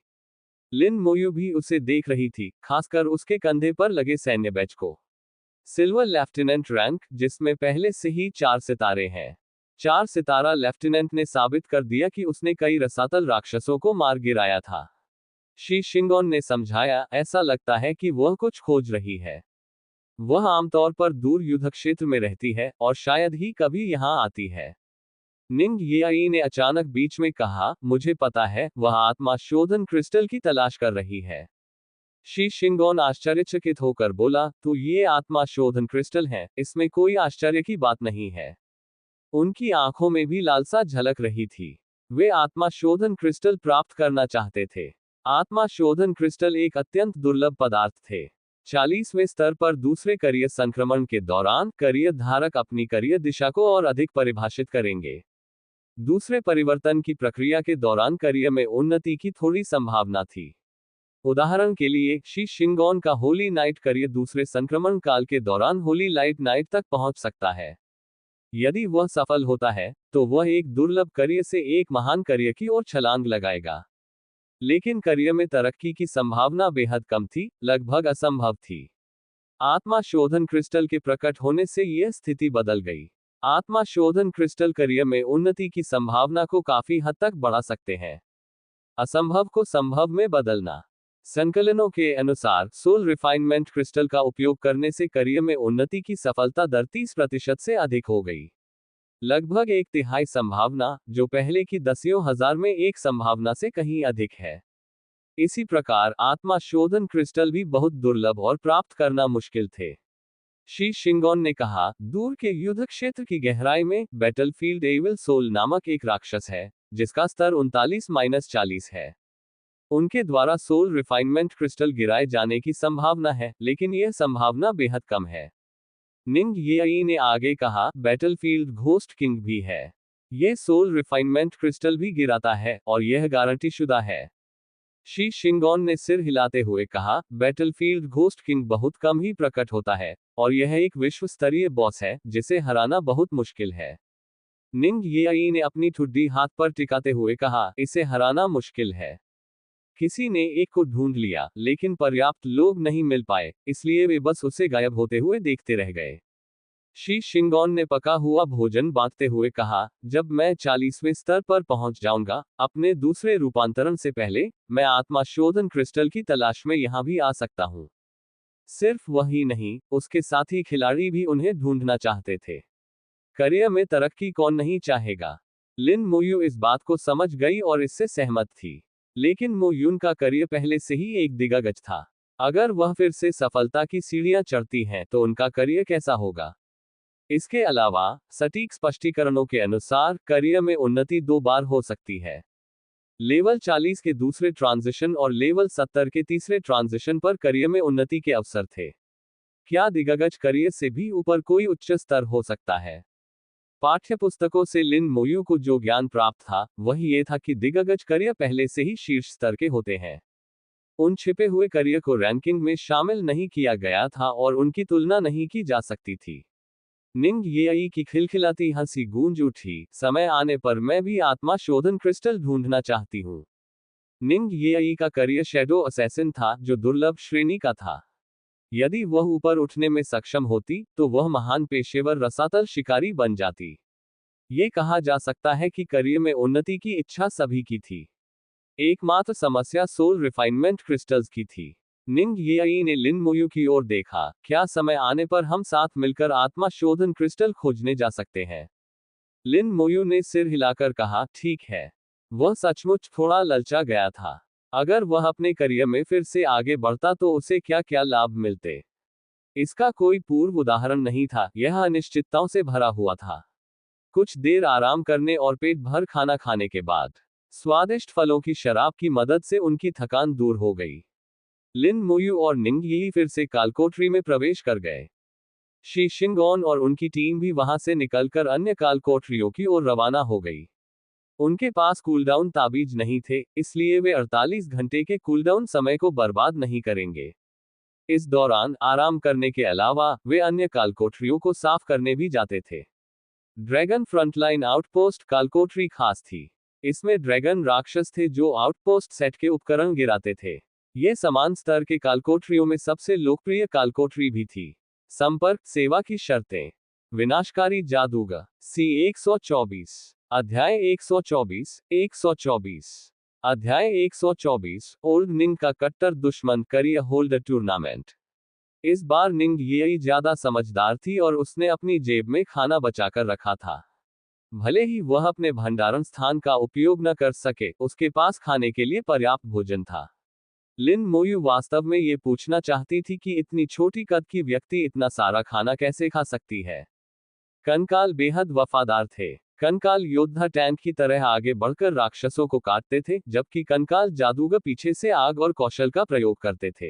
लिन मोयू भी उसे देख रही थी, खासकर उसके कंधे पर लगे सैन्य बैज को। सिल्वर लेफ्टिनेंट रैंक, जिसमें पहले से ही 4 सितारे हैं। 4 सितारा लेफ्टिनेंट ने साबित कर दिया कि उसने कई रसातल राक्षसों को मार गिराया था। शी शिंगोन ने समझाया, ऐसा लगता है कि वह कुछ खोज रही है। वह आमतौर पर दूर युद्ध क्षेत्र में रहती है और शायद ही कभी यहां आती है। निंग येआई ने अचानक बीच में कहा, मुझे पता है, वह आत्मा शोधन क्रिस्टल की तलाश कर रही है। शी शिंगोन आश्चर्यचकित होकर बोला, तो ये आत्मा शोधन क्रिस्टल है, इसमें कोई आश्चर्य की बात नहीं है। उनकी आंखों में भी लालसा झलक रही थी। वे आत्मा शोधन क्रिस्टल प्राप्त करना चाहते थे। आत्मा शोधन क्रिस्टल एक अत्यंत दुर्लभ पदार्थ थे। 40वें स्तर पर दूसरे करियर संक्रमण के दौरान करियर धारक अपनी करियर दिशा को और अधिक परिभाषित करेंगे। दूसरे परिवर्तन की प्रक्रिया के दौरान करियर में उन्नति की थोड़ी संभावना थी। उदाहरण के लिए, शी शिंगोन का होली नाइट करियर दूसरे संक्रमण काल के दौरान होली लाइट नाइट तक पहुंच सकता है। यदि वह सफल होता है तो वह एक दुर्लभ करियर से एक महान करियर की ओर छलांग लगाएगा। लेकिन करियर में तरक्की की संभावना बेहद कम थी, लगभग असंभव थी। आत्मा शोधन क्रिस्टल के प्रकट होने से यह स्थिति बदल गई। आत्मा शोधन क्रिस्टल करियर में उन्नति की संभावना को काफी हद तक बढ़ा सकते हैं। असंभव को संभव में बदलना। संकलनों के अनुसार सोल रिफाइनमेंट क्रिस्टल का उपयोग करने से करियर में उन्नति की सफलता दर 30% से अधिक हो गई। लगभग 1/3 संभावना, जो पहले की दसियों हजार में एक संभावना से कहीं अधिक है। इसी प्रकार आत्मा शोधन क्रिस्टल भी बहुत दुर्लभ और प्राप्त करना मुश्किल थे। शी शिंगोन ने कहा, दूर के युद्ध क्षेत्र की गहराई में बैटलफील्ड एविल सोल नामक एक राक्षस है, जिसका स्तर 39-40 है। उनके द्वारा सोल रिफाइनमेंट क्रिस्टल गिराए जाने की संभावना है, लेकिन यह संभावना बेहद कम है। निंग येई ने आगे कहा, बैटलफील्ड घोस्ट किंग भी है। यह सोल रिफाइनमेंट क्रिस्टल भी गिराता है और यह गारंटी शुदा है। शी शिंगोन ने सिर हिलाते हुए कहा, बैटलफील्ड घोस्ट किंग बहुत कम ही प्रकट होता है और यह एक विश्व स्तरीय बॉस है जिसे हराना बहुत मुश्किल है। निंग येई ने अपनी ठुड्डी हाथ पर टिकाते हुए कहा, इसे हराना मुश्किल है। किसी ने एक को ढूंढ लिया, लेकिन पर्याप्त लोग नहीं मिल पाए, इसलिए वे बस उसे गायब होते हुए देखते रह गए। शी शिंगोन ने पका हुआ भोजन बांटते हुए कहा, जब मैं 40वें स्तर पर पहुंच जाऊंगा, अपने दूसरे रूपांतरण से पहले, मैं आत्मा शोधन क्रिस्टल की तलाश में यहां भी आ सकता हूं। सिर्फ वही नहीं, उसके साथी खिलाड़ी भी उन्हें ढूंढना चाहते थे। करियर में तरक्की कौन नहीं चाहेगा। लिन मोयू इस बात को समझ गई और इससे सहमत थी। लेकिन मोयून का करियर पहले से ही एक दिग्गज था। अगर वह फिर से सफलता की सीढ़ियां चढ़ती हैं तो उनका करियर कैसा होगा। इसके अलावा, सटीक स्पष्टीकरणों के अनुसार, करियर में उन्नति 2 बार हो सकती है। लेवल 40 के दूसरे ट्रांजिशन और लेवल 70 के तीसरे ट्रांजिशन पर करियर में उन्नति के अवसर थे। क्या दिग्गज करियर से भी ऊपर कोई उच्च स्तर हो सकता है? पाठ्यपुस्तकों से लिन मोयू को जो ज्ञान प्राप्त था, वह ये था कि दिग्गज करियर पहले से ही शीर्ष स्तर के होते हैं। उन छिपे हुए करियर को रैंकिंग में शामिल नहीं किया गया था और उनकी तुलना नहीं की जा सकती थी। निंग येई की खिलखिलाती हंसी गूंज उठी, समय आने पर मैं भी आत्मा शोधन क्रिस्टल ढूंढना चाहती हूँ। निंग येई का करियर शैडो असैसिन था, जो दुर्लभ श्रेणी का था। यदि वह ऊपर उठने में सक्षम होती, तो वह महान पेशेवर रसातल शिकारी बन जाती। ये कहा जा सकता है कि करियर में उन्नति की इच्छा सभी की थी। एकमात्र समस्या सोल रिफाइनमेंट क्रिस्टल्स की थी। निंग येई ने लिन मोयू की ओर देखा, क्या समय आने पर हम साथ मिलकर आत्मा शोधन क्रिस्टल खोजने जा सकते हैं? लिन मोयू ने सिर हिलाकर कहा, ठीक है। वह सचमुच थोड़ा ललचा गया था। अगर वह अपने करियर में फिर से आगे बढ़ता तो उसे क्या क्या लाभ मिलते। इसका कोई पूर्व उदाहरण नहीं था, यह अनिश्चितताओं से भरा हुआ था। कुछ देर आराम करने और पेट भर खाना खाने के बाद, स्वादिष्ट फलों की शराब की मदद से उनकी थकान दूर हो गई। लिन मोयू और निंग येई फिर से कालकोठरी में प्रवेश कर गए। शी शिंगोन और उनकी टीम भी वहां से निकलकर अन्य कालकोठरियों की ओर रवाना हो गई। उनके पास कूलडाउन ताबीज नहीं थे, इसलिए वे 48 घंटे के कूलडाउन समय को बर्बाद नहीं करेंगे। इस दौरान आराम करने के अलावा वे अन्य कालकोठरियों को साफ करने भी जाते थे। ड्रैगन फ्रंटलाइन आउटपोस्ट कालकोठरी खास थी। इसमें ड्रैगन राक्षस थे जो आउटपोस्ट सेट के उपकरण गिराते थे। ये समान स्तर के कालकोठरियों में सबसे लोकप्रिय कालकोठरी भी थी। संपर्क सेवा की शर्तें। विनाशकारी जादूगर सी 124 अध्याय 124 124 अध्याय 124 ओल्ड निंग का कट्टर दुश्मन करियर होल्डर टूर्नामेंट। इस बार निंग येई ज्यादा समझदार थी और उसने अपनी जेब में खाना बचाकर रखा था। भले ही वह अपने भंडारण स्थान का उपयोग न कर सके, उसके पास खाने के लिए पर्याप्त भोजन था। लिन मोयू वास्तव में ये पूछना चाहती थी कि इतनी छोटी कद की व्यक्ति इतना सारा खाना कैसे खा सकती है। कंकाल बेहद वफादार थे। कंकाल योद्धा टैंक की तरह आगे बढ़कर राक्षसों को काटते थे, जबकि कंकाल जादूगर पीछे से आग और कौशल का प्रयोग करते थे।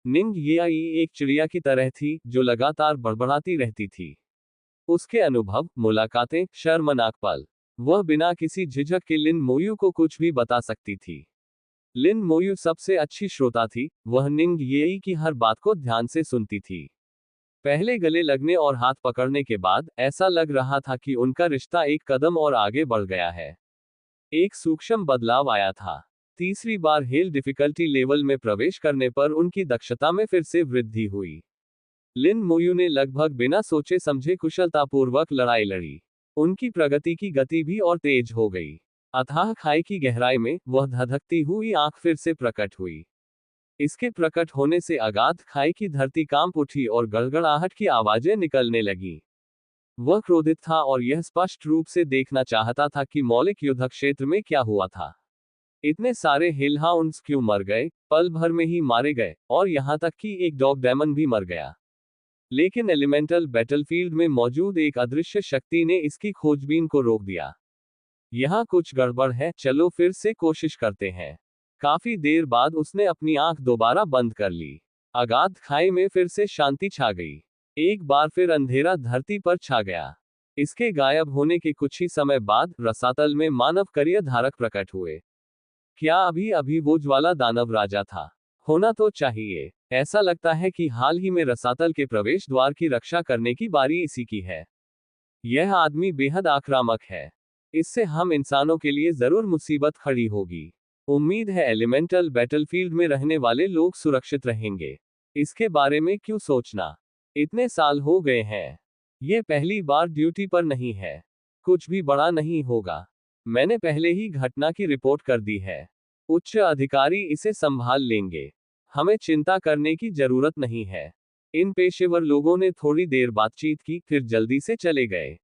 निंग येई एक चिड़िया की तरह थी, जो लगातार बड़बड़ाती रहती थी। उसके अनुभव, मुलाकातें, शर्मनाक पल, वह बिना किसी झिझक के लिन मोयू को कुछ भी बता सकती थी। लिन मोयू सबसे अच्छी श्रोता थी, वह निंग येई की हर बात को ध्यान से सुनती थी। पहले गले लगने और हाथ पकड़ने के बाद, ऐसा लग रहा था कि उनका रिश्ता एक कदम और आगे बढ़ गया है। एक सूक्ष्म बदलाव आया था। तीसरी बार हेल डिफिकल्टी लेवल में प्रवेश करने पर उनकी दक्षता में फिर से वृद्धि हुई। लिन मोयू ने लगभग बिना सोचे समझे कुशलतापूर्वक लड़ाई लड़ी। उनकी प्रगति की गति भी और तेज हो गई। अथाह खाई की गहराई में, वह धधकती हुई आंख फिर से प्रकट हुई। इसके प्रकट होने से अगाध खाई की धरती कांप उठी और गड़गड़ाहट की आवाजें निकलने लगीं। वह क्रोधित था और यह स्पष्ट रूप से देखना चाहता था कि मौलिक युद्ध क्षेत्र में क्या हुआ था। इतने सारे हिलहाउंड्स क्यों मर गए, पल भर में ही मारे गए, और यहां तक कि एक डॉग डेमन भी मर गया। लेकिन एलिमेंटल बैटलफील्ड में मौजूद एक अदृश्य शक्ति ने इसकी खोजबीन को रोक दिया। यहाँ कुछ गड़बड़ है, चलो फिर से कोशिश करते हैं। काफी देर बाद उसने अपनी आंख दोबारा बंद कर ली। अगाध खाई में फिर से शांति छा गई। एक बार फिर अंधेरा धरती पर छा गया। इसके गायब होने के कुछ ही समय बाद रसातल में मानव करियर धारक प्रकट हुए। क्या अभी अभी वो ज्वाला दानव राजा था? होना तो चाहिए। ऐसा लगता है कि हाल ही में रसातल के प्रवेश द्वार की रक्षा करने की बारी इसी की है। यह आदमी बेहद आक्रामक है। इससे हम इंसानों के लिए जरूर मुसीबत खड़ी होगी। उम्मीद है एलिमेंटल बैटलफील्ड में रहने वाले लोग सुरक्षित रहेंगे। इसके बारे में क्यों सोचना? इतने साल हो गए हैं। ये पहली बार ड्यूटी पर नहीं है। कुछ भी बड़ा नहीं होगा। मैंने पहले ही घटना की रिपोर्ट कर दी है। उच्च अधिकारी इसे संभाल लेंगे। हमें चिंता करने की जरूरत नहीं है। इन पेशेवर लोगों ने थोड़ी देर बातचीत की, फिर जल्दी से चले गए।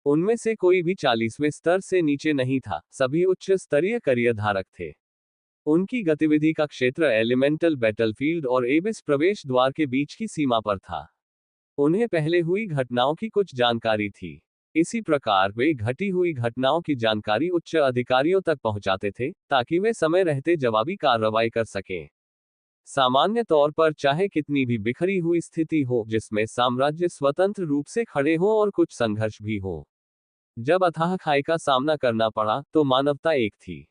उनमें से कोई भी 40वें स्तर से नीचे नहीं था, सभी उच्च स्तरीय करियर धारक थे। उनकी गतिविधि का क्षेत्र एलिमेंटल बैटलफील्ड और एबिस प्रवेश द्वार के बीच की सीमा पर था। उन्हें पहले हुई घटनाओं की कुछ जानकारी थी। इसी प्रकार वे घटी हुई घटनाओं की जानकारी उच्च अधिकारियों तक पहुंचाते थे, ताकि वे समय रहते जवाबी कार्रवाई कर सकें। सामान्य तौर पर चाहे कितनी भी बिखरी हुई स्थिति हो, जिसमें साम्राज्य स्वतंत्र रूप से खड़े हों और कुछ संघर्ष भी हो, जब अथाह खाई का सामना करना पड़ा, तो मानवता एक थी।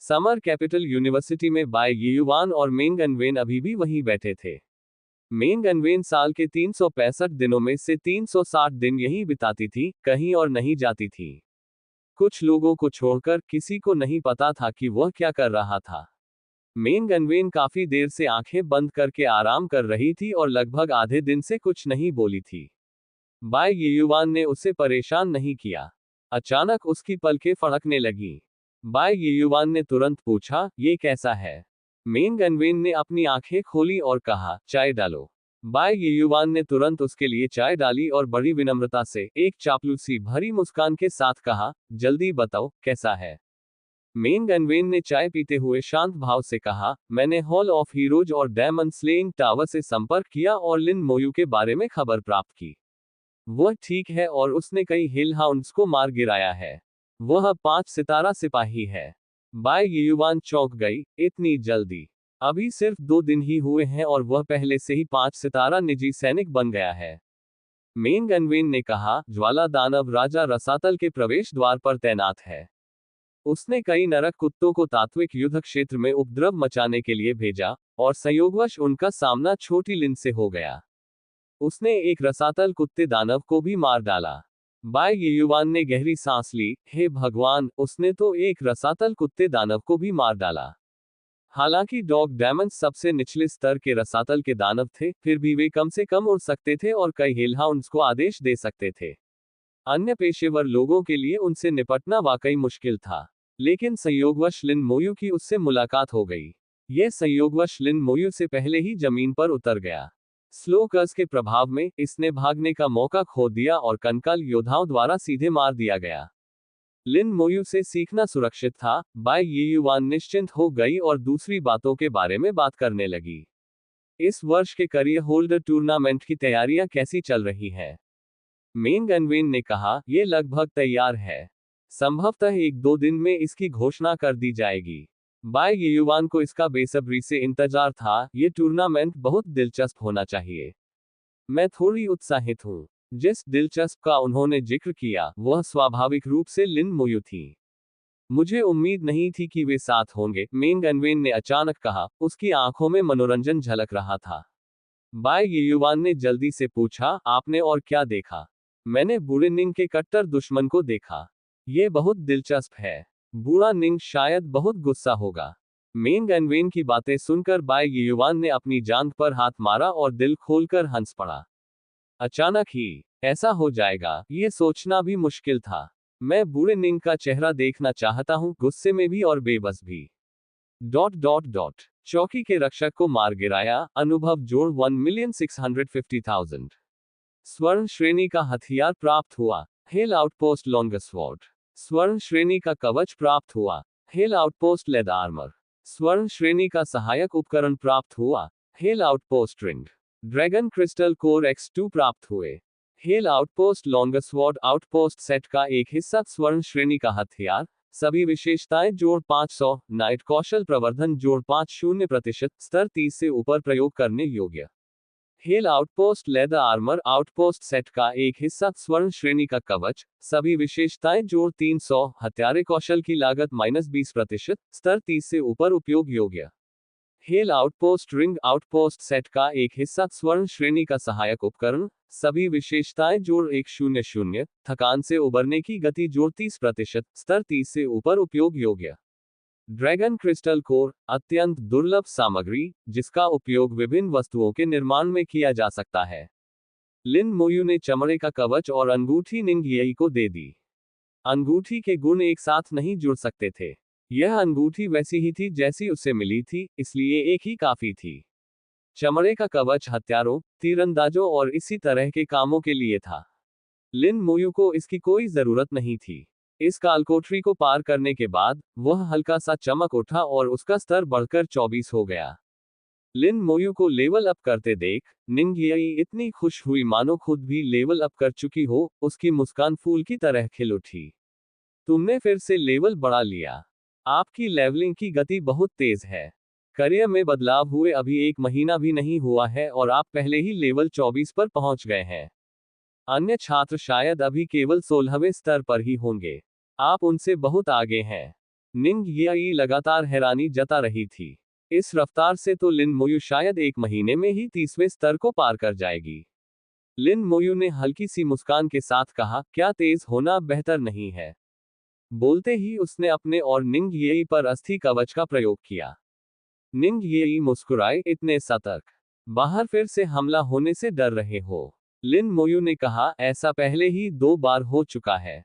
समर कैपिटल यूनिवर्सिटी में बाय यीयुआन और मेंग अनवेन अभी भी वहीं बैठे थे। मेंग अनवेन साल के 365 दिनों में से 360 दिन यहीं बिताती थी, कहीं और नहीं जाती थी। कुछ लोगों को छोड़कर किसी को नहीं पता था कि वह क्या कर रहा था। मेंग अनवेन काफी देर से आंखें बंद करके आराम कर रही थी और लगभग आधे दिन से कुछ नहीं बोली थी। बाय यीयुआन ने उसे परेशान नहीं किया। अचानक उसकी पलकें फड़कने लगी। बाय यीयुआन ने तुरंत पूछा, ये कैसा है? मेंग अनवेन ने अपनी आंखें खोली और कहा, चाय डालो। बाय यीयुआन ने तुरंत उसके लिए चाय डाली और बड़ी विनम्रता से, एक चापलूसी भरी मुस्कान के साथ कहा, जल्दी बताओ, कैसा है? मेंग अनवेन ने चाय पीते हुए शांत भाव से कहा, मैंने हॉल ऑफ हीरोज और डायमंड स्लेइंग टावर से संपर्क किया और लिन मोयू के बारे में खबर प्राप्त की। वह ठीक है और उसने कई हिलहाउंड्स को मार गिराया है। वह 5 सितारा सिपाही है। बाय यीयुआन चौंक गई, इतनी जल्दी? अभी सिर्फ 2 दिन ही हुए हैं और वह पहले से ही 5 सितारा निजी सैनिक बन गया है। मेंग अनवेन ने कहा, ज्वाला दानव राजा रसातल के प्रवेश द्वार पर तैनात है। उसने कई नरक कुत्तों को तात्विक युद्ध क्षेत्र में उपद्रव मचाने के लिए भेजा, और संयोगवश उनका सामना छोटी लिन से हो गया। उसने एक रसातल कुत्ते दानव को भी मार डाला। बाय यीयुआन ने गहरी सांस ली, हे भगवान, उसने तो एक रसातल कुत्ते दानव को भी मार डाला। हालांकि डॉग डैमन सबसे निचले स्तर के रसातल के दानव थे, फिर भी वे कम से कम उड़ सकते थे और कई हेलहाउंड्स को आदेश दे सकते थे। अन्य पेशेवर लोगों के लिए उनसे निपटना वाकई मुश्किल था। लेकिन संयोगवश लिन मोयू की उससे मुलाकात हो गई। यह संयोगवश लिन मोयू से पहले ही जमीन पर उतर गया। स्लो कर्स के प्रभाव में इसने भागने का मौका खो दिया और कंकाल योद्धाओं द्वारा सीधे मार दिया गया। लिन मोयू से सीखना सुरक्षित था। बाय यीयुआन निश्चिंत हो गई और दूसरी बातों के बारे में बात करने लगी। इस वर्ष के करियर होल्डर टूर्नामेंट की तैयारियां कैसी चल रही हैं? मेंग अनवेन ने कहा, यह लगभग तैयार है। संभवतः 1-2 दिन में इसकी घोषणा कर दी जाएगी। बाय यीयुआन को इसका बेसब्री से इंतजार था। ये टूर्नामेंट बहुत दिलचस्प होना चाहिए। मैं थोड़ी उत्साहित हूँ। जिस दिलचस्प का उन्होंने जिक्र किया, वह स्वाभाविक रूप से लिन मोयू थी। मुझे उम्मीद नहीं थी कि वे साथ होंगे, मेंग अनवेन ने अचानक कहा। उसकी आंखों में मनोरंजन झलक रहा था। बाय यीयुआन ने जल्दी से पूछा, आपने और क्या देखा? मैंने बूढ़े निंग के कट्टर दुश्मन को देखा। ये बहुत दिलचस्प है। बूढ़ा निंग शायद बहुत गुस्सा होगा। मेंग अनवेन की बातें सुनकर बाय यीयुआन ने अपनी जांघ पर हाथ मारा और दिल खोलकर हंस पड़ा। अचानक ही ऐसा हो जाएगा, ये सोचना भी मुश्किल था। मैं बूढ़े निंग का चेहरा देखना चाहता हूँ, गुस्से में भी और बेबस भी। ... चौकी के रक्षक को मार गिराया, अनुभव जोड़ 1,650,000। स्वर्ण श्रेणी का हथियार प्राप्त हुआ, हेल आउटपोस्ट लॉन्गर स्वॉर्ड। स्वर्ण श्रेणी का कवच प्राप्त हुआ, हेल आउटपोस्ट लेदर आर्मर। स्वर्ण श्रेणी का सहायक उपकरण प्राप्त हुआ, hello outpost ring. Dragon crystal core X2 प्राप्त हुए। Hello outpost longer sword outpost set का एक हिस्सा स्वर्ण श्रेणी का हथियार, सभी विशेषताएं जोड़ 500, नाइट कौशल प्रवर्धन जोड़ 50%, स्तर 30 से ऊपर प्रयोग करने योग्य। Hello outpost leather armour outpost set का एक हिस्सा स्वर्ण श्रेणी का कवच, सभी विशेषताएं जोड़ 300, हत्यारे कौशल की लागत -20%, स्तर 30 से ऊपर उपयोग योग्य। Hello outpost ring outpost set का एक हिस्सा स्वर्ण श्रेणी का सहायक उपकरण, सभी विशेषताएं जोड़ 100, थकान से उबरने की गति जोड़ 30%, स्तर 30 से ऊपर उपयोग योग्य। ड्रैगन क्रिस्टल कोर, अत्यंत दुर्लभ सामग्री जिसका उपयोग विभिन्न वस्तुओं के निर्माण में किया जा सकता है। लिन मोयू ने चमड़े का कवच और अंगूठी निंग येई को दे दी। अंगूठी के गुण एक साथ नहीं जुड़ सकते थे। यह अंगूठी वैसी ही थी जैसी उससे मिली थी, इसलिए एक ही काफी थी। चमड़े का कवच हथियारों, तीरंदाजों और इसी तरह के कामों के लिए था। लिन मोयू को इसकी कोई जरूरत नहीं थी। इस कालकोठरी को पार करने के बाद वह हल्का सा चमक उठा और उसका स्तर बढ़कर 24 हो गया। लिन मोयू को लेवल अप करते देख निंग येई इतनी खुश हुई मानो खुद भी लेवल अप कर चुकी हो। उसकी मुस्कान फूल की तरह खिल उठी। तुमने फिर से लेवल बढ़ा लिया। आपकी लेवलिंग की गति बहुत तेज है। करियर में बदलाव हुए अभी 1 महीना भी नहीं हुआ है और आप पहले ही लेवल 24 पर पहुंच गए हैं। अन्य छात्र शायद अभी केवल 16वें स्तर पर ही होंगे। आप उनसे बहुत आगे हैं। निंग येई लगातार हैरानी जता रही थी। इस रफ्तार से तो लिन मोयू शायद 1 महीने में ही 30वें स्तर को पार कर जाएगी। लिन मोयू ने हल्की सी मुस्कान के साथ कहा, क्या तेज होना बेहतर नहीं है? बोलते ही उसने अपने और निंग येई पर अस्थि कवच का प्रयोग किया। निंग येई मुस्कुराए, इतने सतर्क? बाहर फिर से हमला होने से डर रहे हो? लिन मोयू ने कहा, ऐसा पहले ही 2 बार हो चुका है।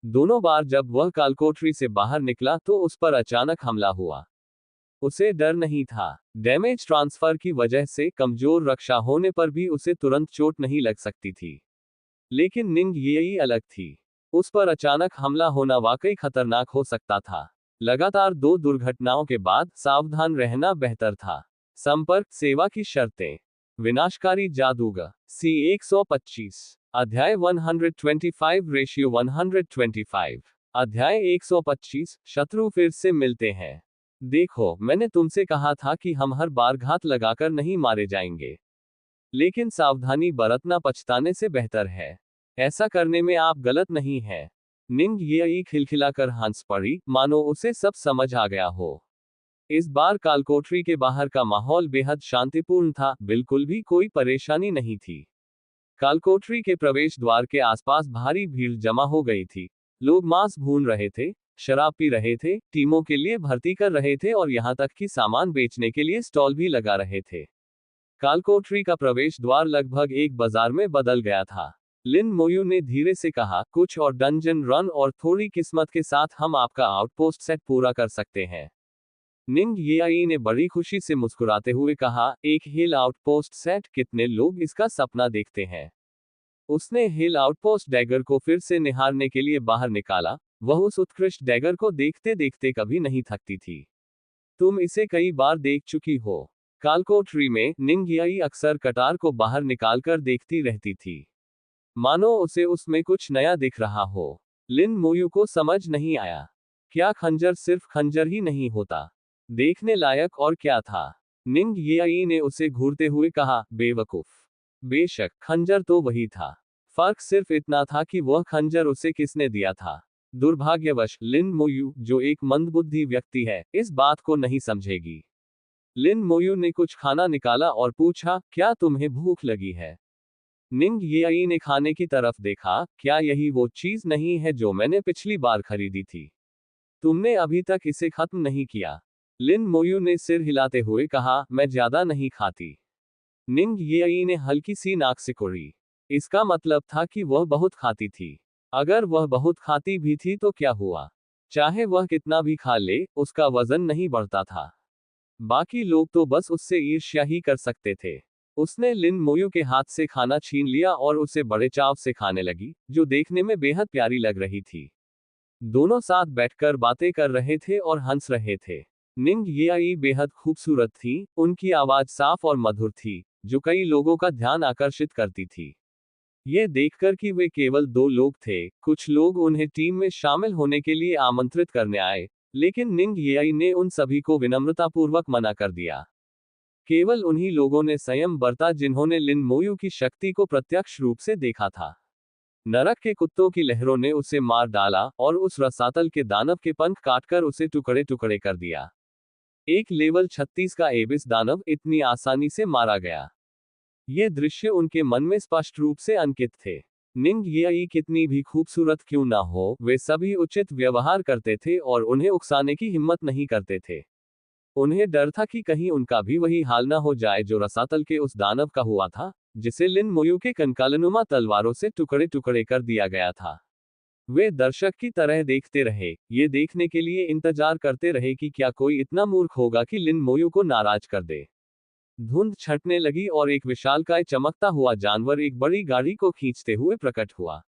दोनों बार जब वह कालकोठरी से बाहर निकला तो उस पर अचानक हमला हुआ। उसे डर नहीं था। डैमेज ट्रांसफर की वजह से कमजोर रक्षा होने पर भी उसे तुरंत चोट नहीं लग सकती थी। लेकिन निंग येई अलग थी। उस पर अचानक हमला होना वाकई खतरनाक हो सकता था। लगातार 2 दुर्घटनाओं के बाद सावधान रहना बेहतर था। संपर्क सेवा की शर्तें। विनाशकारी जादूगर सी 125 अध्याय 125 रेशियो 125 अध्याय 125 शत्रु फिर से मिलते हैं। देखो, मैंने तुमसे कहा था कि हम हर बार घात लगाकर नहीं मारे जाएंगे। लेकिन सावधानी बरतना पछताने से बेहतर है। ऐसा करने में आप गलत नहीं हैं। निंग येई खिलखिलाकर हंस पड़ी, मानो उसे सब समझ आ गया हो। इस बार कालकोठरी के बाहर का माहौल बेहद शांतिपूर्ण था, बिल्कुल भी कोई परेशानी नहीं थी। कालकोठरी के प्रवेश द्वार के आसपास भारी भीड़ जमा हो गई थी। लोग मांस भून रहे थे, शराब पी रहे थे, टीमों के लिए भर्ती कर रहे थे और यहां तक कि सामान बेचने के लिए स्टॉल भी लगा रहे थे। कालकोठरी का प्रवेश द्वार लगभग एक बाजार में बदल गया था। लिन मोयू ने धीरे से कहा, कुछ और डंजन रन और थोड़ी किस्मत के साथ हम आपका आउटपोस्ट सेट पूरा कर सकते हैं। निंग येई ने बड़ी खुशी से मुस्कुराते हुए कहा, एक हिल आउटपोस्ट सेट? कितने लोग इसका सपना देखते हैं? उसने हिल आउटपोस्ट डैगर को फिर से निहारने के लिए बाहर निकाला। वह उस उत्कृष्ट डैगर को देखते देखते कभी नहीं थकती थी। तुम इसे कई बार देख चुकी हो। कालकोठरी में निंग येई अक्सर कटार को बाहर निकालकर देखती रहती थी, मानो उसे उसमें कुछ नया दिख रहा हो। लिन मोयू को समझ नहीं आया, क्या खंजर सिर्फ खंजर ही नहीं होता? देखने लायक और क्या था? निंग येई ने उसे घूरते हुए कहा, बेवकूफ। बेशक खंजर तो वही था। फर्क सिर्फ इतना था कि वह खंजर उसे किसने दिया था। दुर्भाग्यवश लिन मोयू, जो एक मंदबुद्धि व्यक्ति है, इस बात को नहीं समझेगी। लिन मोयू ने कुछ खाना निकाला और पूछा, क्या तुम्हें भूख लगी है? निंग येई ने खाने की तरफ देखा, क्या यही वो चीज नहीं है जो मैंने पिछली बार खरीदी थी? तुमने अभी तक इसे खत्म नहीं किया। लिन मोयू ने सिर हिलाते हुए कहा, मैं ज्यादा नहीं खाती। निंग येई ने हल्की सी नाक सिकोड़ी। इसका मतलब था कि वह बहुत खाती थी। अगर वह बहुत खाती भी थी तो क्या हुआ? चाहे वह कितना भी खा ले, उसका वजन नहीं बढ़ता था। बाकी लोग तो बस उससे ईर्ष्या ही कर सकते थे। उसने लिन मोयू के हाथ से खाना छीन लिया और उसे बड़े चाव से खाने लगी, जो देखने में बेहद प्यारी लग रही थी। दोनों साथ बैठकर बातें कर रहे थे और हंस रहे थे। निंग येई बेहद खूबसूरत थी, उनकी आवाज साफ और मधुर थी, जो कई लोगों का ध्यान आकर्षित करती थी। यह देखकर कि वे केवल 2 लोग थे, कुछ लोग उन्हें टीम में शामिल होने के लिए आमंत्रित करने आए, लेकिन निंग येई ने उन सभी को विनम्रतापूर्वक मना कर दिया। केवल उन्हीं लोगों ने संयम बरता जिन्होंने लिन मोयू की शक्ति को प्रत्यक्ष रूप से देखा था। नरक के कुत्तों की लहरों ने उसे मार डाला और उस रसातल के दानव के पंख काटकर उसे टुकड़े टुकड़े कर दिया। एक लेवल 36 का एबिस दानव इतनी आसानी से मारा गया। ये दृश्य उनके मन में स्पष्ट रूप से अंकित थे। निंग येई कितनी भी खूबसूरत क्यों ना हो, वे सभी उचित व्यवहार करते थे और उन्हें उकसाने की हिम्मत नहीं करते थे। उन्हें डर था कि कहीं उनका भी वही हाल ना हो जाए जो रसातल के उस दानव का हुआ था, जिसे लिन मोयू के कंकालनुमा तलवारों से टुकड़े टुकड़े कर दिया गया था। वे दर्शक की तरह देखते रहे, ये देखने के लिए इंतजार करते रहे कि क्या कोई इतना मूर्ख होगा कि लिन मोयू को नाराज कर दे। धुंध छटने लगी और एक विशालकाय चमकता हुआ जानवर एक बड़ी गाड़ी को खींचते हुए प्रकट हुआ।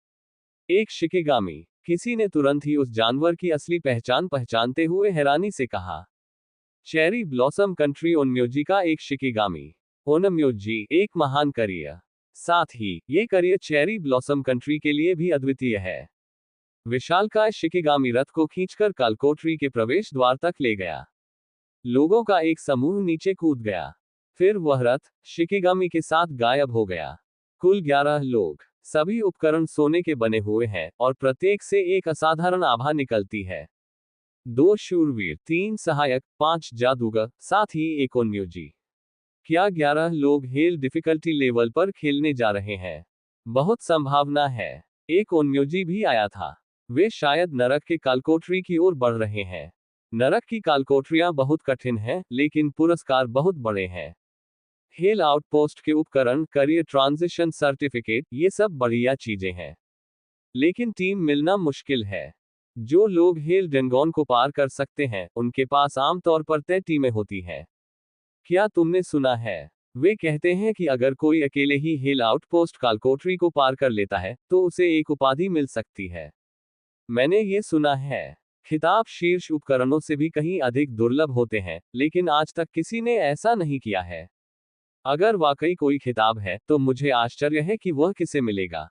एक शिकिगामी। किसी ने तुरंत ही उस जानवर की असली पहचान पहचानते हुए हैरानी से कहा, चेरी ब्लॉसम कंट्री ओनम्योजी का एक शिकिगामी। ओनम्योजी एक महान करियर। साथ ही ये करियर चेरी ब्लॉसम कंट्री के लिए भी अद्वितीय है। विशालकाय शिकिगामी रथ को खींचकर कालकोटरी के प्रवेश द्वार तक ले गया। लोगों का एक समूह नीचे कूद गया। फिर वह रथ शिकिगामी के साथ गायब हो गया। कुल 11 लोग। सभी उपकरण सोने के बने हुए हैं और प्रत्येक से एक असाधारण आभा निकलती है। 2 शूरवीर, 3 सहायक, 5 जादूगर, साथ ही एक ओन्म्योजी। क्या 11 लोग हेल डिफिकल्टी लेवल पर खेलने जा रहे हैं? बहुत संभावना है। एक ओन्म्योजी भी आया था। वे शायद नरक के कालकोठरी की ओर बढ़ रहे हैं। नरक की कालकोठरियां बहुत कठिन हैं, लेकिन पुरस्कार बहुत बड़े हैं। हेल आउटपोस्ट के उपकरण, करियर ट्रांजिशन सर्टिफिकेट, ये सब बढ़िया चीजें हैं। लेकिन टीम मिलना मुश्किल है। जो लोग हेल डेंगोन को पार कर सकते हैं, उनके पास आमतौर पर तय टीमें होती हैं। क्या तुमने सुना है? वे कहते हैं कि अगर कोई अकेले ही हेल आउटपोस्ट कालकोटरी को पार कर लेता है, तो उसे एक उपाधि मिल सकती है। मैंने ये सुना है। खिताब शीर्ष उपकरणों से भी कहीं अधिक दुर्लभ होते हैं, लेकिन आज तक किसी ने ऐसा नहीं किया है। अगर वाकई कोई खिताब है, तो मुझे आश्चर्य है कि वह किसे मिलेगा।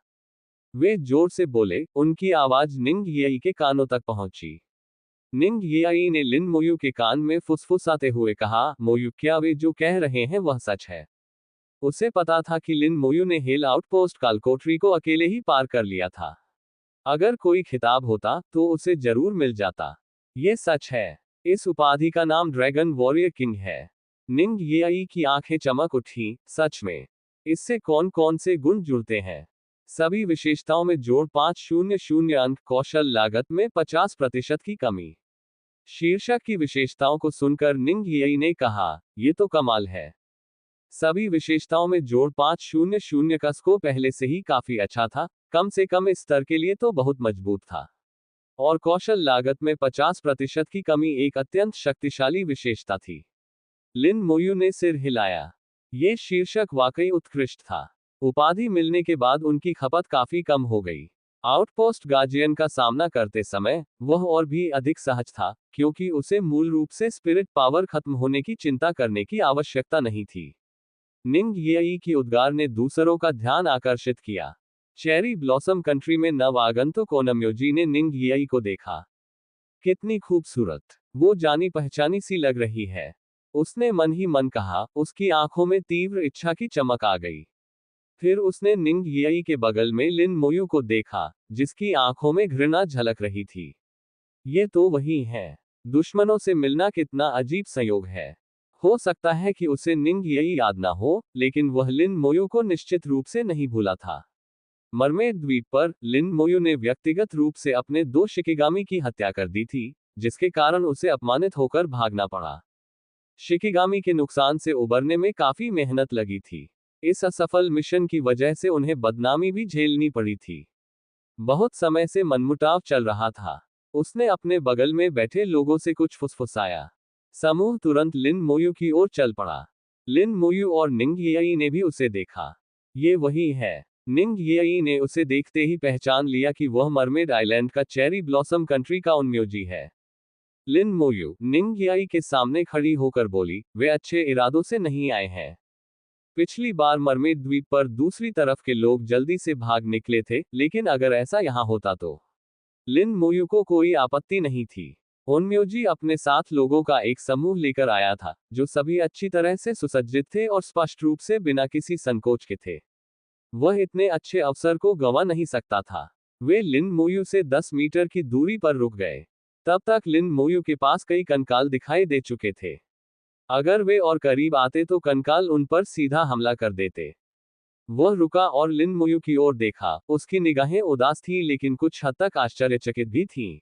वे जोर से बोले, उनकी आवाज निंग येई के कानों तक पहुंची। निंग येई ने लिन मोयू के कान में फुसफुसाते हुए कहा, मोयू, क्या वे जो कह रहे हैं वह सच है? उसे पता था कि लिन मोयू ने हेल आउटपोस्ट कालकोटरी को अकेले ही पार कर लिया था। अगर कोई खिताब होता, तो उसे जरूर मिल जाता। ये सच है। इस उपाधि का नाम ड्रैगन वॉरियर किंग है। निंग येई की आंखें चमक उठी, सच में? इससे कौन कौन से गुण जुड़ते हैं? सभी विशेषताओं में जोड़ 500 अंक, कौशल लागत में 50% की कमी। शीर्षक की विशेषताओं को सुनकर निंग येई ने कहा, ये तो कमाल है। सभी विशेषताओं में जोड़ 500 का स्कोर पहले से ही काफी अच्छा था, कम से कम इस स्तर के लिए तो बहुत मजबूत था। और कौशल लागत में 50% की कमी एक अत्यंत शक्तिशाली विशेषता थी। लिन मोयू ने सिर हिलाया। ये शीर्षक वाकई उत्कृष्ट था। उपाधि मिलने के बाद उनकी खपत काफी कम हो गई। आउटपोस्ट गार्जियन का सामना करते समय वह और भी अधिक सहज था, क्योंकि उसे मूल रूप से स्पिरिट पावर खत्म होने की चिंता करने की आवश्यकता नहीं थी। निंग येई की उद्गार ने दूसरों का ध्यान आकर्षित किया। चेरी ब्लॉसम कंट्री में नव आगंतुक ओनम्योजी ने निंग येई को देखा। कितनी खूबसूरत! वो जानी पहचानी सी लग रही है। उसने मन ही मन कहा। उसकी आंखों में तीव्र इच्छा की चमक आ गई। फिर उसने निंग येई के बगल में लिन मोयू को देखा, जिसकी आंखों में घृणा झलक रही थी। ये तो वही है। दुश्मनों से मिलना कितना अजीब संयोग है। हो सकता है कि उसे निंग येई याद ना हो, लेकिन वह लिन मोयू को निश्चित रूप से नहीं भूला था। मरमेड द्वीप पर लिन मोयू ने व्यक्तिगत रूप से अपने 2 शिकिगामी की हत्या कर दी थी, जिसके कारण उसे अपमानित होकर भागना पड़ा। शिकिगामी के नुकसान से उबरने में काफी मेहनत लगी थी। इस असफल मिशन की वजह से उन्हें बदनामी भी झेलनी पड़ी थी। बहुत समय से मनमुटाव चल रहा था। उसने अपने बगल में बैठे लोगों से कुछ फुसफुसाया। समूह तुरंत लिन मोयू की ओर चल पड़ा। लिन मोयू और निंग येई ने भी उसे देखा। ये वही है। निंग येई ने उसे देखते ही पहचान लिया कि वह मरमेड आइलैंड का चेरी ब्लॉसम कंट्री का ओनम्योजी है। लिन मोयू निंग येई के सामने खड़ी होकर बोली, वे अच्छे इरादों से नहीं आए हैं। पिछली बार मरमेड द्वीप पर दूसरी तरफ के लोग जल्दी से भाग निकले थे, लेकिन अगर ऐसा यहां होता तो लिन मोयू को कोई आपत्ति नहीं थी। ओनम्योजी अपने साथ लोगों का एक समूह लेकर आया था, जो सभी अच्छी तरह से सुसज्जित थे और स्पष्ट रूप से बिना किसी संकोच के थे। वह इतने अच्छे अवसर को गंवा नहीं सकता था। वे लिन मोयू से 10 मीटर की दूरी पर रुक गए। तब तक लिन मोयू के पास कई कंकाल दिखाई दे चुके थे। अगर वे और करीब आते तो कंकाल उन पर सीधा हमला कर देते। वह रुका और लिन मोयू की ओर देखा। उसकी निगाहें उदास थीं लेकिन कुछ हद तक आश्चर्यचकित भी थीं।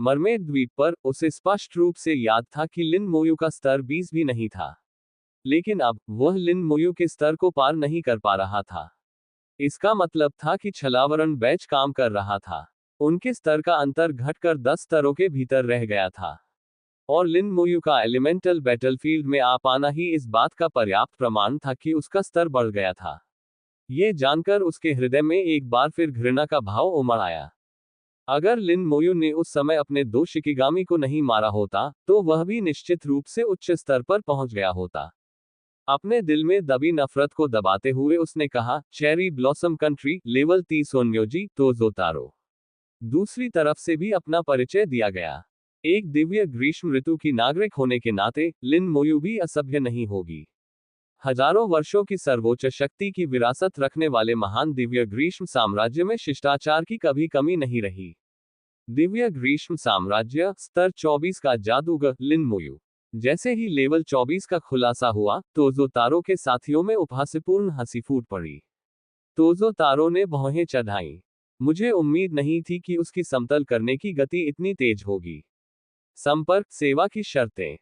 मरमेड द्वीप पर उसे स्पष्ट रूप से याद था कि लिन मोयू का स्तर 20 भी नहीं था। लेकिन अब वह लिन मोयू के स्तर को पार नहीं कर पा रहा था। इसका मतलब था कि छलावरण बैच काम कर रहा था। उनके स्तर का अंतर घटकर 10 स्तरों के भीतर रह गया था। और लिन मोयू का एलिमेंटल बैटलफील्ड में आ पाना ही इस बात का पर्याप्त प्रमाण था कि उसका स्तर बढ़ गया था। ये जानकर उसके हृदय में एक बार फिर घृणा का भाव उमड़ आया। अगर लिन मोयू ने उस समय अपने 2 शिकिगामी को नहीं मारा होता, तो वह भी निश्चित रूप से उच्च स्तर पर पहुंच गया होता। अपने दिल में दबी नफरत को दबाते हुए उसने कहा, चेरी ब्लॉसम कंट्री, लेवल 30 ओन्म्योजी, तो जोतारो। दूसरी तरफ से भी अपना परिचय दिया गया। एक दिव्य ग्रीष्म ऋतु की नागरिक होने के नाते, लिन मोयू भी असभ्य नहीं होगी। हजारों वर्षों की सर्वोच्च शक्ति की विरासत रखने वाले महान दिव्य ग्रीष्म साम्राज्य में शिष्टाचार की कभी कमी नहीं रही। दिव्य ग्रीष्म साम्राज्य, स्तर 24 का जादूगर लिन मोयू। जैसे ही लेवल 24 का खुलासा हुआ, तोजो तारो के साथियों में उपहासपूर्ण हंसी फूट पड़ी। तोजो तारो ने भौहें चढ़ाईं। मुझे उम्मीद नहीं थी कि उसकी समतल करने की गति इतनी तेज होगी। संपर्क सेवा की शर्तें।